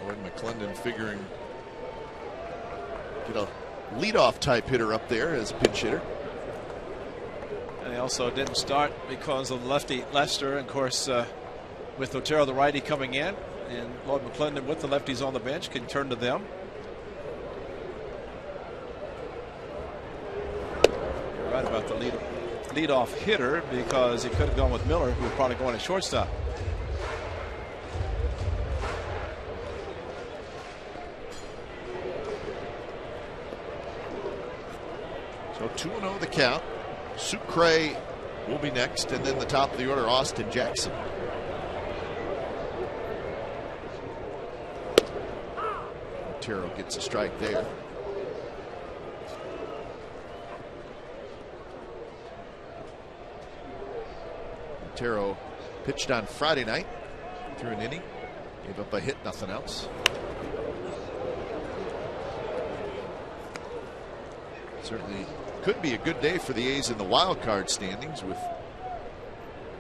Lloyd McClendon figuring get a leadoff type hitter up there as a pinch hitter. And he also didn't start because of lefty Lester. And of course, with Otero the righty coming in, and Lloyd McClendon with the lefties on the bench can turn to them. You're right about the leadoff hitter, because he could have gone with Miller, who would probably go on at shortstop. So 2-0 the count. Sucre will be next, and then the top of the order, Austin Jackson. Otero gets a strike there. Otero pitched on Friday night, threw an inning, gave up a hit, nothing else. Certainly could be a good day for the A's in the wild card standings, with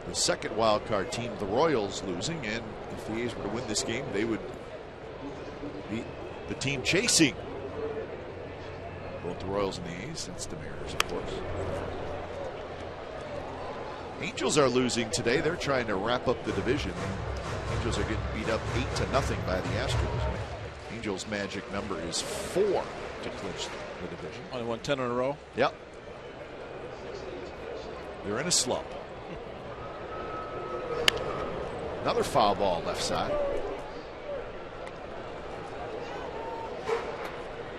the second wild card team, the Royals, losing. And if the A's were to win this game, they would beat the team chasing both the Royals and the A's. That's the Mariners, of course. Angels are losing today. They're trying to wrap up the division. Angels are getting beat up 8-0 by the Astros. Angels' magic number is 4 to clinch the division. Only won 10 in a row. Yep. They're in a slump. Another foul ball left side.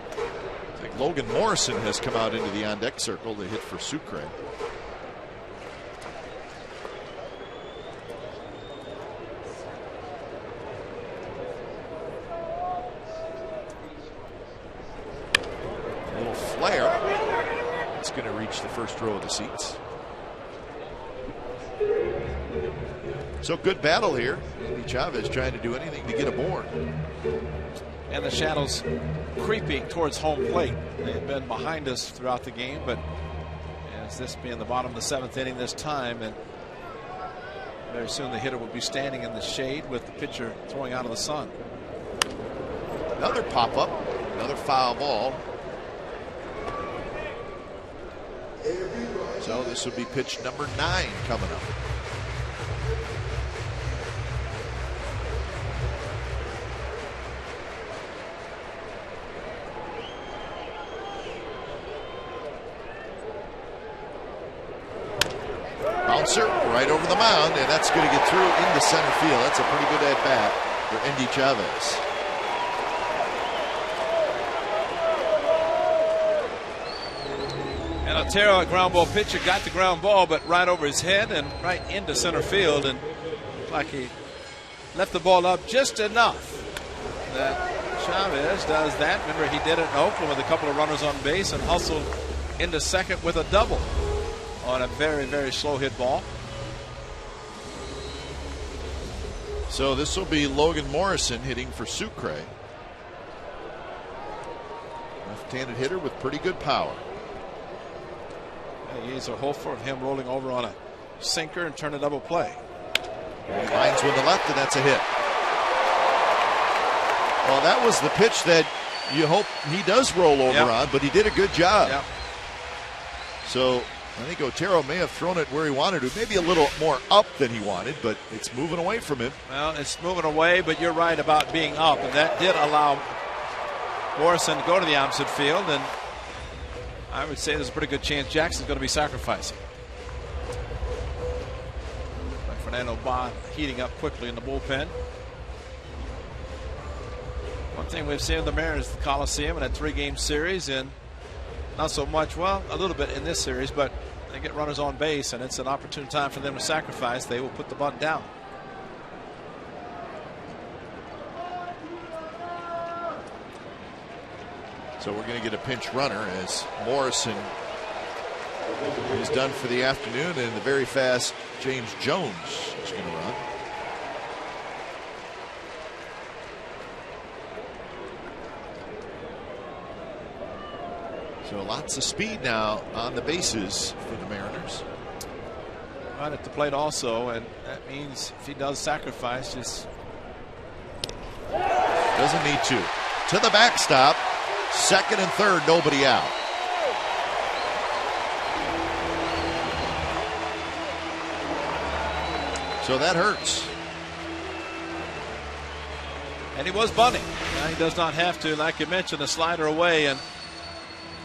I think Logan Morrison has come out into the on-deck circle to hit for Sucre. It's going to reach the first row of the seats. So good battle here. Endy Chavez trying to do anything to get aboard. And the shadows creeping towards home plate. They've been behind us throughout the game, but as this being the bottom of the 7th inning this time, and very soon the hitter will be standing in the shade with the pitcher throwing out of the sun. Another pop-up, another foul ball. So this will be pitch number 9 coming up. Bouncer right over the mound, and that's going to get through into center field. That's a pretty good at-bat for Endy Chavez. And Otero, a ground ball pitcher, got the ground ball, but right over his head and right into center field, and like he left the ball up just enough that Chavez does that. Remember, he did it in Oakland with a couple of runners on base and hustled into second with a double on a very, very slow hit ball. So this will be Logan Morrison hitting for Sucre. left-handed hitter with pretty good power. Yeah, he's a hopeful of him rolling over on a sinker and turn a double play. He lines with the left, and that's a hit. Well, that was the pitch that you hope he does roll over on, but he did a good job. Yep. So I think Otero may have thrown it where he wanted to, maybe a little more up than he wanted, but it's moving away from him. Well, it's moving away, but you're right about being up, and that did allow Morrison to go to the opposite field, and I would say there's a pretty good chance Jackson's going to be sacrificing. Fernando Bond heating up quickly in the bullpen. One thing we've seen in the Mariners, the Coliseum, in a 3-game series, and not so much, well, a little bit in this series, but they get runners on base, and it's an opportune time for them to sacrifice. They will put the bunt down. So we're going to get a pinch runner as Morrison is done for the afternoon, and the very fast James Jones is going to run. So lots of speed now on the bases for the Mariners. Right at the plate also, and that means if he does sacrifice, just doesn't need to. To the backstop, second and third, nobody out. So that hurts. And he was bunting. Now he does not have to, like you mentioned, a slider away and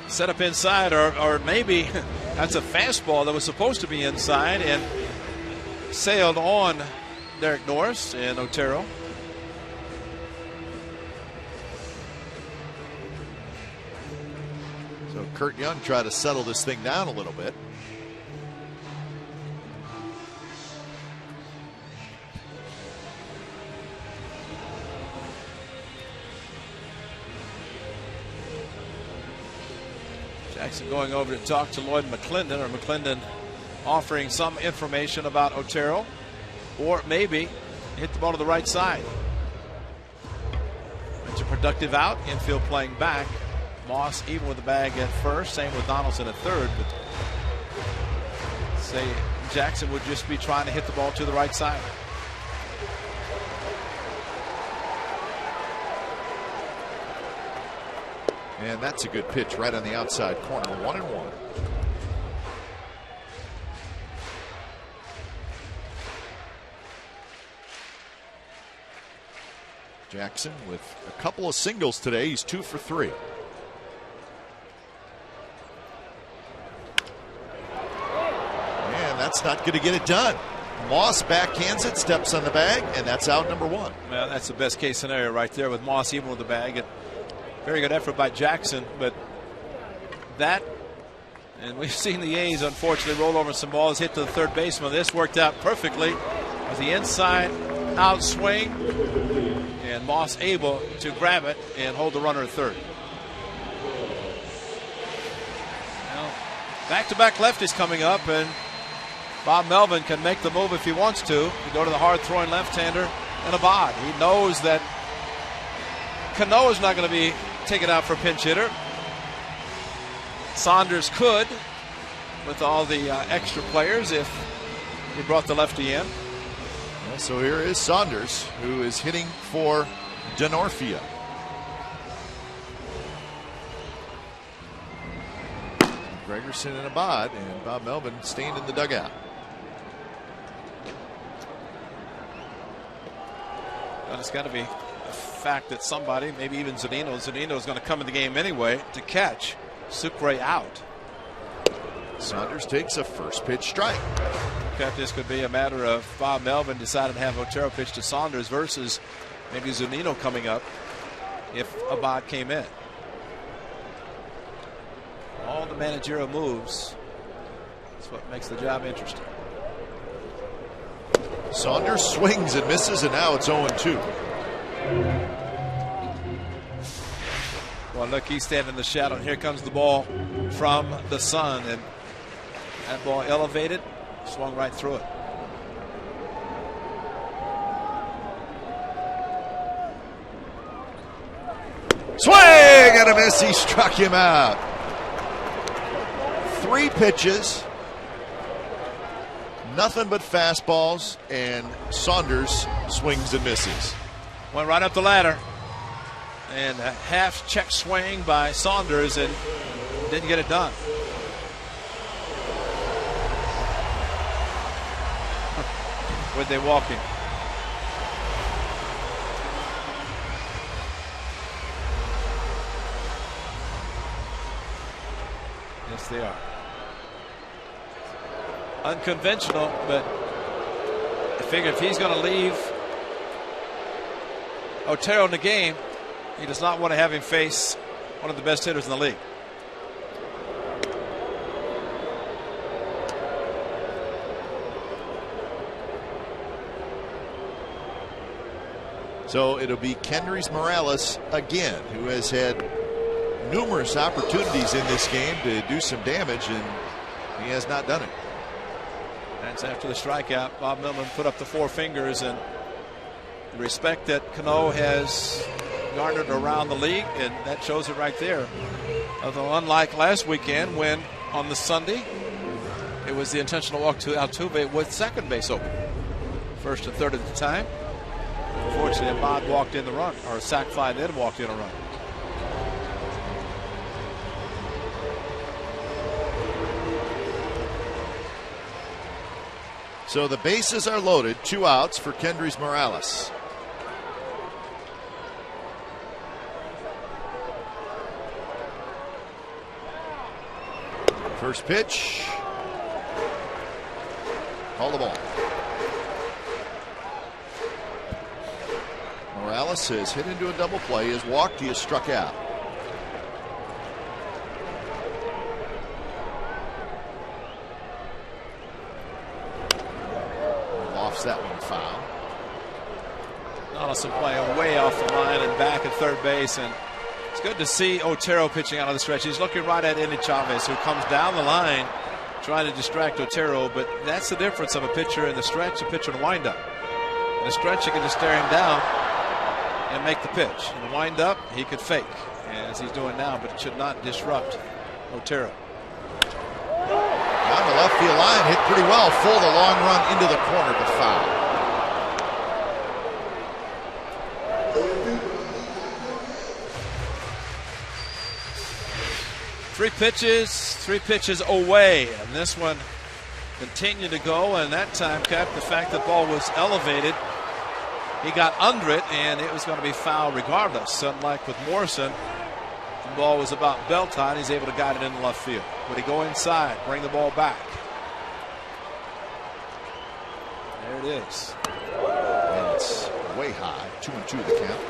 set up inside, or maybe that's a fastball that was supposed to be inside and sailed on Derek Norris and Otero. So Kurt Young tried to settle this thing down a little bit. Jackson going over to talk to Lloyd McClendon, or McClendon offering some information about Otero, or maybe hit the ball to the right side. It's a productive out, infield playing back. Moss even with the bag at first, same with Donaldson at third, but say Jackson would just be trying to hit the ball to the right side. And that's a good pitch right on the outside corner. 1-1. Jackson with a couple of singles today. He's 2 for 3. And that's not going to get it done. Moss backhands it, steps on the bag, and that's out number 1. Well, that's the best case scenario right there with Moss even with the bag. Very good effort by Jackson, but that, and we've seen the A's unfortunately roll over some balls, hit to the third baseman. This worked out perfectly with the inside out swing, and Moss able to grab it and hold the runner at third. Now, back-to-back lefties coming up, and Bob Melvin can make the move if he wants to go to the hard-throwing left-hander and Abad. He knows that Cano is not going to be taken out for a pinch hitter. Saunders could, with all the extra players, if he brought the lefty in. Well, so here is Saunders, who is hitting for Denorfia. Gregerson and Abad, and Bob Melvin staying in the dugout. Well, it's got to be a fact that somebody, maybe even Zunino is going to come in the game anyway to catch Sucre out. Saunders takes a first pitch strike. This could be a matter of Bob Melvin deciding to have Otero pitch to Saunders versus maybe Zunino coming up if Abad came in. All the managerial moves. That's what makes the job interesting. Saunders swings and misses, and now it's 0-2. Well, look, he's standing in the shadow, and here comes the ball from the sun, and that ball elevated, swung right through it. Swing and a miss. He struck him out. 3 pitches, nothing but fastballs, and Saunders swings and misses. Went right up the ladder. And a half check swing by Saunders and didn't get it done. Were they walking? Yes, they are. Unconventional, but I figure if he's going to leave Otero in the game, he does not want to have him face one of the best hitters in the league. So it'll be Kendrys Morales again, who has had numerous opportunities in this game to do some damage, and he has not done it. That's after the strikeout. Bob Millman put up the 4 fingers, and the respect that Cano has garnered around the league, and that shows it right there. Although unlike last weekend, when on the Sunday it was the intentional walk to Altuve with second base open, first and third at the time. Unfortunately, Ahmad walked in the run, or a sac fly, then walked in a run. So the bases are loaded, 2 outs for Kendrys Morales. First pitch. Call the ball. Morales has hit into a double play, has walked, he has struck out. Lofts that one foul. Donaldson playing way off the line and back at third base, and it's good to see Otero pitching out of the stretch. He's looking right at Endy Chavez, who comes down the line trying to distract Otero, but that's the difference of a pitcher in the stretch, a pitcher in the windup. In the stretch, you can just stare him down and make the pitch. In the windup, he could fake, as he's doing now, but it should not disrupt Otero. Down the left field line, hit pretty well, full the long run into the corner, but foul. Three pitches away, and this one continued to go, and that time kept the fact that the ball was elevated. He got under it, and it was going to be foul regardless. Unlike with Morrison, the ball was about belt high, and he's able to guide it into left field. Would he go inside, bring the ball back? There it is. And it's way high, 2-2 the count.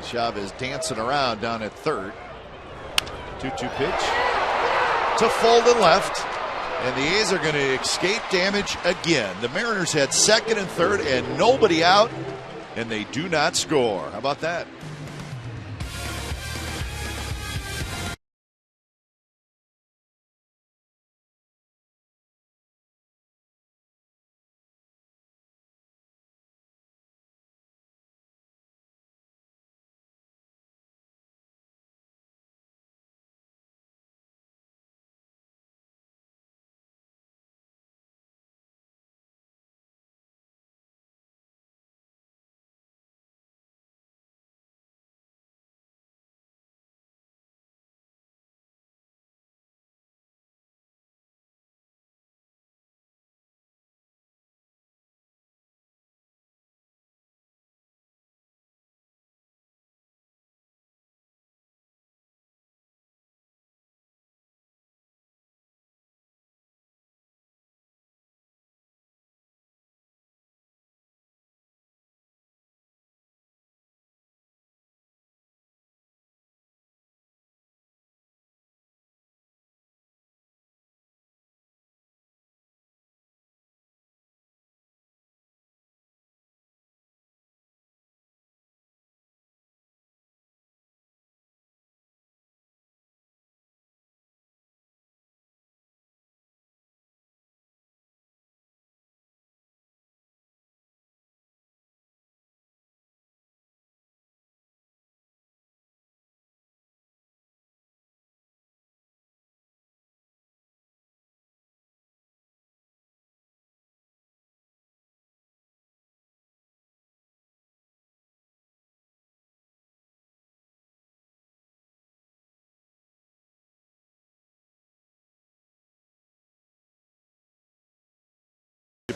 Chavez dancing around down at third. 2-2 pitch to fold and left, and the A's are going to escape damage again. The Mariners had second and third and nobody out, and they do not score. How about that?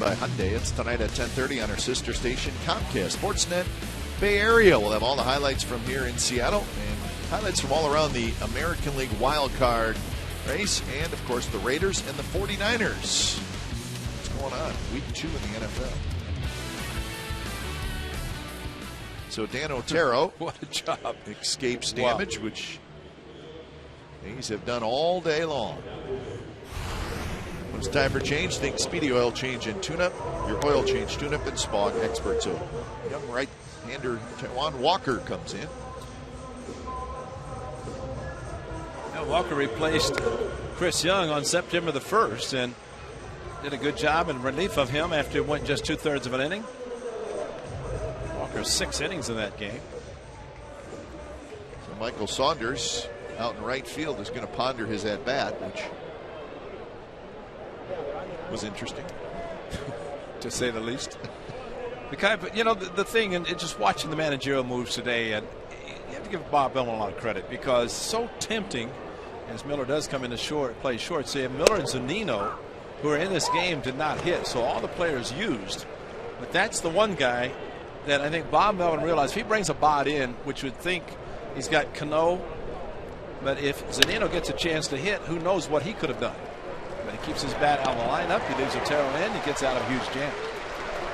by Hyundai. It's tonight at 10:30 on our sister station, Comcast Sportsnet Bay Area. We'll have all the highlights from here in Seattle and highlights from all around the American League wild card race, and of course the Raiders and the 49ers. What's going on? Week 2 in the NFL. So Dan Otero, what a job, escapes damage, wow, which A's have done all day long. When it's time for change, think Speedy Oil Change and Tune-Up. Your oil change, tune-up, and Spog experts. So young right-hander Taiwan Walker comes in. Now Walker replaced Chris Young on September the 1st and did a good job in relief of him after it went just 2/3 of an inning. Walker 6 innings in that game. So Michael Saunders out in right field is going to ponder his at-bat, which was interesting, to say the least. The thing, and just watching the managerial moves today, and you have to give Bob Bellman a lot of credit because so tempting, as Miller does come in to play short. See, Miller and Zunino, who are in this game, did not hit, so all the players used. But that's the one guy that I think Bob Bellman realized if he brings a bot in, which would think he's got Cano, but if Zunino gets a chance to hit, who knows what he could have done. But he keeps his bat out of the lineup. He leaves Otero in. He gets out of a huge jam.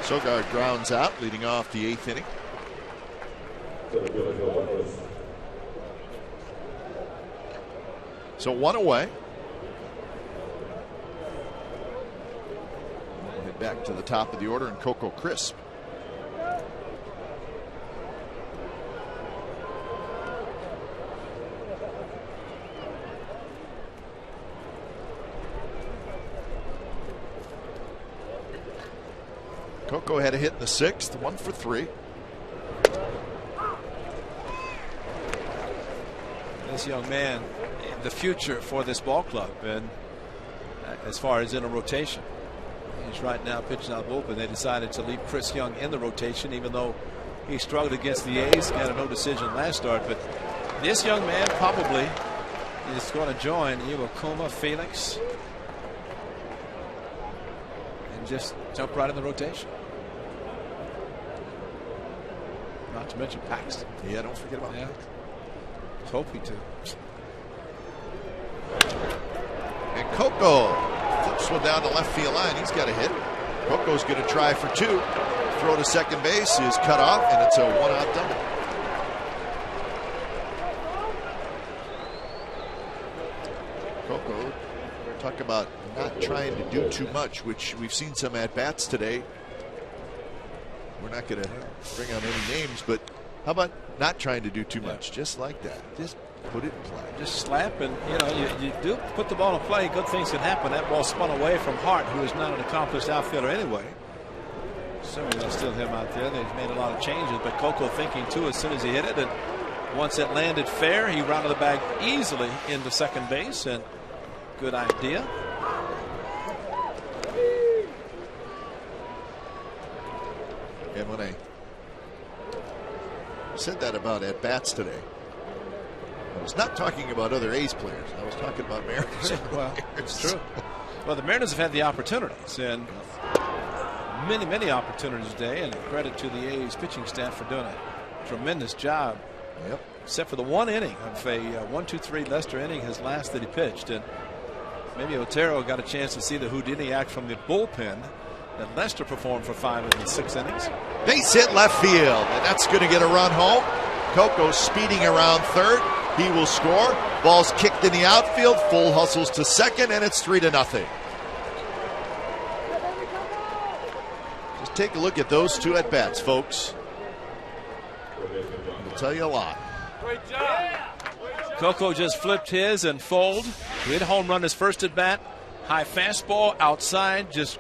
Sogard grounds out, leading off the 8th inning. So 1 away. We'll head back to the top of the order, and Coco Crisp. Coco had a hit in the 6th, 1 for 3. This young man, the future for this ball club, and as far as in a rotation, he's right now pitching out of bullpen. They decided to leave Chris Young in the rotation, even though he struggled against the A's, got a no decision last start. But this young man probably is going to join Iwakuma, Felix, and just jump right in the rotation. Not to mention Paxton. Yeah, don't forget about that. Let's hope he do. And Coco flips one down the left field line. He's got a hit. Coco's going to try for 2. Throw to second base is cut off, and it's a 1-out double. Coco, talk about not trying to do too much, which we've seen some at-bats today. We're not going to bring out any names, but how about not trying to do too much? Just like that. Just put it in play. Just slap, and you do put the ball in play, good things can happen. That ball spun away from Hart, who is not an accomplished outfielder anyway. Assuming there's still him out there. They've made a lot of changes, but Coco thinking too as soon as he hit it, and once it landed fair, he rounded the bag easily into second base, and good idea. And when I said that about at-bats today, I was not talking about other A's players. I was talking about Mariners. Well, it's true. Well, the Mariners have had the opportunities, and many opportunities today, and credit to the A's pitching staff for doing a tremendous job. Yep. Except for the 1 inning of a 1-2-3 Lester inning, his last that he pitched, and maybe Otero got a chance to see the Houdini act from the bullpen that Lester performed for 5 of the 6 innings. Base hit left field, and that's going to get a run home. Coco speeding around third. He will score. Ball's kicked in the outfield. Full hustles to second, and it's 3-0. Just take a look at those 2 at-bats, folks. It'll tell you a lot. Great job. Coco just flipped his and fold. He hit a home run his first at bat. High fastball outside, just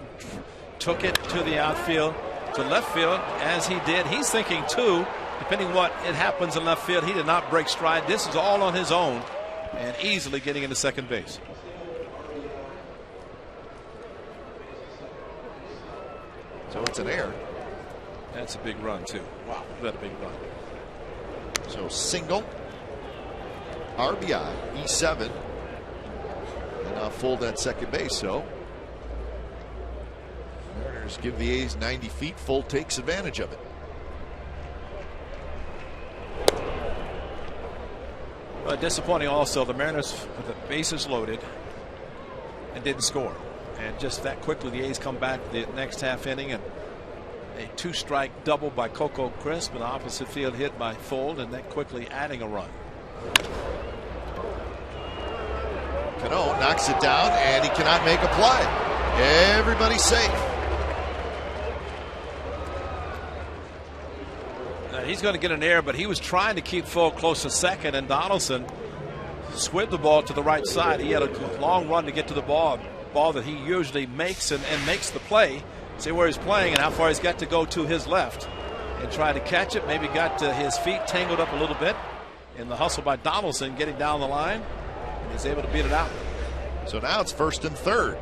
took it to the outfield, to left field, as he did. He's thinking too, depending what it happens in left field, he did not break stride. This is all on his own, and easily getting into second base. So it's an error. That's a big run too. Wow, that a big run. So single, RBI, E7, and now full at second base. So Mariners Mariners give the A's 90 feet. Full takes advantage of it. Disappointing also, the Mariners with the bases loaded and didn't score. And just that quickly the A's come back the next half inning, and a 2-strike double by Coco Crisp, an opposite field hit by Fold, and then quickly adding a run. Cano knocks it down, and he cannot make a play. Everybody's safe. Now he's going to get an error, but he was trying to keep Fold close to second, and Donaldson squibbled the ball to the right side. He had a long run to get to the ball that he usually makes and makes the play. See where he's playing and how far he's got to go to his left and try to catch it. Maybe got his feet tangled up a little bit in the hustle by Donaldson getting down the line, and he's able to beat it out. So now it's first and third.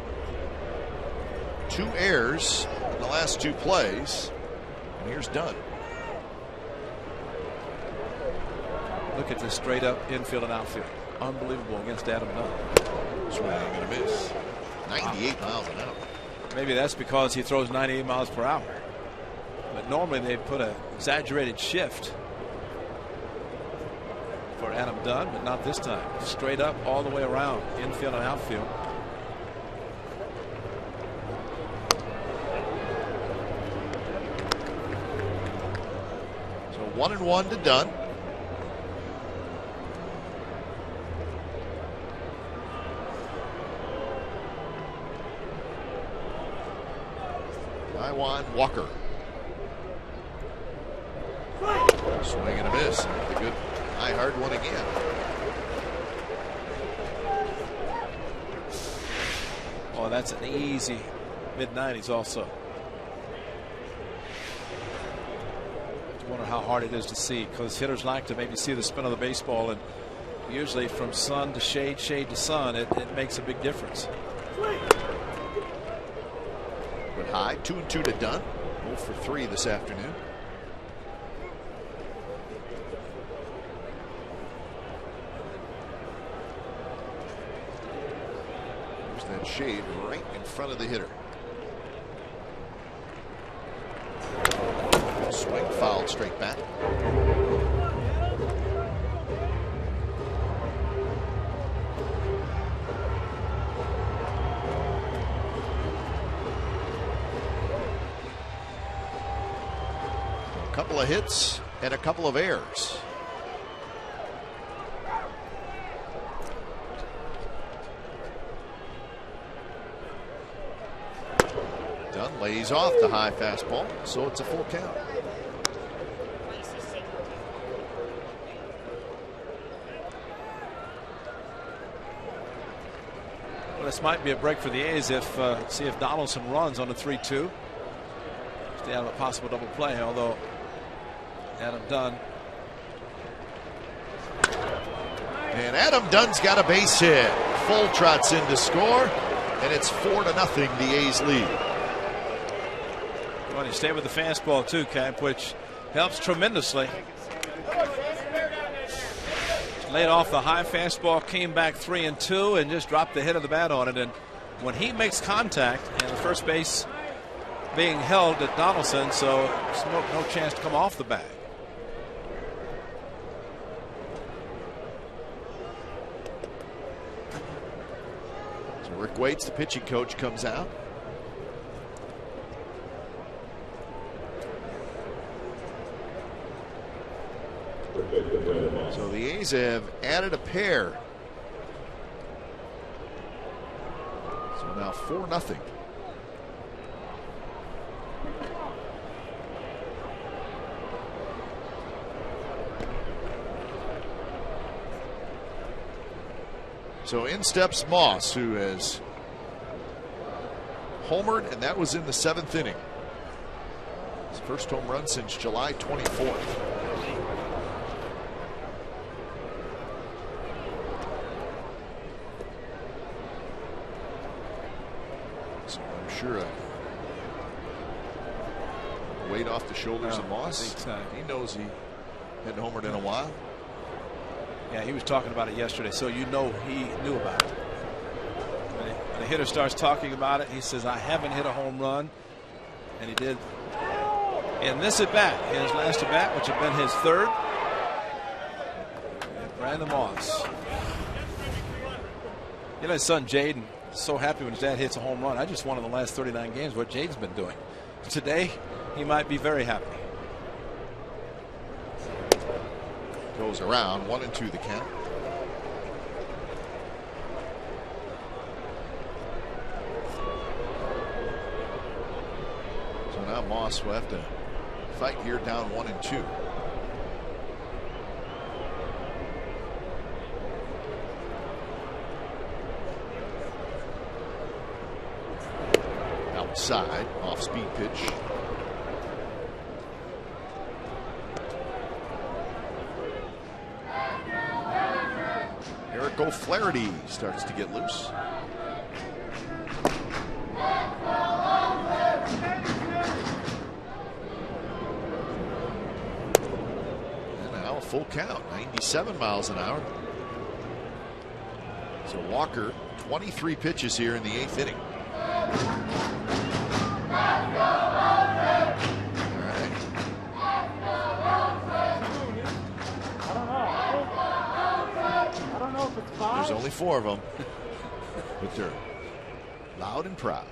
2 errors in the last 2 plays, and here's Dunn. Look at this straight up infield and outfield. Unbelievable against Adam Dunn. Swing and a miss. 98 miles an hour. Maybe that's because he throws 98 miles per hour. But normally they put an exaggerated shift for Adam Dunn, but not this time. Straight up all the way around, infield and outfield. So 1-1 to Dunn. Walker. Swing and a miss. A good high hard one again. Oh, that's an easy mid-90s also. I wonder how hard it is to see, because hitters like to maybe see the spin of the baseball, and usually from sun to shade, shade to sun, it makes a big difference. High, 2-2 to Dunn. 0 for 3 this afternoon. There's that shade right in front of the hitter. Swing fouled straight back. Couple of hits and a couple of errors. Dunn lays off the high fastball, so it's a full count. Well, this might be a break for the A's if see if Donaldson runs on a 3-2. Stay out of a possible double play, although Adam Dunn. And Adam Dunn's got a base hit. Full trots in to score, and it's 4-0. The A's lead. Well, you stay with the fastball too, Camp, which helps tremendously. Laid off the high fastball, came back 3-2, and just dropped the head of the bat on it. And when he makes contact, and the first base being held at Donaldson, so no chance to come off the bag. So Rick Waits, the pitching coach, comes out. So the A's have added a pair. So now 4-0. So in steps Moss, who has homered, and that was in the 7th inning. His first home run since July 24th. So I'm sure a weight off the shoulders of Moss. He knows he hadn't homered in a while. Yeah, he was talking about it yesterday, so you know he knew about it. When the hitter starts talking about it, he says, I haven't hit a home run And he did in this at bat, his last at bat, which had been his third. And Brandon Moss. You know, his son Jaden is so happy when his dad hits a home run. I just won in the last 39 games what Jaden's been doing. Today, he might be very happy. Goes around, 1-2 the count. So now Moss will have to fight here, down 1-2. Outside, off-speed pitch. Eric O'Flaherty starts to get loose. And now a full count, 97 miles an hour. So Walker, 23 pitches here in the 8th inning. There's only 4 of them, but they're loud and proud.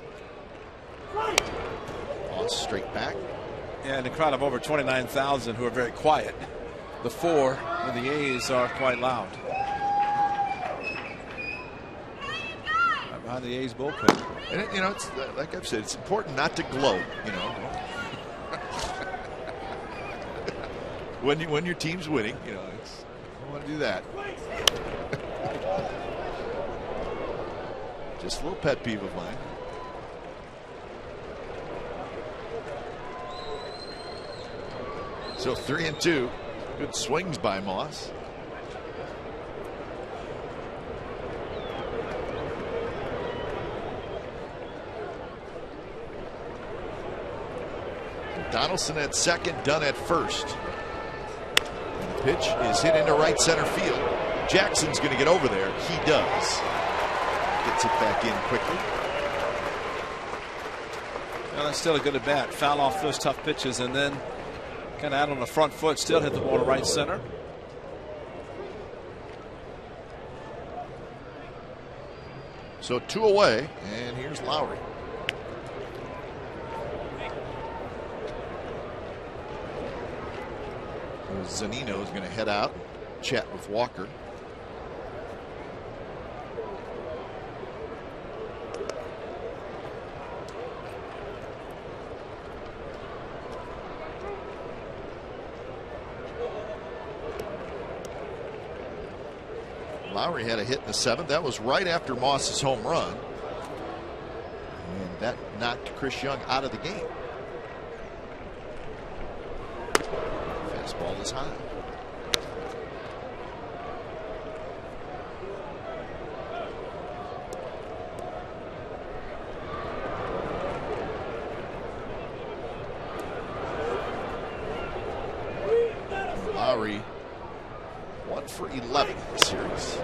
Moss straight back. Yeah, and a crowd of over 29,000 who are very quiet. The 4 of the A's are quite loud. Right behind the A's bullpen. And you know, it's like I've said, it's important not to gloat. You know, when your team's winning, you know, you don't want to do that. Just a little pet peeve of mine. So 3-2. Good swings by Moss. Donaldson at second, Dunn at first. And the pitch is hit into right center field. Jackson's going to get over there. He does. Gets it back in quickly. Well, that's still a good at bat. Foul off those tough pitches and then kind of out on the front foot, still hit the ball to right center. So 2 away, and here's Lowry. Zunino is going to head out, chat with Walker. Lowry had a hit in the 7th. That was right after Moss's home run. And that knocked Chris Young out of the game. Fastball is high. Lowry 1 for 11 in the series.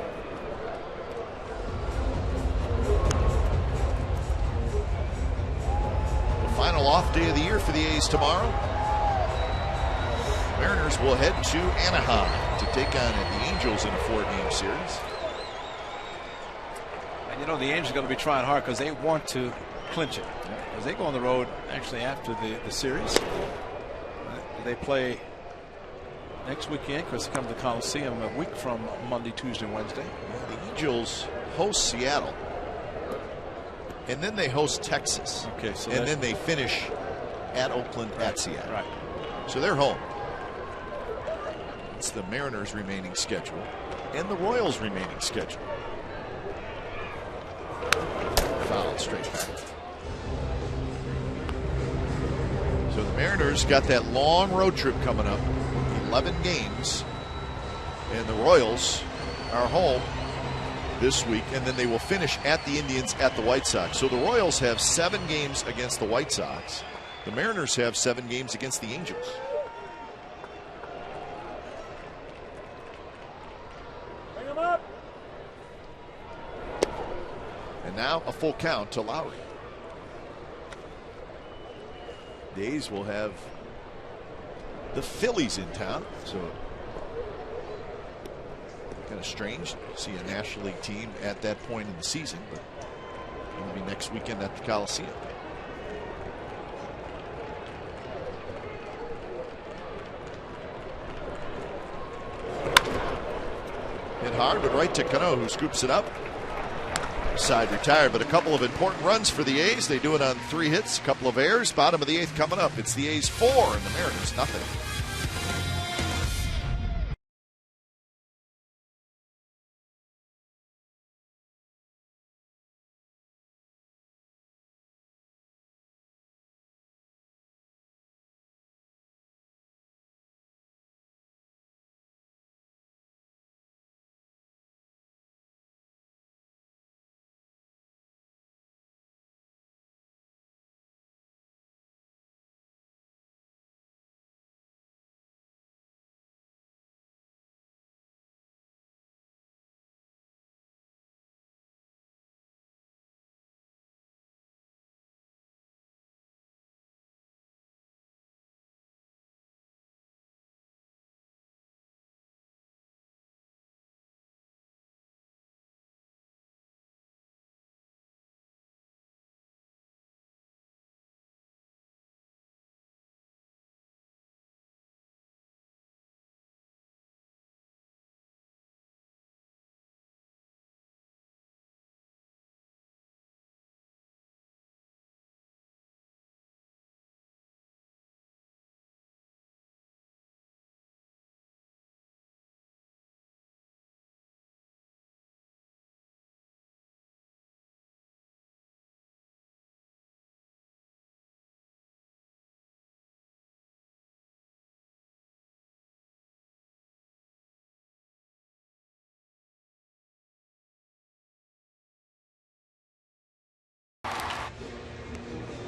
The final off day of the year for the A's tomorrow. Mariners will head to Anaheim to take on the Angels in a 4-game series. And you know the Angels are going to be trying hard because they want to clinch it. As they go on the road actually after the series. They play next weekend because they come to the Coliseum a week from Monday, Tuesday, Wednesday. The Angels host Seattle. And then they host Texas. Okay, so and then they finish at Oakland, at Seattle. Right. So they're home. It's the Mariners' remaining schedule and the Royals' remaining schedule. Foul straight back. So the Mariners got that long road trip coming up, 11 games, and the Royals are home this week, and then they will finish at the Indians, at the White Sox. So the Royals have 7 games against the White Sox. The Mariners have 7 games against the Angels. Bring them up. And now a full count to Lowry. The A's will have the Phillies in town, so kind of strange to see a National League team at that point in the season, but it'll be next weekend at the Coliseum. Hit hard, but right to Cano, who scoops it up. Side retired, but a couple of important runs for the A's. They do it on 3 hits, a couple of errors. Bottom of the 8th coming up. It's the A's 4 and the Mariners nothing.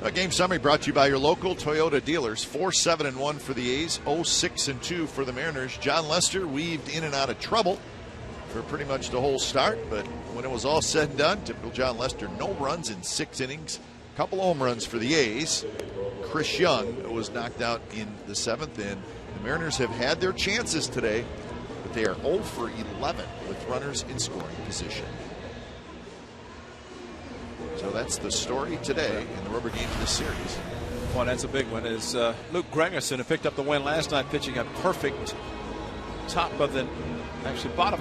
A game summary brought to you by your local Toyota dealers. 4-7-1 for the A's, 0-6-2 for the Mariners. John Lester weaved in and out of trouble for pretty much the whole start, but when it was all said and done, typical John Lester, no runs in 6 innings, couple home runs for the A's. Chris Young was knocked out in the 7th, and the Mariners have had their chances today, but they are 0 for 11 with runners in scoring position. So that's the story today in the rubber game of this series. Well, that's a big one. Is Luke Gregerson, who picked up the win last night, pitching a perfect bottom of the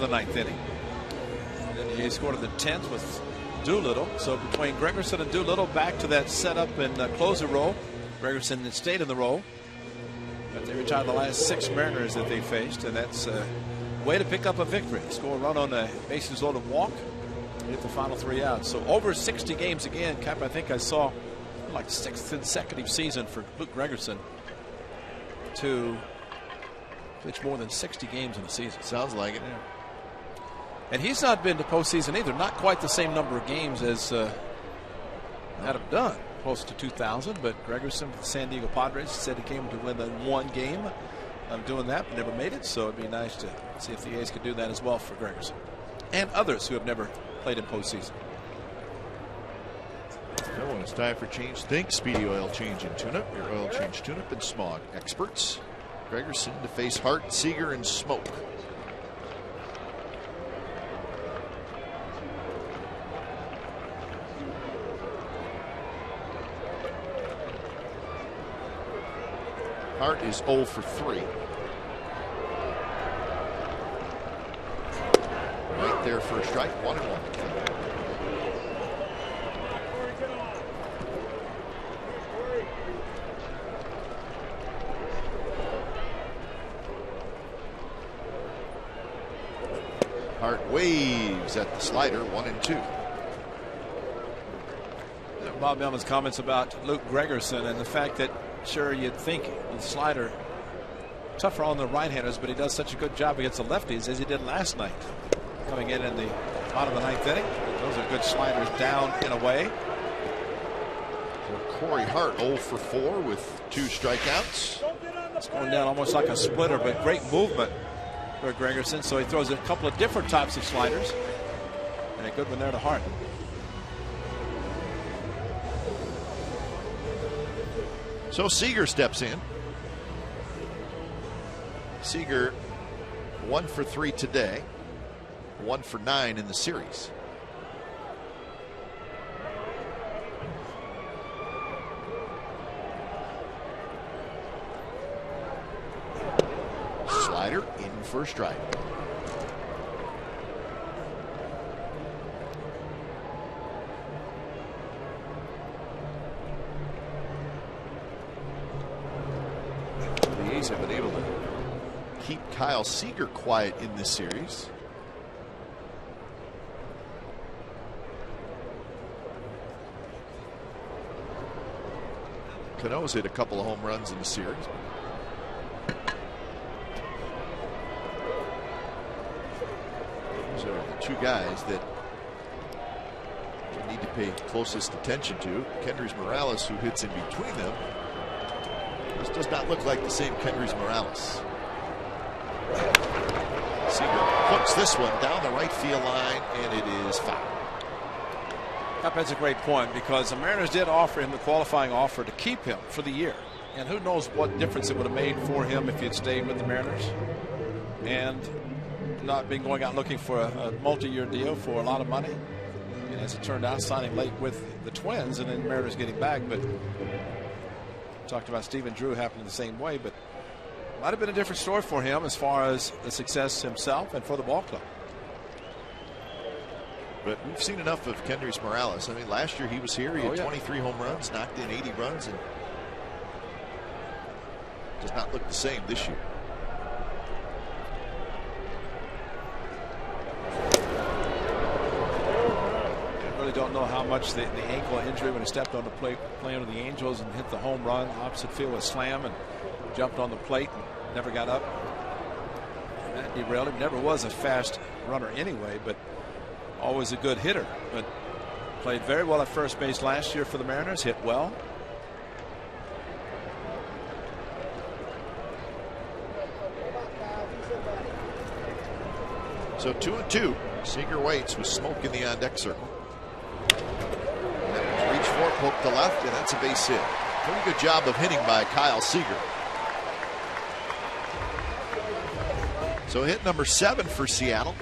9th inning. And then he scored in the 10th with Doolittle. So between Gregerson and Doolittle, back to that setup and closer role. Gregerson stayed in the role, but they retired the last 6 Mariners that they faced, and that's a way to pick up a victory. Score a run on a bases loaded walk. Hit the final 3 outs. So over 60 games again. Cap, I think I saw like 6th consecutive season for Luke Gregerson to pitch more than 60 games in a season. Sounds like it. Yeah. And he's not been to postseason either. Not quite the same number of games as Adam Dunn, close to 2,000. But Gregerson with the San Diego Padres said he came to win the 1 game of doing that, but never made it. So it'd be nice to see if the A's could do that as well for Gregerson and others who have never played in postseason. So when it's time for change, think Speedy Oil Change and Tune-Up, your oil change tune-up and smog experts. Gregerson to face Hart, Seager, and Smoke. Hart is 0 for 3. Right there for a strike, 1-1. Hart waves at the slider, 1-2. Bob Melvin's comments about Luke Gregerson and the fact that, sure, you'd think the slider tougher on the right-handers, but he does such a good job against the lefties as he did last night. Coming in the bottom of the 9th inning. Those are good sliders down and away. So Corey Hart 0 for 4 with 2 strikeouts. It's going down almost like a splitter, but great movement for Gregerson. So he throws a couple of different types of sliders. And a good one there to Hart. So Seager steps in. Seager 1 for 3 today, 1 for 9 in the series. Slider in for a strike. The A's have been able to keep Kyle Seager quiet in this series. Cano's hit a couple of home runs in the series. Those are the two guys that we need to pay closest attention to. Kendrys Morales, who hits in between them. This does not look like the same Kendrys Morales. Seager hooks this one down the right field line, and it is foul. That's a great point, because the Mariners did offer him the qualifying offer to keep him for the year. And who knows what difference it would have made for him if he had stayed with the Mariners and not been going out looking for a multi-year deal for a lot of money. And as it turned out, signing late with the Twins and then the Mariners getting back. But talked about Stephen Drew happening the same way, but might have been a different story for him as far as the success himself and for the ball club. But we've seen enough of Kendrys Morales. I mean, last year he was here. He had 23 home runs, knocked in 80 runs, and does not look the same this year. I really don't know how much the ankle injury when he stepped on the plate playing with the Angels and hit the home run opposite field with slam and jumped on the plate and never got up. And that derailed him. Never was a fast runner anyway, but always a good hitter. But played very well at first base last year for the Mariners. Hit well. So 2-2. Seager waits with Smoke in the on deck circle. And reach for, poke to left, and that's a base hit. Pretty good job of hitting by Kyle Seager. So hit number 7 for Seattle.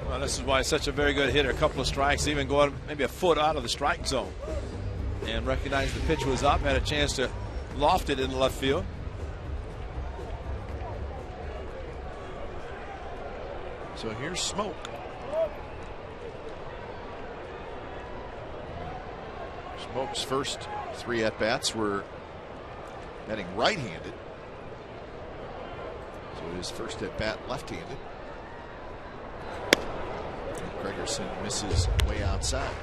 Well, this is why he's such a very good hitter. A couple of strikes, even going maybe a foot out of the strike zone. And recognized the pitch was up, had a chance to loft it in the left field. So here's Smoke. Smoke's first 3 at-bats were batting right-handed. So his first at-bat left-handed. Gregerson misses way outside.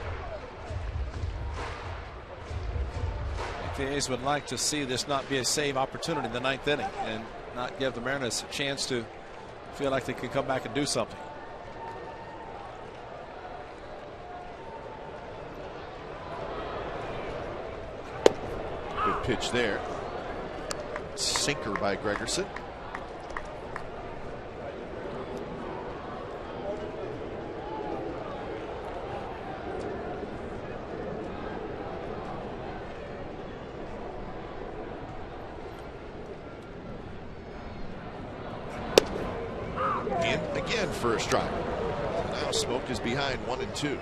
The A's would like to see this not be a save opportunity in the 9th inning and not give the Mariners a chance to feel like they can come back and do something. Good pitch there. Sinker by Gregerson. For a strike. Now Smoke is behind 1-2.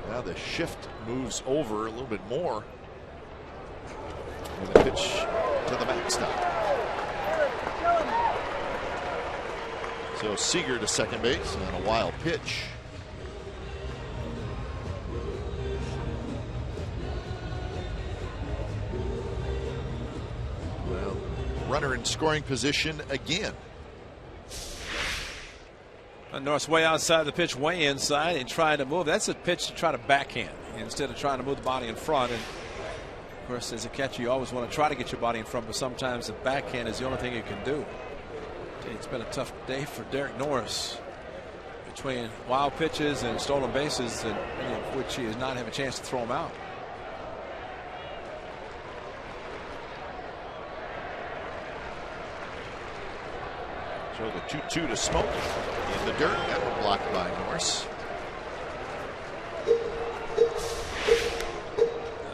Now the shift moves over a little bit more. And the pitch to the backstop. So Seager to second base on a wild pitch. Runner in scoring position again. North's way outside the pitch, way inside, and trying to move. That's a pitch to try to backhand instead of trying to move the body in front. And of course, as a catcher, you always want to try to get your body in front, but sometimes the backhand is the only thing you can do. It's been a tough day for Derek Norris. between wild pitches and stolen bases, and which he has not had a chance to throw them out. So the 2-2 to Smoke in the dirt. Got it blocked by Norris.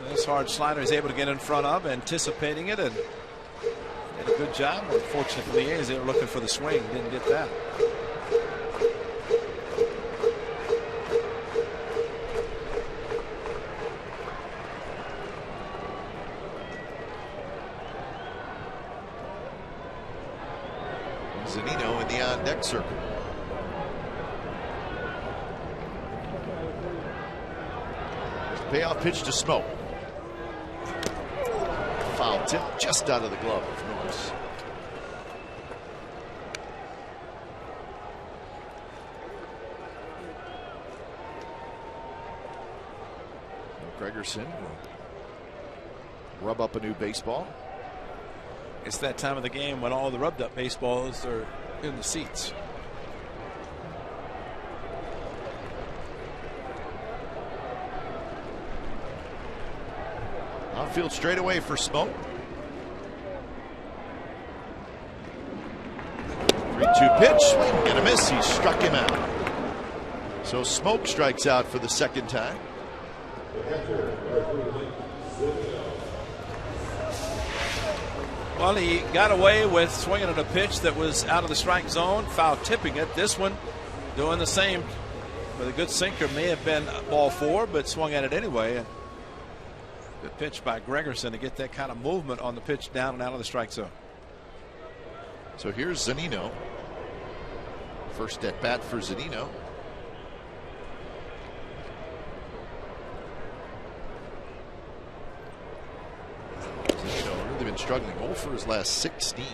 This hard slider is able to get in front of, anticipating it, and did a good job. Unfortunately for the A's, they were looking for the swing, didn't get that. Zunino in the on-deck circle. Payoff pitch to Smoke. Foul tip just out of the glove of Norris. Gregerson will rub up a new baseball. It's that time of the game when all the rubbed up baseballs are in the seats. Outfield straight away for Smoke. 3-2 pitch, swing and a miss. He struck him out. So Smoke strikes out for the second time. Well, he got away with swinging at a pitch that was out of the strike zone, foul tipping it. This one doing the same with a good sinker. May have been ball 4, but swung at it anyway. Good pitch by Gregerson to get that kind of movement on the pitch down and out of the strike zone. So here's Zunino. First at bat for Zunino. Zunino really been struggling. 0 for his last 16.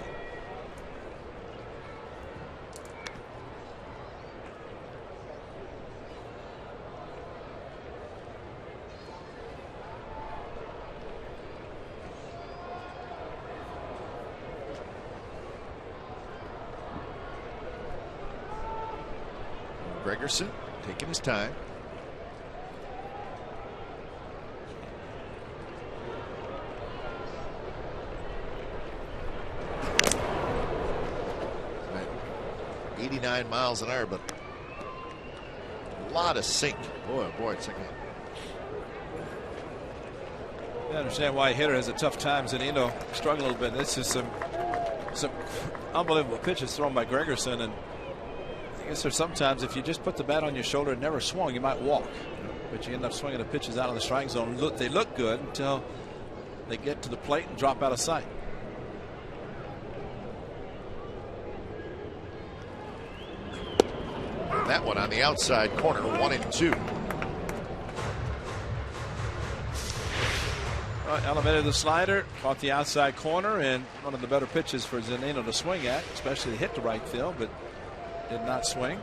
Gregerson taking his time. Right. 89 miles an hour, but a lot of sink. Boy, it's like I understand why a hitter has a tough time. Zunino struggled a little bit. This is some unbelievable pitches thrown by Gregerson, and I guess there's sometimes if you just put the bat on your shoulder and never swung, you might walk, but you end up swinging the pitches out of the strike zone. They look good until they get to the plate and drop out of sight. that one on the outside corner. 1-2. Elevated the slider, caught the outside corner, and one of the better pitches for Zunino to swing at, especially to hit the right field, but did not swing.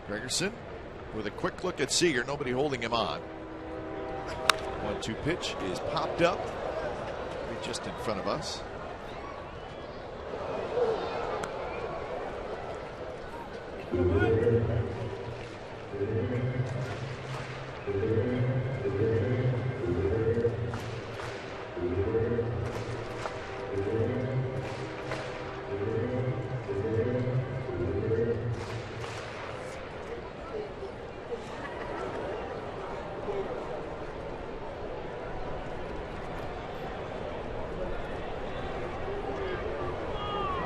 Gregerson with a quick look at Seager, nobody holding him on. 1-2 pitch is popped up just in front of us.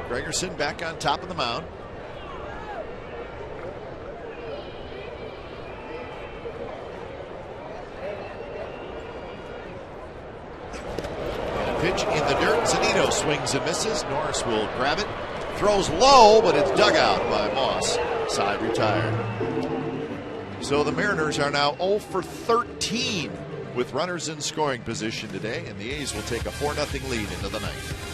Gregerson back on top of the mound. And a pitch in the dirt. Zunino swings and misses. Norris will grab it. Throws low, but it's dug out by Moss. Side retired. So the Mariners are now 0 for 13 with runners in scoring position today, and the A's will take a 4-0 lead into the ninth.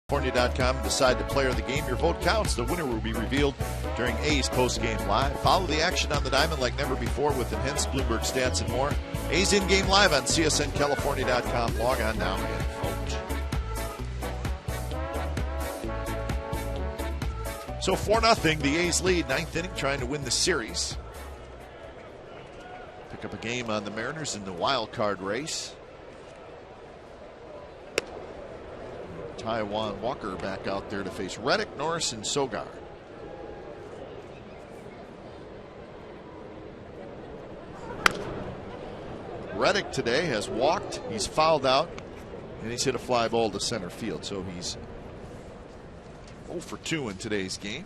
California.com. Decide the player of the game. Your vote counts. The winner will be revealed during A's post-game live. Follow the action on the diamond like never before with enhanced Bloomberg stats and more. A's in-game live on CSNCalifornia.com. Log on now and vote. So 4-0, the A's lead. 9th inning, trying to win the series. Pick up a game on the Mariners in the wild card race. Taijuan Walker back out there to face Reddick, Norris, and Sogard. Reddick today has walked, he's fouled out, and he's hit a fly ball to center field. So he's 0 for 2 in today's game.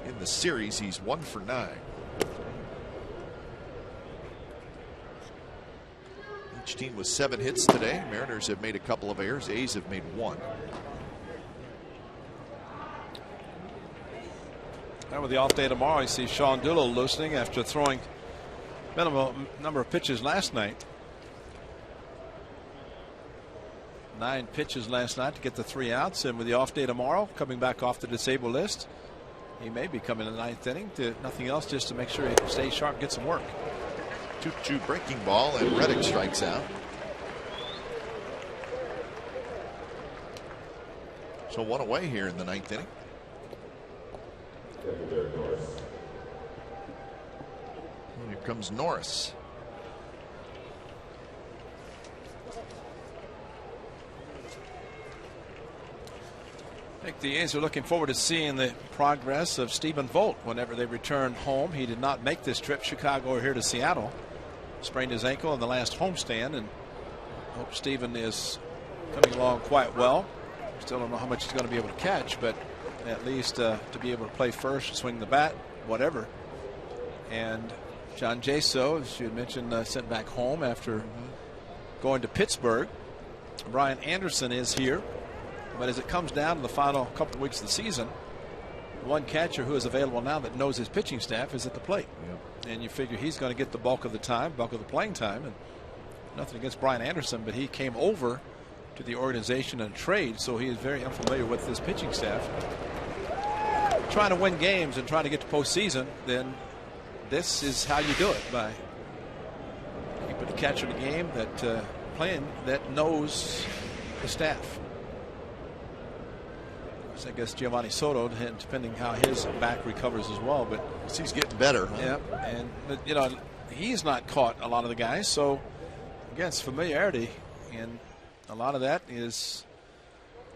In the series, he's 1 for 9. Each team with 7 hits today. Mariners have made a couple of errors. A's have made 1. And with the off day tomorrow, you see Sean Doolittle loosening after throwing minimum number of pitches last night. 9 pitches last night to get the 3 outs. And with the off day tomorrow, coming back off the disabled list, he may be coming in the 9th inning to nothing else, just to make sure he stays sharp, get some work. 2-2 breaking ball, and Reddick strikes out. So 1 away here in the 9th inning. And here comes Norris. I think the A's are looking forward to seeing the progress of Stephen Vogt whenever they return home. He did not make this trip, Chicago or here to Seattle. Sprained his ankle in the last homestand, and hope Stephen is coming along quite well. Still don't know how much he's going to be able to catch, but at least to be able to play first, swing the bat, whatever. And John Jaso, as you had mentioned, sent back home after going to Pittsburgh. Brian Anderson is here, but as it comes down to the final couple of weeks of the season, one catcher who is available now that knows his pitching staff is at the plate. Yep. And you figure he's going to get the bulk of the time, bulk of the playing time. And nothing against Brian Anderson, but he came over to the organization in a trade, so he is very unfamiliar with this pitching staff. Trying to win games and trying to get to postseason, then this is how you do it, by keeping the catcher in the game that playing that knows the staff. I guess Giovanni Soto, depending how his back recovers as well, but he's getting better. Yeah, and you know, he's not caught a lot of the guys, so again, it's familiarity, and a lot of that is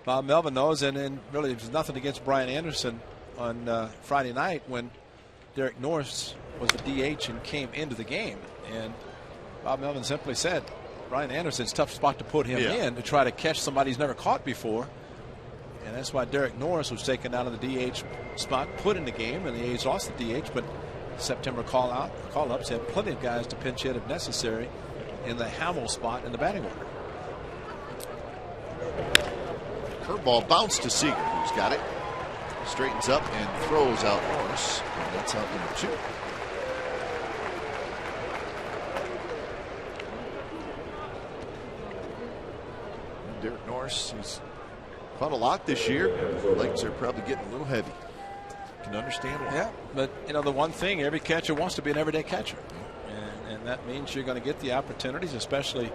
Bob Melvin knows. And then really there's nothing against Brian Anderson on Friday night when Derek Norris was the DH and came into the game, and Bob Melvin simply said Brian Anderson's a tough spot to put him in to try to catch somebody he's never caught before. And that's why Derek Norris was taken out of the DH spot, put in the game, and the A's lost the DH. But September call-ups had plenty of guys to pinch hit if necessary in the Hamill spot in the batting order. Curveball bounced to Seager, who's got it. Straightens up and throws out Norris. And that's out number 2. And Derek Norris, he's caught a lot this year. Legs are probably getting a little heavy. Can understand why. Yeah, but you know, the one thing, every catcher wants to be an everyday catcher, and that means you're going to get the opportunities, especially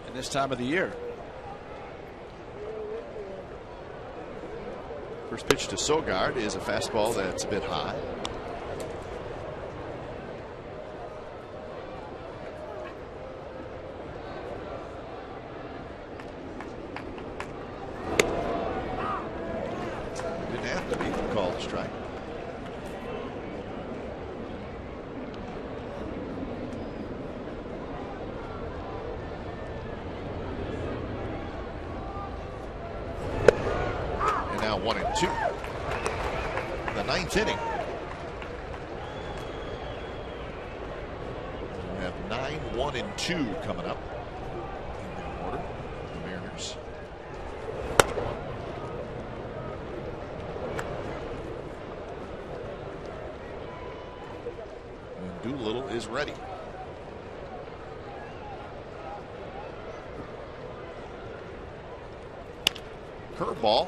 in this time of the year. First pitch to Sogard is a fastball that's a bit high. Strike. And now 1-2. The 9th inning. We have 9, 1, and 2 coming up in the order. The Mariners. Doolittle is ready. Curveball.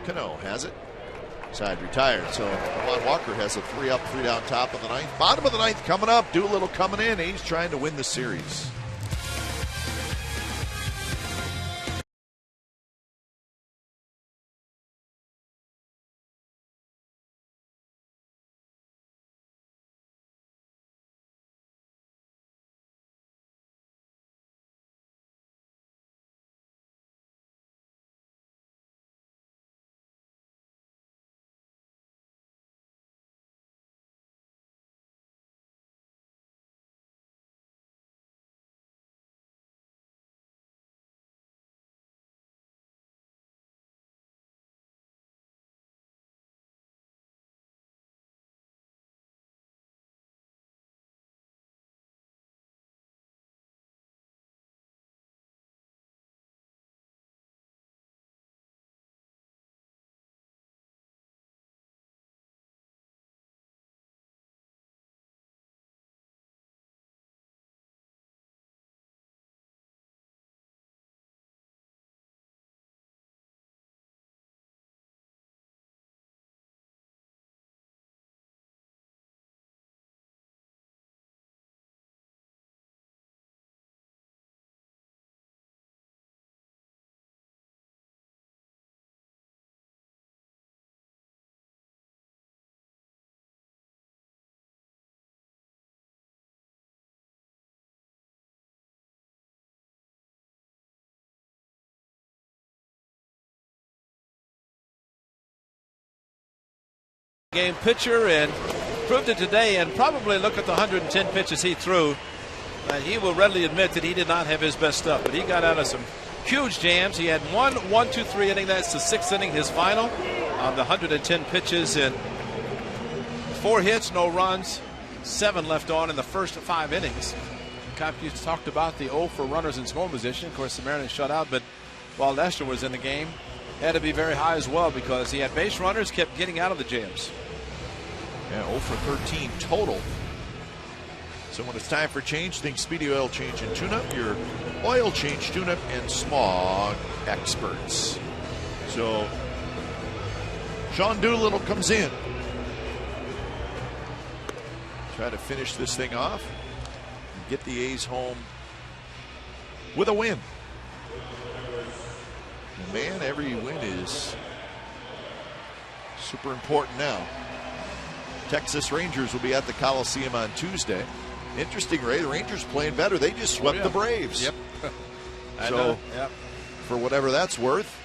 Cano has it. Side retired. So Juan Walker has a 3 up, 3 down top of the ninth. Bottom of the ninth coming up. Doolittle coming in. He's trying to win the series. Game pitcher and proved it today, and probably look at the 110 pitches he threw. He will readily admit that he did not have his best stuff, but he got out of some huge jams. He had 1-2-3 inning. That's the 6th inning, his final on the 110 pitches, and 4 hits, no runs, 7 left on in the first 5 innings. You talked about the 0 for runners in scoring position. Of course, the Mariners shut out, but while Lester was in the game, had to be very high as well because he had base runners, kept getting out of the jams. Yeah, 0 for 13 total. So when it's time for change, think Speedy Oil Change and Tune-Up, your oil change, tune-up, and smog experts. So Sean Doolittle comes in. Try to finish this thing off and get the A's home with a win. And man, every win is super important now. Texas Rangers will be at the Coliseum on Tuesday. Interesting, Ray. The Rangers playing better. They just swept the Braves. Yep. So, for whatever that's worth,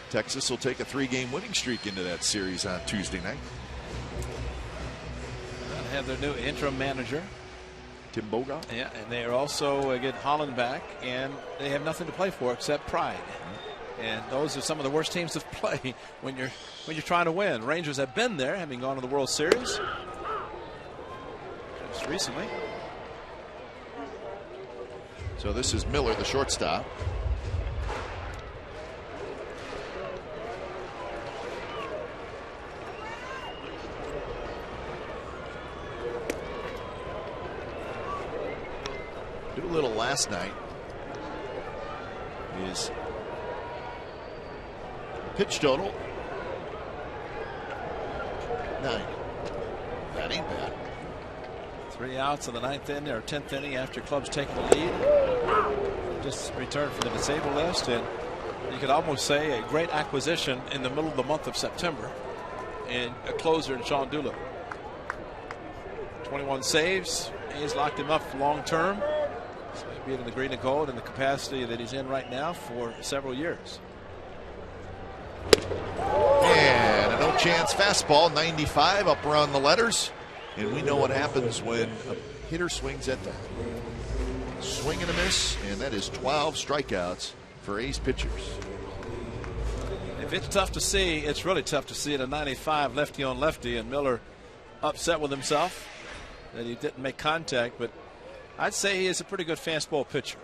Texas will take a 3-game winning streak into that series on Tuesday night. They'll have their new interim manager, Tim Boga. Yeah, and they are also get Holland back, and they have nothing to play for except pride. And those are some of the worst teams to play when you're trying to win. Rangers have been there, having gone to the World Series just recently. So this is Miller, the shortstop. Doolittle last night is pitch total 9. That ain't bad. 3 outs in the 9th inning or 10th inning after clubs taking the lead. Just returned from the disabled list, and you could almost say a great acquisition in the middle of the month of September. And a closer in Sean Doolittle. 21 saves. He's locked him up long term. So he'll be in the green and gold in the capacity that he's in right now for several years. And a no chance fastball, 95 up around the letters. And we know what happens when a hitter swings at that. Swing and a miss, and that is 12 strikeouts for A's pitchers. If it's tough to see, it's really tough to see at a 95 lefty on lefty, and Miller upset with himself that he didn't make contact, but I'd say he is a pretty good fastball pitcher.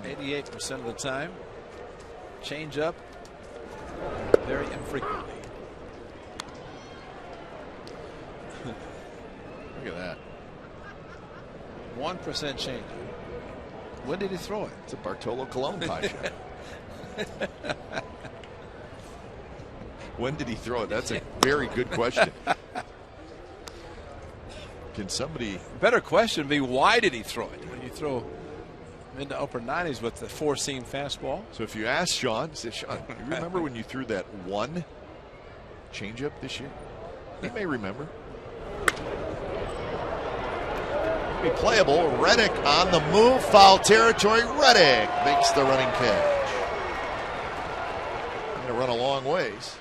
88% of the time. Change up very infrequently. Look at that. 1% change. When did he throw it? It's a Bartolo Colon pie shot. When did he throw it? That's a very good question. Can somebody... Better question would be, why did he throw it? When you throw mid to upper 90s with the four-seam fastball. So if you ask Sean, say, Sean, you remember when you threw that one changeup this year? He may remember. Be playable. Reddick on the move. Foul territory. Reddick makes the running catch. Going to run a long ways.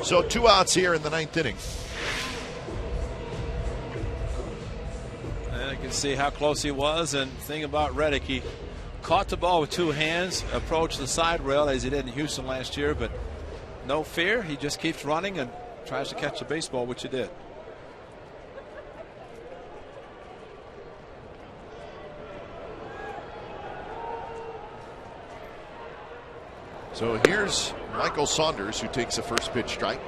So 2 outs here in the 9th inning. And you can see how close he was. And the thing about Reddick, he caught the ball with 2 hands, approached the side rail as he did in Houston last year, but no fear. He just keeps running and tries to catch the baseball, which he did. So here's Michael Saunders, who takes a first pitch strike.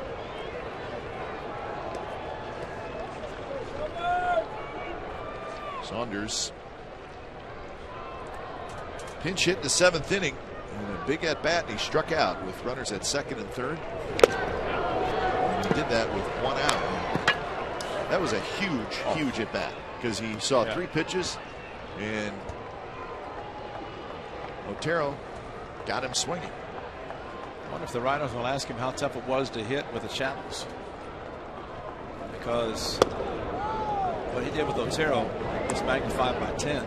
Saunders pinch hit in the 7th inning. And a big at bat, and he struck out with runners at 2nd and 3rd. And he did that with 1 out. That was a huge at bat because he saw 3 pitches, and Otero got him swinging. I wonder if the writers will ask him how tough it was to hit with the channels, because what he did with Otero is magnified by 10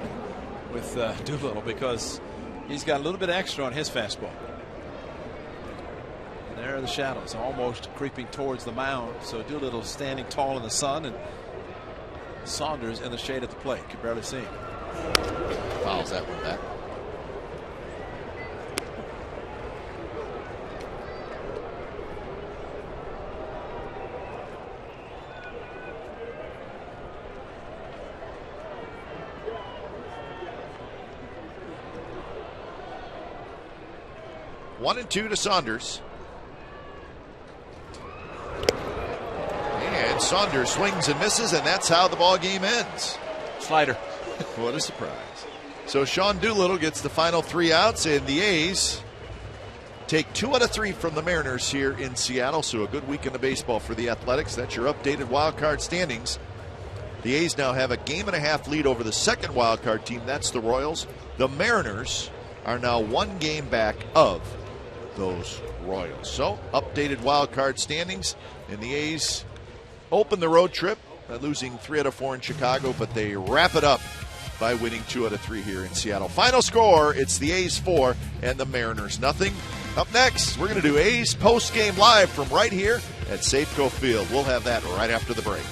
with Doolittle, because he's got a little bit extra on his fastball. And there are the shadows almost creeping towards the mound. So Doolittle standing tall in the sun, and Saunders in the shade at the plate. Can barely see him. Fouls that one back. One and 2 to Saunders. And Saunders swings and misses, and that's how the ball game ends. Slider. What a surprise. So Sean Doolittle gets the final 3 outs, and the A's take 2 out of 3 from the Mariners here in Seattle. So a good weekend of baseball for the Athletics. That's your updated wild card standings. The A's now have a 1.5 lead over the 2nd wild card team. That's the Royals. The Mariners are now 1 game back of those Royals. So updated wild card standings, and the A's open the road trip by losing 3 out of 4 in Chicago, but they wrap it up by winning 2 out of 3 here in Seattle. Final score, it's the A's 4 and the Mariners nothing. Up next, we're going to do A's post game live from right here at Safeco Field. We'll have that right after the break.